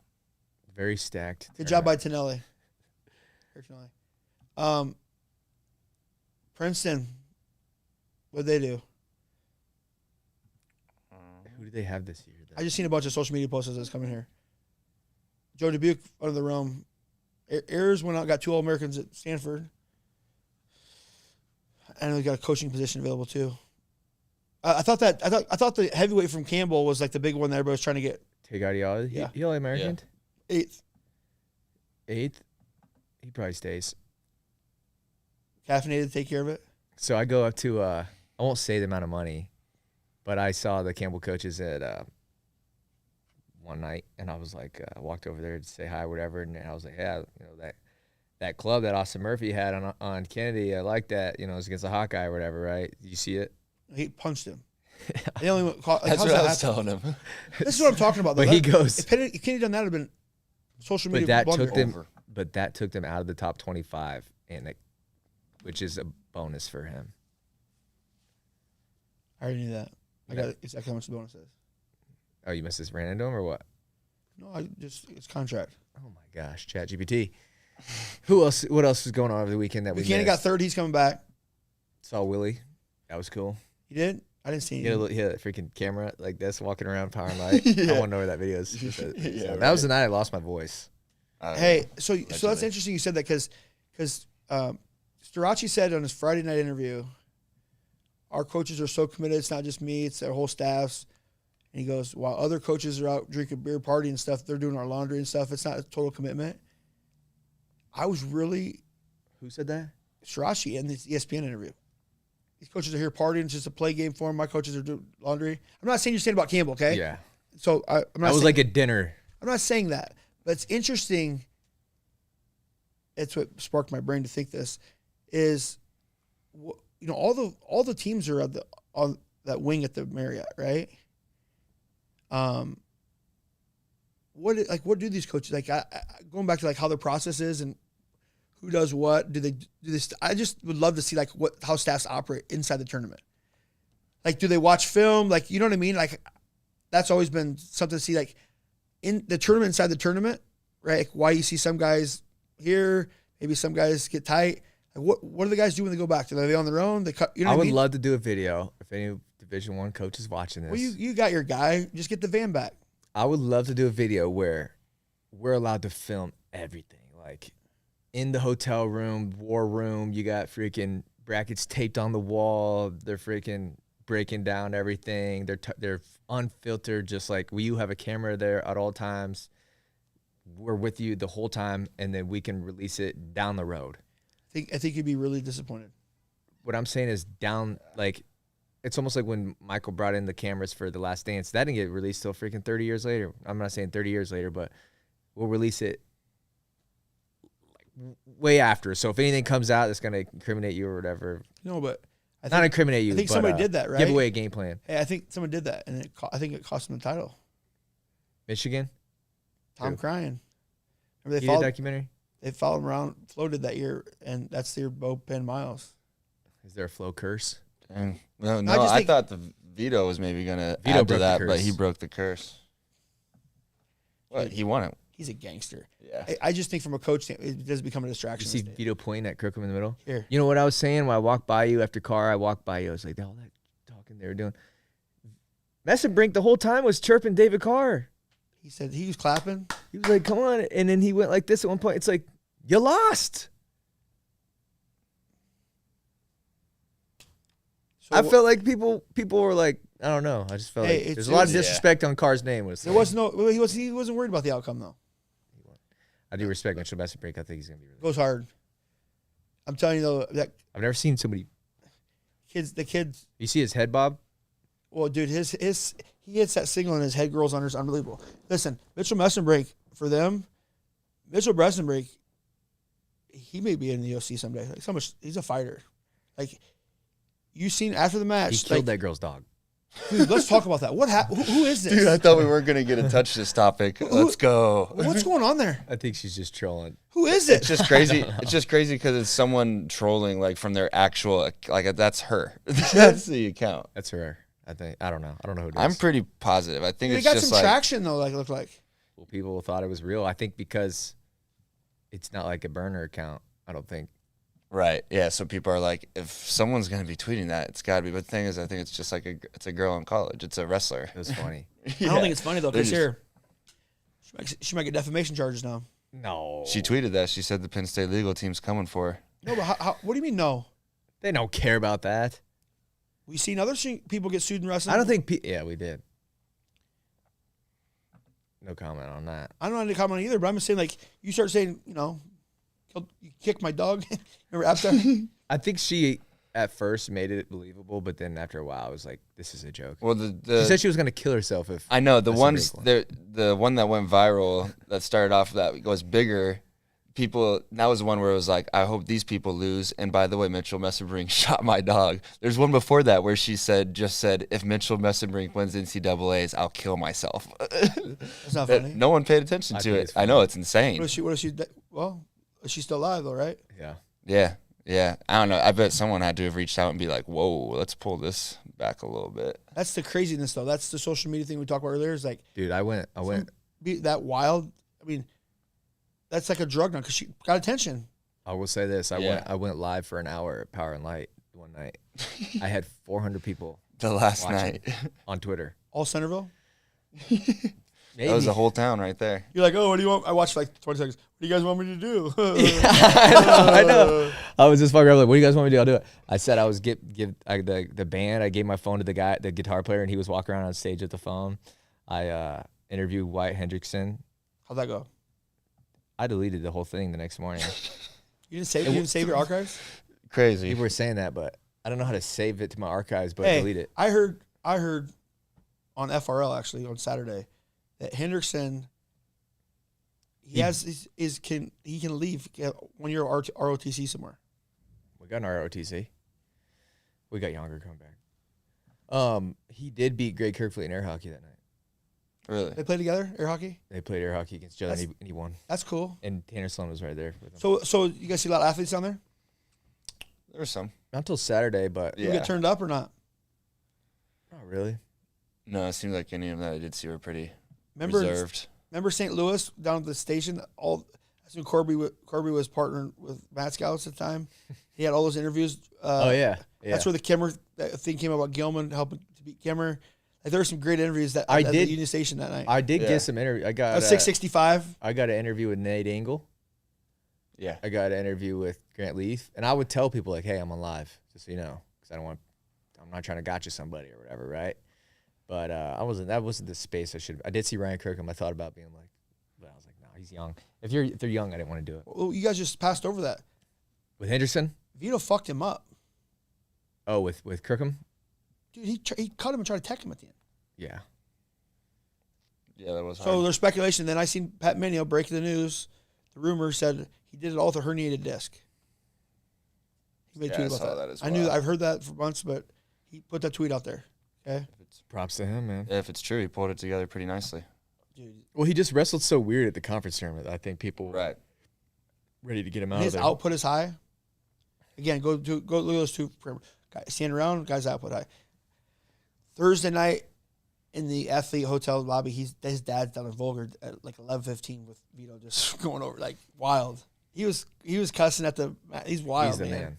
Very stacked. Good job by Tonelli. Princeton. What'd they do? Who do they have this year? I just seen a bunch of social media posts that's coming here. Joe Dubuque under the realm. Ayers went out and got 2 All-Americans at Stanford. I know he got a coaching position available too. I thought the heavyweight from Campbell was like the big one that everybody was trying to get. Tegadiala? Yeah. He All-American? Yeah. 8th. He probably stays. Caffeinated to take care of it. So I go up to, I won't say the amount of money, but I saw the Campbell coaches at one night, and I was like, I walked over there to say hi or whatever, and I was like, yeah, you know, that club that Austin Murphy had on Kennedy, I like that, you know, it was against the Hawkeye or whatever, right? Did you see it? He punched him. They only went, like, That's how's what that I was happen? telling him. This is what I'm talking about. Though. But he goes, If Kennedy done that, would have been social media. but that took them out of the top 25, which is a bonus for him. I already knew that. I got exactly how much the bonus is. Oh, you must have ran into him or what? No, it's contract. Oh my gosh, ChatGPT. Who else? What else was going on over the weekend that we Buchanan got third. He's coming back. Saw Willie. That was cool. He did? I didn't see him. He had a freaking camera like this walking around Power and Light. Yeah. I want to know where that video is. Yeah, that was the night I lost my voice. Hey, so that's interesting you said that because Starocci said on his Friday night interview, our coaches are so committed. It's not just me; it's their whole staffs. And he goes, while other coaches are out drinking beer, party and stuff, they're doing our laundry and stuff. It's not a total commitment. I was really Who said that? Starocci in this ESPN interview. These coaches are here partying. It's just a play game for them. My coaches are doing laundry. I'm not saying you're saying about Campbell, okay? Yeah. So I'm not. I was like a dinner. I'm not saying that, but it's interesting. It's what sparked my brain to think this is, you know, all the teams are on that wing at the Marriott, right? What do these coaches like? Going back to like how their process is and who does what? Do they do this? I just would love to see like how staffs operate inside the tournament. Like, do they watch film? Like, you know what I mean? Like, that's always been something to see. Like in the tournament, inside the tournament, right? Like, why you see some guys here, maybe some guys get tight. Like, what do the guys do when they go back? Are they on their own? They cut. You know I what would I mean? love to do a video if any Division I coaches watching this. Well, you got your guy. Just get the van back. I would love to do a video where we're allowed to film everything. Like in the hotel room, war room, you got freaking brackets taped on the wall. They're freaking breaking down everything. They're unfiltered, just like you have a camera there at all times. We're with you the whole time, and then we can release it down the road. I think you'd be really disappointed. What I'm saying is it's almost like when Michael brought in the cameras for The Last Dance. That didn't get released till freaking 30 years later. I'm not saying 30 years later, but we'll release it like way after. So if anything comes out that's going to incriminate you or whatever. No, but not incriminate you. I think but, somebody did that, right? Give away a game plan. Hey, I think someone did that, and I think it cost them the title. Michigan? Tom Who? Cryan. Remember He did a documentary? They followed him around, floated that year, and that's their Bo Penn Miles. Is there a flow curse? Dang. No, I I thought the Vito was maybe going to Vito add to broke the that, curse. but he broke the curse. What? He won it. He's a gangster. Yeah. I just think from a coach standpoint, it does become a You distraction. see Vito pointing at Kirkham in the middle? Here. You know what I was saying when I walked by you after Carr? I walked by you. I was like, all that talking they were doing. Messenbrink the whole time was chirping David Carr. He said he was clapping. He was like, come on. And then he went like this at one point. It's like, you lost. So I felt like people were like, I don't know. I just felt Hey, like there's it a lot of was- disrespect on Carr's name. there was no. He wasn't worried about the outcome though. I do respect Mitchell Messenbrink. I think he's gonna be really. Goes hard. I'm telling you though, that I've never seen somebody. the kids. You see his head bob? Well, dude, he hits that single and his head girls under is unbelievable. Listen, Mitchell Messenbrink for them. Mitchell Messenbrink, he may be in the OC someday. Like so much, he's a fighter. Like you seen after the match, He killed like, that girl's dog. Dude, let's talk about that. What happened? Who is this? Dude, I thought we weren't going to get to touch this topic. Let's go. What's going on there? I think she's just trolling. Who is it? It's just crazy. It's just crazy because it's someone trolling like from their actual, like that's her. That's the account. That's her. I think. I don't know. I don't know who it is. I'm pretty positive. I think They it's got just some like, traction though. Like it looked like. Well, people thought it was real. I think because it's not like a burner account. I don't think. Right. Yeah. So people are like, if someone's going to be tweeting that, it's got to be. But the thing is, I think it's just like it's a girl in college. It's a wrestler. It was funny. I don't think it's funny though, because here, she might get defamation charges now. No. She tweeted that. She said the Penn State legal team's coming for her. No, but what do you mean no? They don't care about that. We've seen other people get sued in wrestling. I don't think. Yeah, we did. No comment on that. I don't have any comment either, but I'm just saying, like, you start saying, you kicked my dog. Remember after? I think she at first made it believable, but then after a while, I was like, "This is a joke." Well, she said she was going to kill herself if. I know the one that went viral that started off that was bigger. People, that was the one where it was like, I hope these people lose. And by the way, Mitchell Messenbrink shot my dog. There's one before that where she said, if Mitchell Messenbrink wins NCAAs, I'll kill myself. That's not funny. No one paid attention to it. I know, it's insane. What is she? Well, she's still alive though, right? Yeah. Yeah. I don't know. I bet someone had to have reached out and be like, whoa, let's pull this back a little bit. That's the craziness though. That's the social media thing we talked about earlier. Is like, Dude, I went. Be that wild. I mean, that's like a drug now because she got attention. I will say this: I went live for an hour at Power and Light one night. I had 400 people. The last night on Twitter. All Centerville. That was the whole town right there. You're like, oh, what do you want? I watched like 20 seconds. What do you guys want me to do? I know. I was just fucking around like, what do you guys want me to do? I'll do it. I said I was the band. I gave my phone to the guitar player, and he was walking around on stage with the phone. I interviewed Wyatt Hendrickson. How'd that go? I deleted the whole thing the next morning. You didn't save your archives? Crazy. People were saying that, but I don't know how to save it to my archives, but delete it. I heard on FRL actually on Saturday that Hendrickson he can leave when you're ROTC somewhere. We got an ROTC. We got Younger coming back. He did beat Greg Kirkfleet in air hockey that night. Really? They played together, air hockey? They played air hockey against each other, and he won. That's cool. And Tanner Sloan was right there with him. So you guys see a lot of athletes down there? There were some. Not until Saturday, but You get turned up or not? not really. No, it seemed like any of them that I did see were pretty reserved. Remember St. Louis down at the station? That's when Corby was partnering with Matt Scouts at the time. He had all those interviews. That's where the Kimmer thing came about. Gilman helping to beat Kimmer. Like, there were some great interviews at the Union Station that night. I did get some interviews. I got 665. I got an interview with Nate Engel. Yeah. I got an interview with Grant Leaf, and I would tell people like, "Hey, I'm on live," just so you know, because I'm not trying to gotcha somebody or whatever, right? But that wasn't the space I should. I did see Ryan Kirkham. I thought about being like, but I was like, no, he's young. If they're young, I didn't want to do it. Well, you guys just passed over that. With Henderson? Vito fucked him up. Oh, with Kirkham? Dude, he cut him and tried to tech him at the end. Yeah. Yeah, that was hard. So there's speculation. Then I seen Pat Minio breaking the news. The rumor said he did it all with a herniated disc. He made a tweet about that. I've heard that for months, but he put that tweet out there. Okay. Props to him, man. Yeah, if it's true, he pulled it together pretty nicely. Dude. Well, he just wrestled so weird at the conference tournament. I think people were ready to get him out of his there. output is high. Again, go look at those two. Guys standing around, guys output high. Thursday night in the athlete hotel lobby, his dad's down in Vulgar at like 11:15 with Vito just going over like wild. He was cussing at he's wild. He's the man.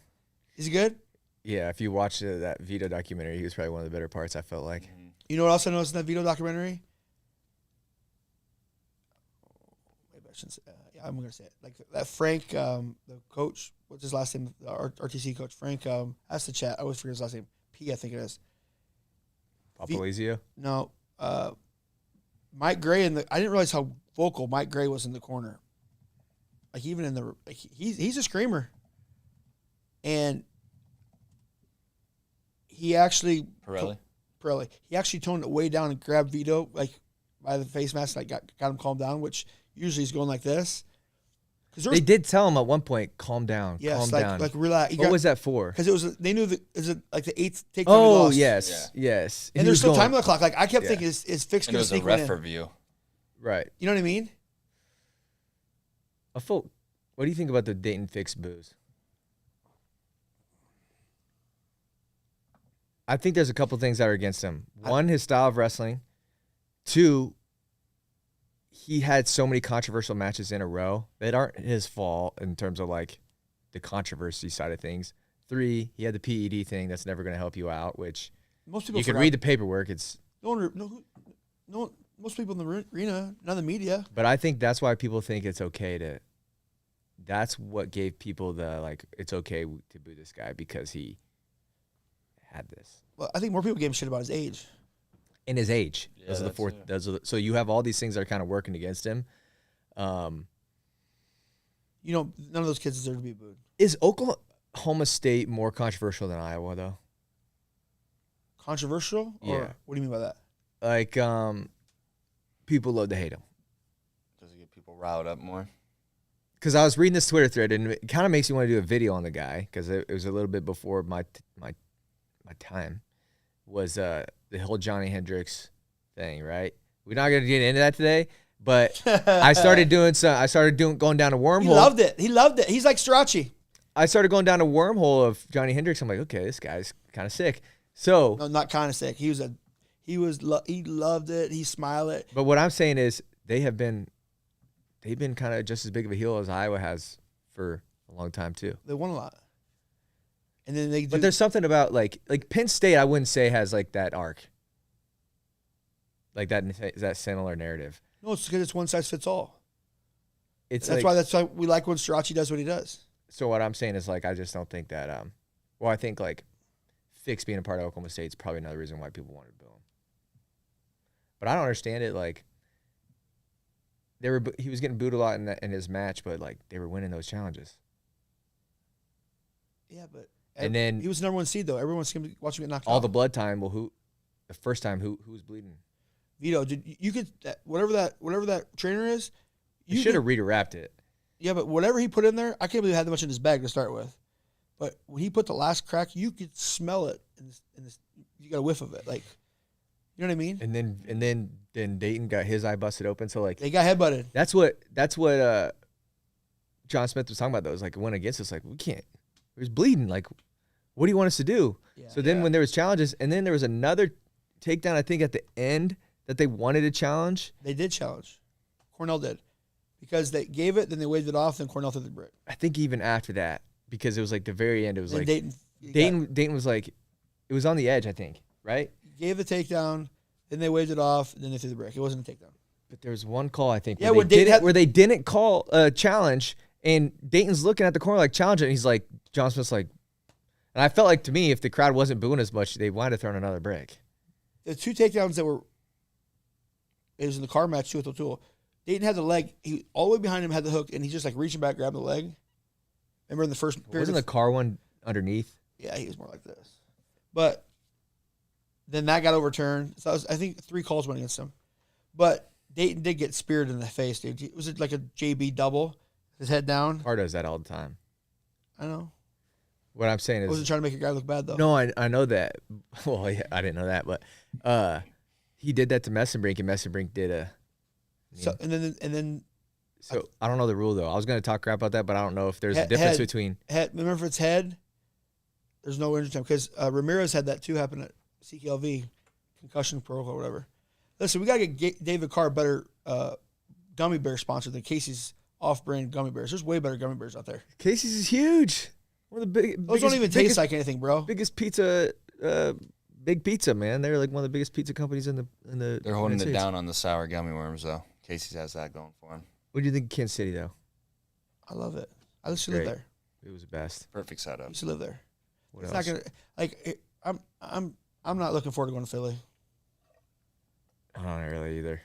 Is he good? Yeah, if you watch that Vito documentary, he was probably one of the better parts, I felt like. You know what else I noticed in that Vito documentary? Maybe I shouldn't say I'm going to say it. Like that Frank, the coach, what's his last name? The RTC coach, Frank, that's the chat. I always forget his last name. P, I think it is. Papalizio? No. Mike Gray, I didn't realize how vocal Mike Gray was in the corner. Like even in the, he's a screamer. And he actually Pirelli. He actually toned it way down and grabbed Vito like by the face mask, like got him calmed down, which usually he's going like this. They did tell him at one point, calm down, calm down. Like relax. What was that for? Because they knew that it was like the 8th take. Oh, yes. And there's still time on the clock. Like I kept thinking, is Fix going to sneak one in? It was a ref review. Right. You know what I mean? What do you think about the Dayton Fix booze? I think there's a couple things that are against him. One, his style of wrestling. Two, he had so many controversial matches in a row that aren't his fault in terms of like the controversy side of things. 3, he had the PED thing that's never going to help you out, which Most people you can read the paperwork. It's most people in the arena, not the media. But I think that's why people think it's okay to. That's what gave people the like. It's okay to boo this guy because he had this. Well, I think more people gave him shit about his age. In his age, Yeah, those are the that's fourth. it. Those are so you have all these things that are kind of working against him. None of those kids deserve to be booed. Is Oklahoma State more controversial than Iowa though? Controversial? Or Yeah. what do you mean by that? Like, people love to hate him. Does it get people riled up more? Because I was reading this Twitter thread, and it kind of makes me want to do a video on the guy because it was a little bit before my time. Was the whole Johnny Hendricks thing, right? We're not gonna get into that today, but I started going down a wormhole. He loved it. He's like Starocci. I started going down a wormhole of Johnny Hendricks. I'm like, okay, this guy's kind of sick. So, No, not kind of sick. He loved it. He smiled it. but what I'm saying is they've been kind of just as big of a heel as Iowa has for a long time too. They won a lot. And then they But there's something about like Penn State, I wouldn't say has like that arc, like that similar narrative. no, it's because it's one size fits all. It's That's why we like when Starocci does what he does. So what I'm saying is like I just don't think that. Well, I think like Fix being a part of Oklahoma State is probably another reason why people wanted to boo him. But I don't understand it. Like he was getting booed a lot in his match, but like they were winning those challenges. Yeah, but And then he was the number 1 seed though. Everyone's watching him get knocked all out. the blood time. Well, the first time who was bleeding? Vito, you could whatever that trainer is. You should have rewrapped it. Yeah, but whatever he put in there, I can't believe he had that much in his bag to start with. But when he put the last crack, you could smell it. You got a whiff of it, like, you know what I mean? And then Dayton got his eye busted open. So like They got headbutted. that's what John Smith was talking about though. Is like went against us. Like we can't. He was bleeding. Like what do you want us to do? Yeah. So then when there was challenges, and then there was another takedown, I think at the end that they wanted to challenge. They did challenge. Cornell did. Because they gave it, then they waved it off, then Cornell threw the brick. I think even after that, because it was like the very end, it was Then like Dayton was like, it was on the edge, I think, right? gave the takedown, then they waved it off, then they threw the brick. It wasn't a takedown. But there was one call, I think, Yeah, where they didn't call a challenge, and Dayton's looking at the corner like challenge it, and he's like, John Smith's like, and I felt like to me, if the crowd wasn't booing as much, they might have thrown another brick. The 2 takedowns that were, it was in the Carr match too with O'Toole. Dayton had the leg, he all the way behind him had the hook, and he's just like reaching back, grabbing the leg. Remember in the first period? Wasn't the Carr one underneath? Yeah, he was more like this. But then that got overturned. So I think 3 calls went against him. But Dayton did get speared in the face, dude. It was like a JB double, his head down. Carr does that all the time. I know. What I'm saying I is, wasn't trying to make a guy look bad, though. no, I know that. Well, yeah, I didn't know that, but he did that to Messenbrink, and Messenbrink did a. So, and then So I don't know the rule though. I was going to talk crap about that, but I don't know if there's a difference between. remember if it's head, there's no injury time because Ramirez had that too happen at CKLV, concussion protocol or whatever. Listen, we gotta get David Carr a better gummy bear sponsor than Casey's off-brand gummy bears. There's way better gummy bears out there. Casey's is huge. One of the Those don't even taste like anything, bro. Biggest pizza, big pizza, man. They're like one of the biggest pizza companies in the. They're holding United it States. down on the sour gummy worms, though. Casey's has that going for him. What do you think of Kansas City though? I love it. I used to live Great. there. It was the best. Perfect I setup. used to live there. What It's else? not gonna like. I'm not looking forward to going to Philly. I don't really either.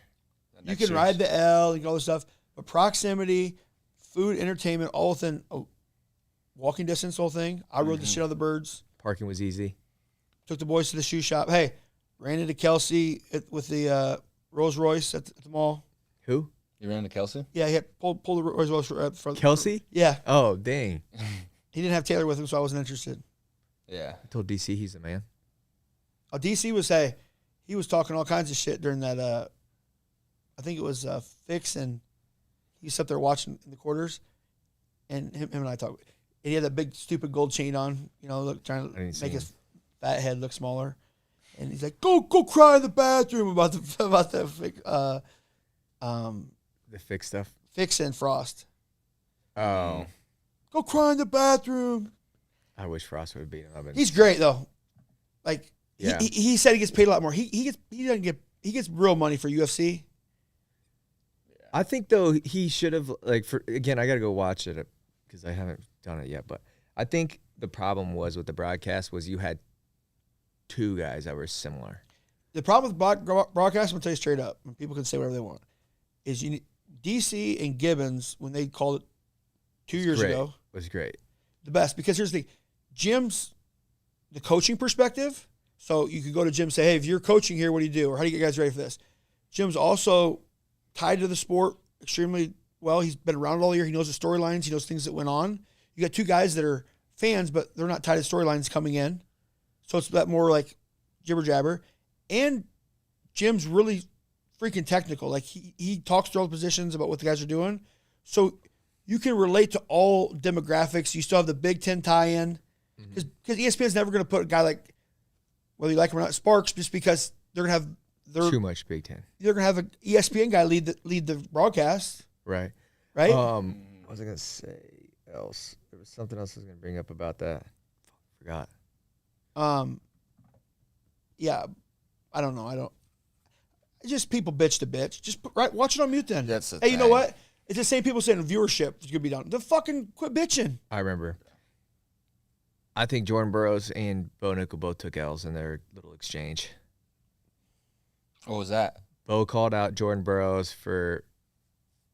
You can ride the L and all this stuff, but proximity, food, entertainment, all within a walking distance. The whole thing. I rode the shit out of the birds. Parking was easy. Took the boys to the shoe shop. Hey, ran into Kelsey with the Rolls Royce at the mall. Who? You ran into Kelsey? Yeah, he had pulled the Rolls Royce up front. Kelsey? Yeah, Oh, dang. he didn't have Taylor with him, so I wasn't interested. Yeah. I told DC he's the man. Oh, DC was he was talking all kinds of shit during that. I think it was Fix, and he was up there watching in the quarters, and him and I talked. And he had that big stupid gold chain on, trying I didn't to see make him. his fat head look smaller. And he's like, "Go cry in the bathroom about the The fix stuff. Fix and Frost." Oh. Go cry in the bathroom. I wish Frost would have beat him. He's great though. Like Yeah. he said he gets paid a lot more. He gets real money for UFC. I think though he should have I got to go watch it because I haven't done it yet. But I think the problem was with the broadcast was you had two guys that were similar. The problem with broadcast, I'm gonna tell you straight up, and people can say whatever they want, is DC and Gibbons when they called it 2 years ago was great. The best, because here's the Jim's the coaching perspective. So you could go to Jim and say, hey, if you're coaching here, what do you do? Or how do you get guys ready for this? Jim's also tied to the sport extremely well. He's been around it all year. He knows the storylines. He knows things that went on. You got two guys that are fans, but they're not tied to storylines coming in. So it's that more like jibber jabber. And Jim's really freaking technical. Like he talks through all the positions about what the guys are doing. So you can relate to all demographics. You still have the Big Ten tie-in. Because ESPN's never going to put a guy like, whether you like him or not, Sparks, just because they're going to have too much Big Ten. They're going to have an ESPN guy lead the broadcast. Right. Right? What was I going to say else? There was something else I was going to bring up about that. Forgot. Yeah. I don't know. Just people bitch to bitch. Just watch it on mute then. That's you know what? It's the same people saying viewership is going to be down. The fucking quit bitching. I remember. I think Jordan Burroughs and Bo Nickel both took L's in their little exchange. What was that? Bo called out Jordan Burroughs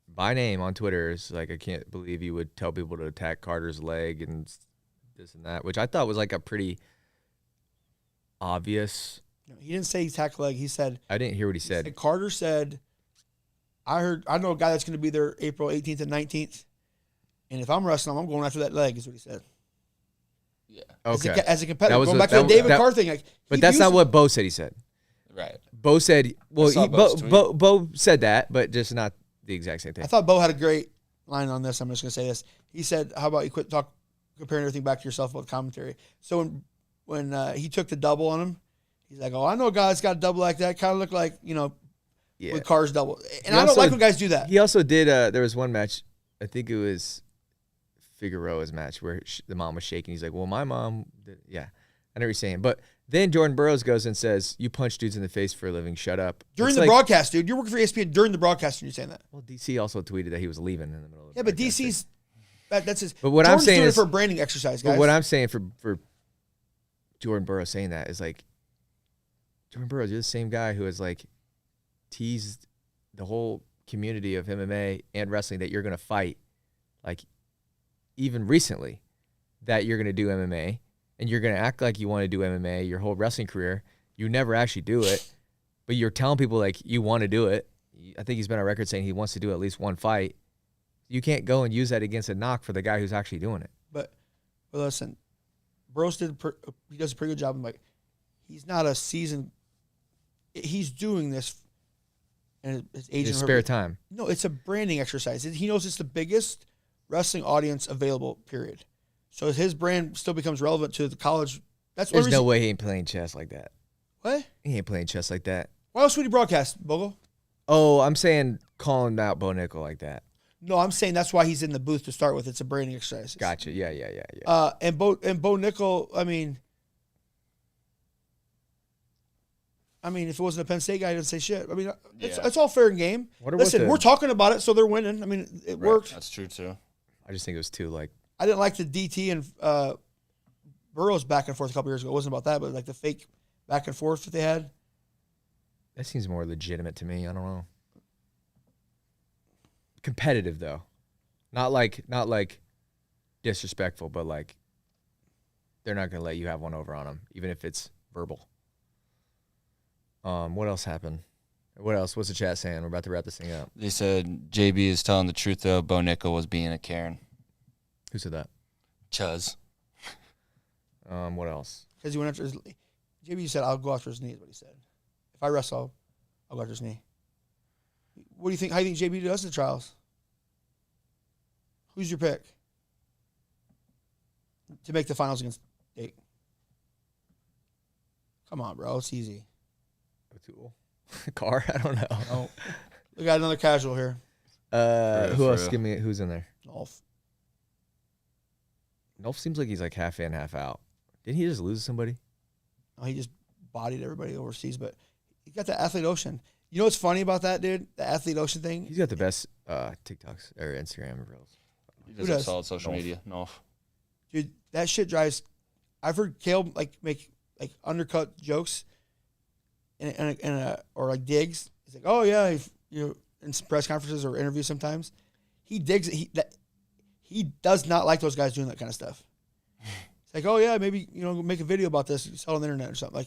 by name on Twitter. It's like, I can't believe you would tell people to attack Carter's leg and this and that, which I thought was like a pretty obvious. No, he didn't say attack leg. He said. I didn't hear what he said. Carter said, I know a guy that's going to be there April 18th and 19th. And if I'm wrestling, I'm going after that leg, is what he said. Yeah. Okay. As a competitor, going back to the David Carr thing. Like, but that's not what Bo said he said. Right. Bo said, Bo said that, but just not the exact same thing. I thought Bo had a great line on this. I'm just going to say this. He said, how about you quit comparing everything back to yourself about commentary. So when he took the double on him, he's like, oh, I know a guy that's got a double like that. Kind of look like, with Carr's double. And I don't like when guys do that. He also did, there was one match, I think it was Figueroa's match where the mom was shaking. He's like, well, my mom did. Yeah, I know what you're saying. But then Jordan Burroughs goes and says, you punch dudes in the face for a living, shut up. During the broadcast, dude. You're working for ESPN during the broadcast and you're saying that. Well, DC also tweeted that he was leaving in the middle of the but DC's, that's his. But what Jordan's I'm saying doing is it for a branding exercise, guys. But what I'm saying for Jordan Burroughs saying that is like, Jordan Burroughs, you're the same guy who has like teased the whole community of MMA and wrestling that you're going to fight, like even recently, that you're going to do MMA and you're going to act like you want to do MMA your whole wrestling career. You never actually do it, but you're telling people like you want to do it. I think he's been on record saying he wants to do at least one fight. You can't go and use that against a knock for the guy who's actually doing it. But listen, Burroughs he does a pretty good job. I'm like, he's not a seasoned. He's doing this in his age his spare time. No, it's a branding exercise. He knows it's the biggest wrestling audience available, period. So his brand still becomes relevant to the college. There's no way he ain't playing chess like that. What? He ain't playing chess like that. Why else would he broadcast, Bogle? Oh, I'm saying calling out Bo Nickel like that. No, I'm saying that's why he's in the booth to start with. It's a branding exercise. Gotcha. Yeah. And Bo Nickel, I mean, if it wasn't a Penn State guy, he didn't say shit. I mean, it's all fair and game. Listen, we're talking about it, so they're winning. I mean, it worked. That's true, too. I just think it was too, like... I didn't like the DT and Burroughs back and forth a couple years ago. It wasn't about that, but like the fake back and forth that they had. That seems more legitimate to me. I don't know. Competitive, though. Not like disrespectful, but like they're not going to let you have one over on them, even if it's verbal. What else happened? What else? What's the chat saying? We're about to wrap this thing up. They said JB is telling the truth, though. Bo Nickel was being a Karen. Who said that? Chuz. What else? Because he went after his... JB said, I'll go after his knee, is what he said. If I wrestle, I'll go after his knee. What do you think? How do you think JB does the trials? Who's your pick to make the finals against State? Come on, bro. It's easy. O'Toole. Carr? I don't know. No. We got another casual here. Who else? Give me who's in there. Dolph. Nolf seems like he's like half in, half out. Didn't he just lose somebody? Oh, he just bodied everybody overseas, but he got the Athlete Ocean. You know what's funny about that, dude? The Athlete Ocean thing? He's got the best TikToks or Instagram reels. He does have solid social media. No. Dude, that shit drives. I've heard Kale make undercut jokes or like digs. He's like, oh yeah, in some press conferences or interviews sometimes, he digs it. He does not like those guys doing that kind of stuff. It's like, oh yeah, maybe make a video about this, sell it on the internet or something.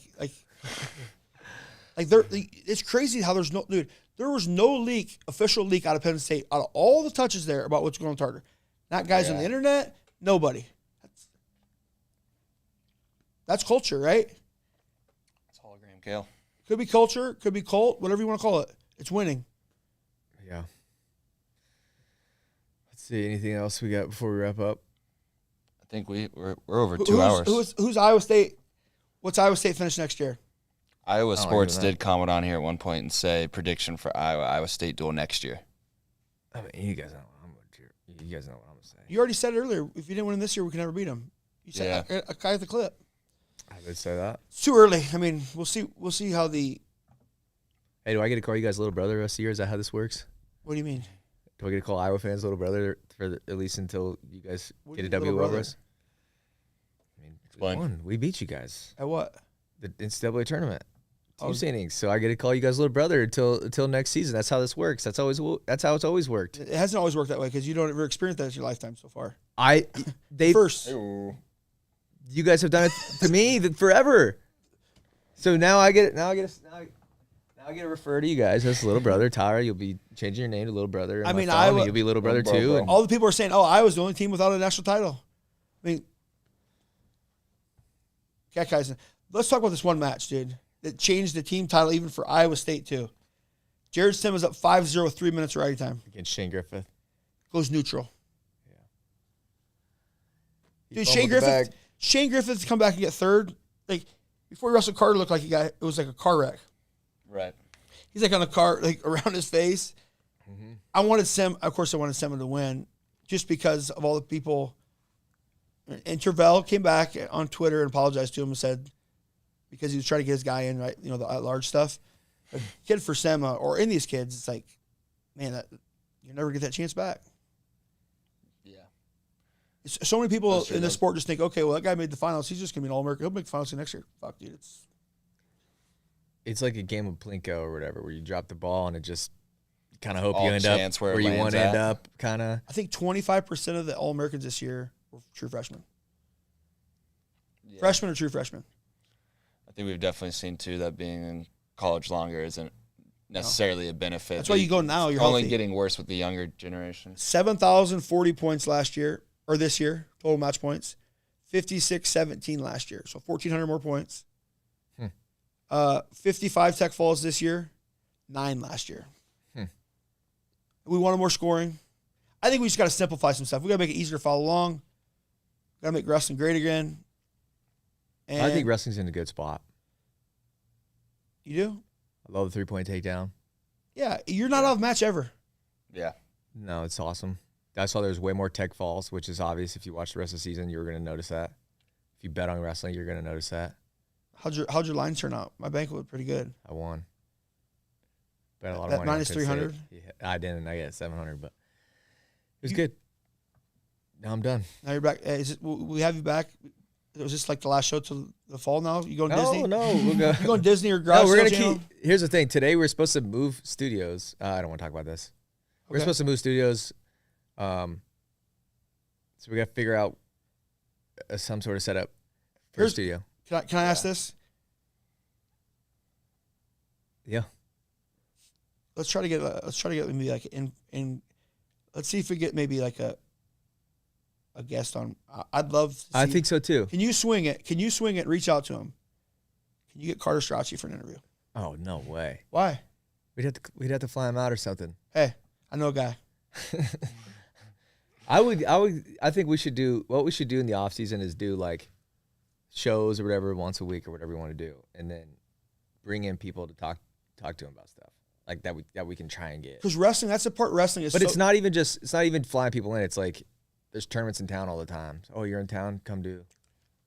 It's crazy how there was no official leak out of Penn State, out of all the touches there about what's going on Tartar. Not guys on the internet, nobody. That's culture, right? It's hologram, Kale. Could be culture, could be cult, whatever you want to call it. It's winning. Yeah. Let's see. Anything else we got before we wrap up? I think we're over 2 hours. Who's Iowa State? What's Iowa State finish next year? Iowa Sports did comment on here at one point and say prediction for Iowa State duel next year. I mean, you guys know what I'm going to. You guys know what I'm going to say. You already said it earlier. If you didn't win this year, we can never beat them. You said a guy at the clip. I did say that. It's too early. I mean, we'll see how the. Hey, do I get to call you guys little brother the rest of the year? Is that how this works? What do you mean? Do I get to call Iowa fans little brother at least until you guys get a W over us? I mean, we won. We beat you guys. At what? The NCAA tournament. Team standings. So I get to call you guys little brother until next season. That's how this works. That's how it's always worked. It hasn't always worked that way because you don't ever experience that in your lifetime so far. First. You guys have done it to me forever. So now I get to refer to you guys as little brother. Tyler, you'll be changing your name to little brother. I mean, you'll be little brother too. And all the people are saying, "Oh, Iowa's the only team without a national title." I mean, guys, let's talk about this one match, dude. That changed the team title even for Iowa State too. Jared Sim was up 5-0, 3 minutes riding time against Shane Griffith. Goes neutral. Yeah. Dude, Shane Griffith to come back and get third. Like before Russell Carter looked like it was like a car wreck. Right. He's like on the car, like around his face. Mm-hmm. I wanted Sim to win just because of all the people. And Tervel came back on Twitter and apologized to him and said, because he was trying to get his guy in, right? The at-large stuff. A kid for Sema or any of these kids, it's like, man, you never get that chance back. Yeah. So many people in this sport just think, okay, well, that guy made the finals. He's just going to be an All-American. He'll make the finals next year. Fuck, dude. It's like a game of Plinko or whatever, where you drop the ball and it just kind of hope all you end up where you want to end up, kind of. I think 25% of the All-Americans this year were true freshmen. Yeah. Freshmen or true freshmen? I think we've definitely seen, too, that being in college longer isn't necessarily a benefit. That's why you go now. You're only healthy. Getting worse with the younger generation. 7,040 points this year, total match points. 56-17 last year. So 1,400 more points. 55 tech falls this year, 9 last year. We wanted more scoring. I think we just got to simplify some stuff. We got to make it easier to follow along. Got to make wrestling great again. And I think wrestling's in a good spot. You do? I love the 3-point takedown. Yeah, you're not out of match ever. Yeah. No, it's awesome. I saw there's way more tech falls, which is obvious. If you watch the rest of the season, you're going to notice that. If you bet on wrestling, you're going to notice that. How'd your line turn out? My bank was pretty good. I won. Bet a lot of that money. Minus 300? Yeah, I didn't. I got 700, but it was good. Now I'm done. Now you're back. We have you back. Was this like the last show till the fall now? You going Disney? No. We'll go. You going Disney or Garage? No, we're going to keep. Here's the thing. Today we're supposed to move studios. I don't want to talk about this. Okay. We're supposed to move studios. So we got to figure out some sort of setup for a studio. Can I ask this? Yeah. Let's try to get maybe like in. Let's see if we get maybe like a guest on. I'd love to see. I think so too. Can you swing it? Reach out to him. Can you get Carter Starocci for an interview? Oh, no way. Why? We'd have to fly him out or something. Hey, I know a guy. I think we should do what we should do in the off season is do like shows or whatever once a week or whatever we want to do, and then bring in people to talk to them about stuff like that we can try and get. Because wrestling, that's the part wrestling is. But it's not even flying people in. It's like there's tournaments in town all the time. Oh, you're in town, come do.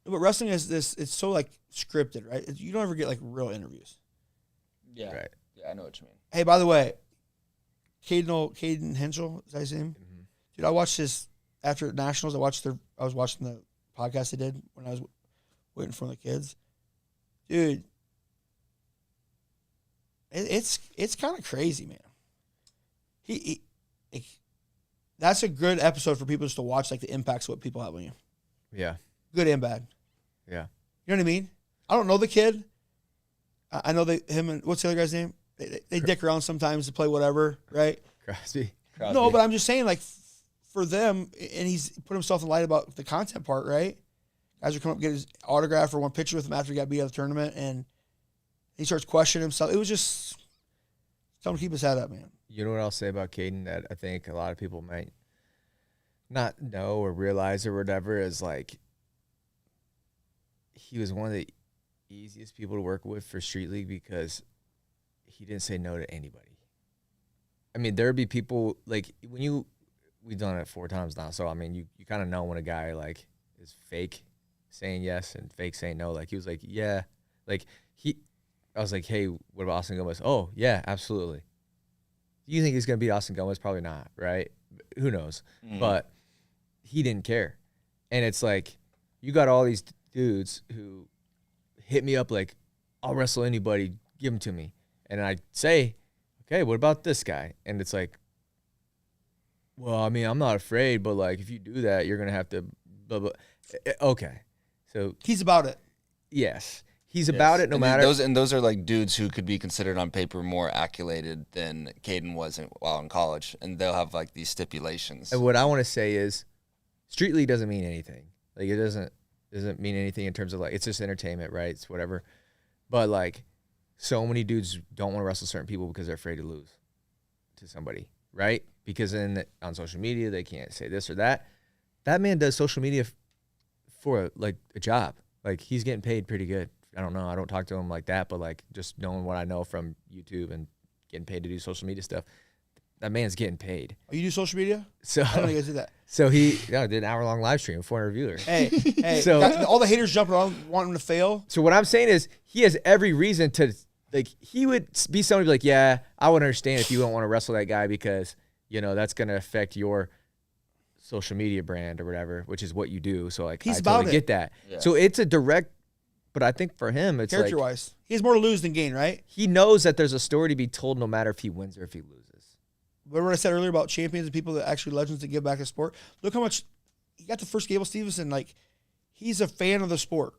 But wrestling is this. It's so like scripted, right? You don't ever get like real interviews. Yeah. Right. Yeah, I know what you mean. Hey, by the way, Caden Henschel, is that his name? Mm-hmm. Dude, I watched this after Nationals. I was watching the podcast they did when I was waiting for the kids. Dude, it's kind of crazy, man. That's a good episode for people just to watch, like the impacts of what people have on you, Yeah. good and bad. Yeah. You know what I mean? I don't know the kid. I know him and what's the other guy's name? They dick around sometimes to play whatever, right? Crosby. No, but I'm just saying, like, for them, and he's put himself in light about the content part, right? Guys are coming up get his autograph or one picture with him after he got beat out of the tournament, and he starts questioning himself. It was just tell him to keep his head up, man. You know what I'll say about Caden that I think a lot of people might not know or realize or whatever is, like, he was one of the easiest people to work with for Street League because he didn't say no to anybody. I mean, there'd be people, like, we've done it 4 times now, so, I mean, you kind of know when a guy, like, is fake saying yes and fake saying no. Like, he was like, yeah. Like, I was like, hey, what about Austin Gomez? Oh, yeah, absolutely. Do you think he's going to beat Austin Gomez? Probably not, right? Who knows? But he didn't care. And it's like, you got all these dudes who hit me up like, I'll wrestle anybody, give him to me. And I say, okay, what about this guy? And it's like, well, I mean, I'm not afraid, but, like, if you do that, you're going to have to blah, blah. Okay. So He's about it. yes. He's about it no matter. Those are like dudes who could be considered on paper more accoladed than Caden was while in college, and they'll have like these stipulations. And what I want to say is, Street League doesn't mean anything. Like, it doesn't mean anything in terms of, like, it's just entertainment, right? It's whatever. But, like, so many dudes don't want to wrestle certain people because they're afraid to lose to somebody, right? Because then on social media they can't say this or that. That man does social media for a job. Like, he's getting paid pretty good. I don't know. I don't talk to him like that, but, like, just knowing what I know from YouTube and getting paid to do social media stuff, that man's getting paid. Oh, you do social media? So I don't know you guys do that. So he did an hour-long live stream, 400 viewers. Hey, So- all the haters jumping around wanting to fail. So what I'm saying is, he has every reason to, like, he would be somebody like, yeah, I would understand if you don't want to wrestle that guy because, you know, that's going to affect your social media brand or whatever, which is what you do. So, like, He's I about totally it. get that. Yeah. So it's a direct, but I think for him, it's like, Character-wise. He has more to lose than gain, right? he knows that there's a story to be told no matter if he wins or if he loses. Remember what I said earlier about champions and people that actually legends that give back to sport? Look how much he got the first Gable Stevenson. Like, he's a fan of the sport.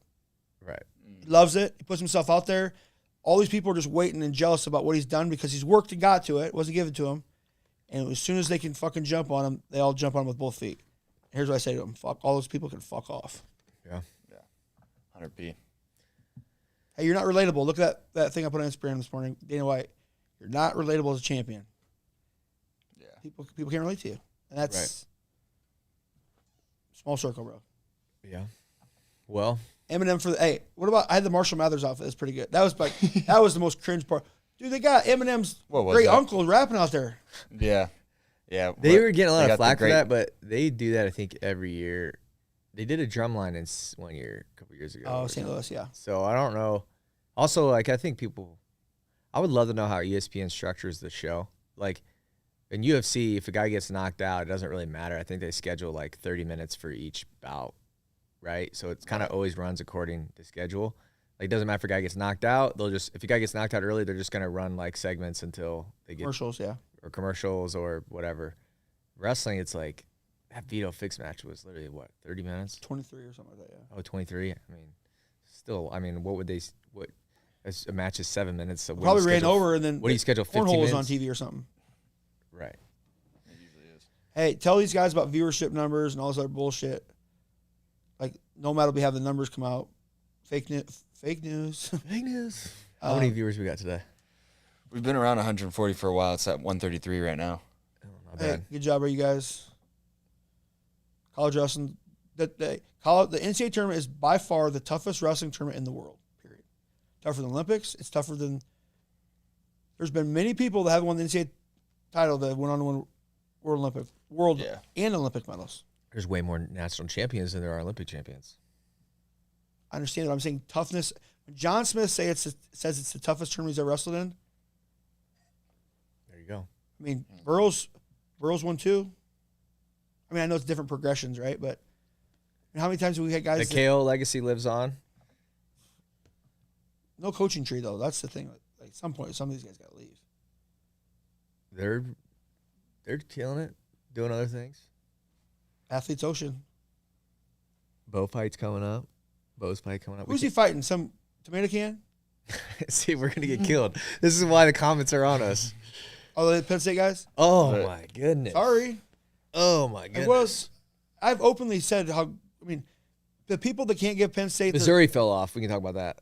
Right. He loves it. He puts himself out there. All these people are just waiting and jealous about what he's done because he's worked and got to it. It wasn't given to him. And as soon as they can fucking jump on him, they all jump on him with both feet. Here's what I say to them. Fuck, all those people can fuck off. Yeah. 100p. Hey, you're not relatable. Look at that thing I put on Instagram this morning. Dana White, you're not relatable as a champion. Yeah. People can't relate to you. And that's Right. small circle, bro. Yeah. Well, Eminem for the what about I had the Marshall Mathers outfit. That's pretty good. That was like that was the most cringe part. Dude, they got Eminem's What was great that? uncle rapping out there. Yeah. Yeah. they were getting a lot they of got the flack for great- that, but they do that, I think, every year. They did a drum line in 1 year, a couple years ago. Oh, or St. something. Louis, yeah. So I don't know. Also, like, I think I would love to know how ESPN structures the show. Like, in UFC, if a guy gets knocked out, it doesn't really matter. I think they schedule like 30 minutes for each bout, right? So it's kind of always runs according to schedule. Like, it doesn't matter if a guy gets knocked out. If a guy gets knocked out early, they're just going to run like segments until they get Commercials, yeah. or commercials or whatever. Wrestling, it's like that Vito Fix match was literally what, 30 minutes? 23 or something like that, yeah. Oh, 23. I mean, still, I mean, what a match is 7 minutes. So what do you Probably ran schedule- over and then What do you schedule? 15 cornhole was minutes on TV or something. Right. It usually is. Hey, tell these guys about viewership numbers and all this other bullshit. Like, Nomad will be having the numbers come out. Fake news. Fake news. How many viewers we got today? We've been around 140 for a while. It's at 133 right now. Oh, not Hey, bad. good job, you guys. College wrestling. The NCAA tournament is by far the toughest wrestling tournament in the world, period. Tougher than Olympics. It's tougher than... There's been many people that haven't won the NCAA title that went on to win world Yeah. and Olympic medals. There's way more national champions than there are Olympic champions. I understand what I'm saying. Toughness. When John Smith says it's the toughest tournament he's ever wrestled in. There you go. I mean, Burroughs won 2. I mean, I know it's different progressions, right? But how many times have we had guys? The KO legacy lives on. No coaching tree though. That's the thing. Like at some point, some of these guys got to leave. They're killing it, doing other things. Athletes Ocean. Bo fight's coming up. Bo's fight coming up. Who's he fighting? Some tomato can? See, we're gonna get killed. This is why the comments are on us. Oh, the Penn State guys? Oh But- my goodness. Sorry. Oh my goodness. It was. I've openly said how. I mean, the people that can't give Penn State. Missouri fell off. We can talk about that.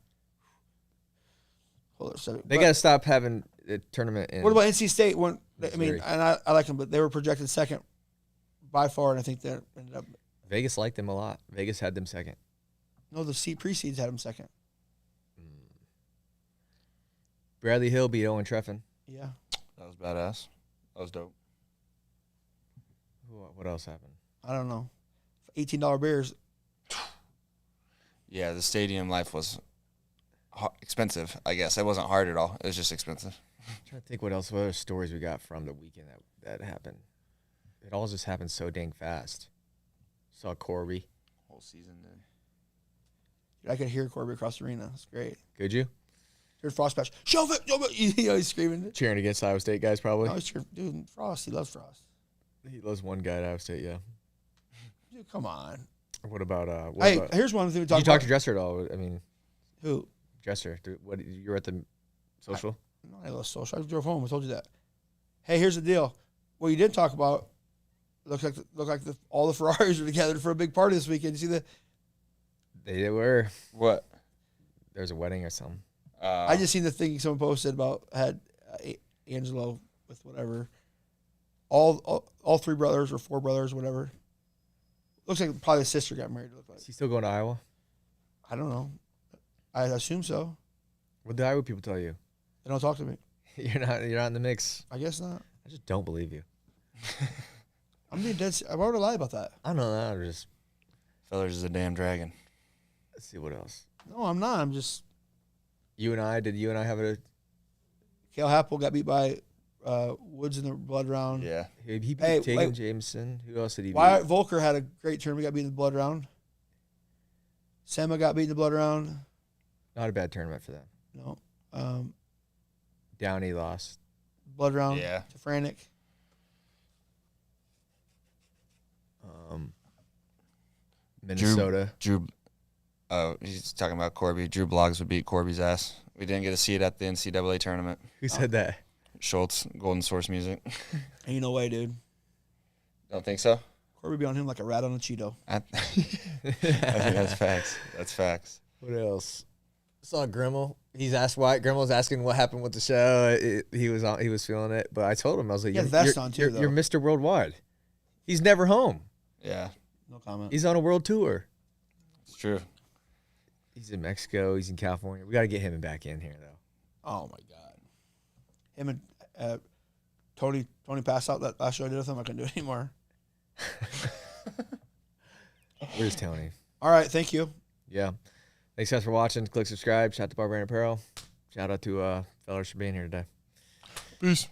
Hold on a second. They got to stop having a tournament in. What about NC State? I mean, Missouri. and I like them, but they were projected second by far, and I think they ended up. Vegas liked them a lot. Vegas had them second. No, the pre-seeds had them second. Bradley Hill beat Owen Treffin. Yeah. That was badass. That was dope. What else happened? I don't know. $18 beers. Yeah, the stadium life was expensive, I guess. It wasn't hard at all. It was just expensive. I'm trying to think what other stories we got from the weekend that happened. It all just happened so dang fast. Saw Corby. Whole season. I could hear Corby across the arena. It's great. Could you? Heard Frost patch. Shove it. You know, he's screaming. Cheering against Iowa State guys, probably. No, he's cheering. Dude, Frost. He loves Frost. He loves one guy at Iowa State, yeah. Dude, come on. What about Here's one thing we did talked you talk about. to Dresser at all? I mean, Who? Dresser. What you were at the social? No, I love social. I drove home. I told you that. Hey, here's the deal. What you did talk about looked like all the Ferraris were together for a big party this weekend. You see that? They were. What? There was a wedding or something. I just seen the thing someone posted about had Angelo with whatever. All 3 brothers or 4 brothers, whatever. Looks like probably the sister got married. Look like. Is he still going to Iowa? I don't know. I assume so. What did the Iowa people tell you? They don't talk to me. You're not in the mix. I guess not. I just don't believe you. I'm being dead. Why would I lie about that? I don't know. I'm just. Fellers is a damn dragon. Let's see what else. No, I'm not. I'm just. Did you and I have a? Cale Happel got beat by Woods in the blood round. Yeah. He beat Hey, Tegan wait. Jameson. Who else did he beat? Wyatt Volker had a great tournament. Got beat in the blood round. Sema got beat in the blood round. Not a bad tournament for them. No. Downey lost. Blood round. Yeah. To Franek. Minnesota. Drew. Oh, he's talking about Corby. Drew Bloggs would beat Corby's ass. We didn't get to see it at the NCAA tournament. Who said that? Schultz, Golden Source Music. Ain't no way, dude. Don't think so? Corby be on him like a rat on a Cheeto. I think that's facts. That's facts. What else? Saw Grimmel. Wyatt Grimmel's asking what happened with the show. He was feeling it, but I told him I was like, He had vest on too, you're though. Mr. Worldwide. He's never home. Yeah, No comment. He's on a world tour. it's true. He's in Mexico. He's in California. We got to get him back in here though. Oh my God. Him and Tony passed out that last show I did with him. I couldn't do it anymore. Where's Tony? All right, thank you. Yeah. Thanks guys for watching. Click subscribe. Shout out to Barbarian Apparel. Shout out to Fellers for being here today. Peace.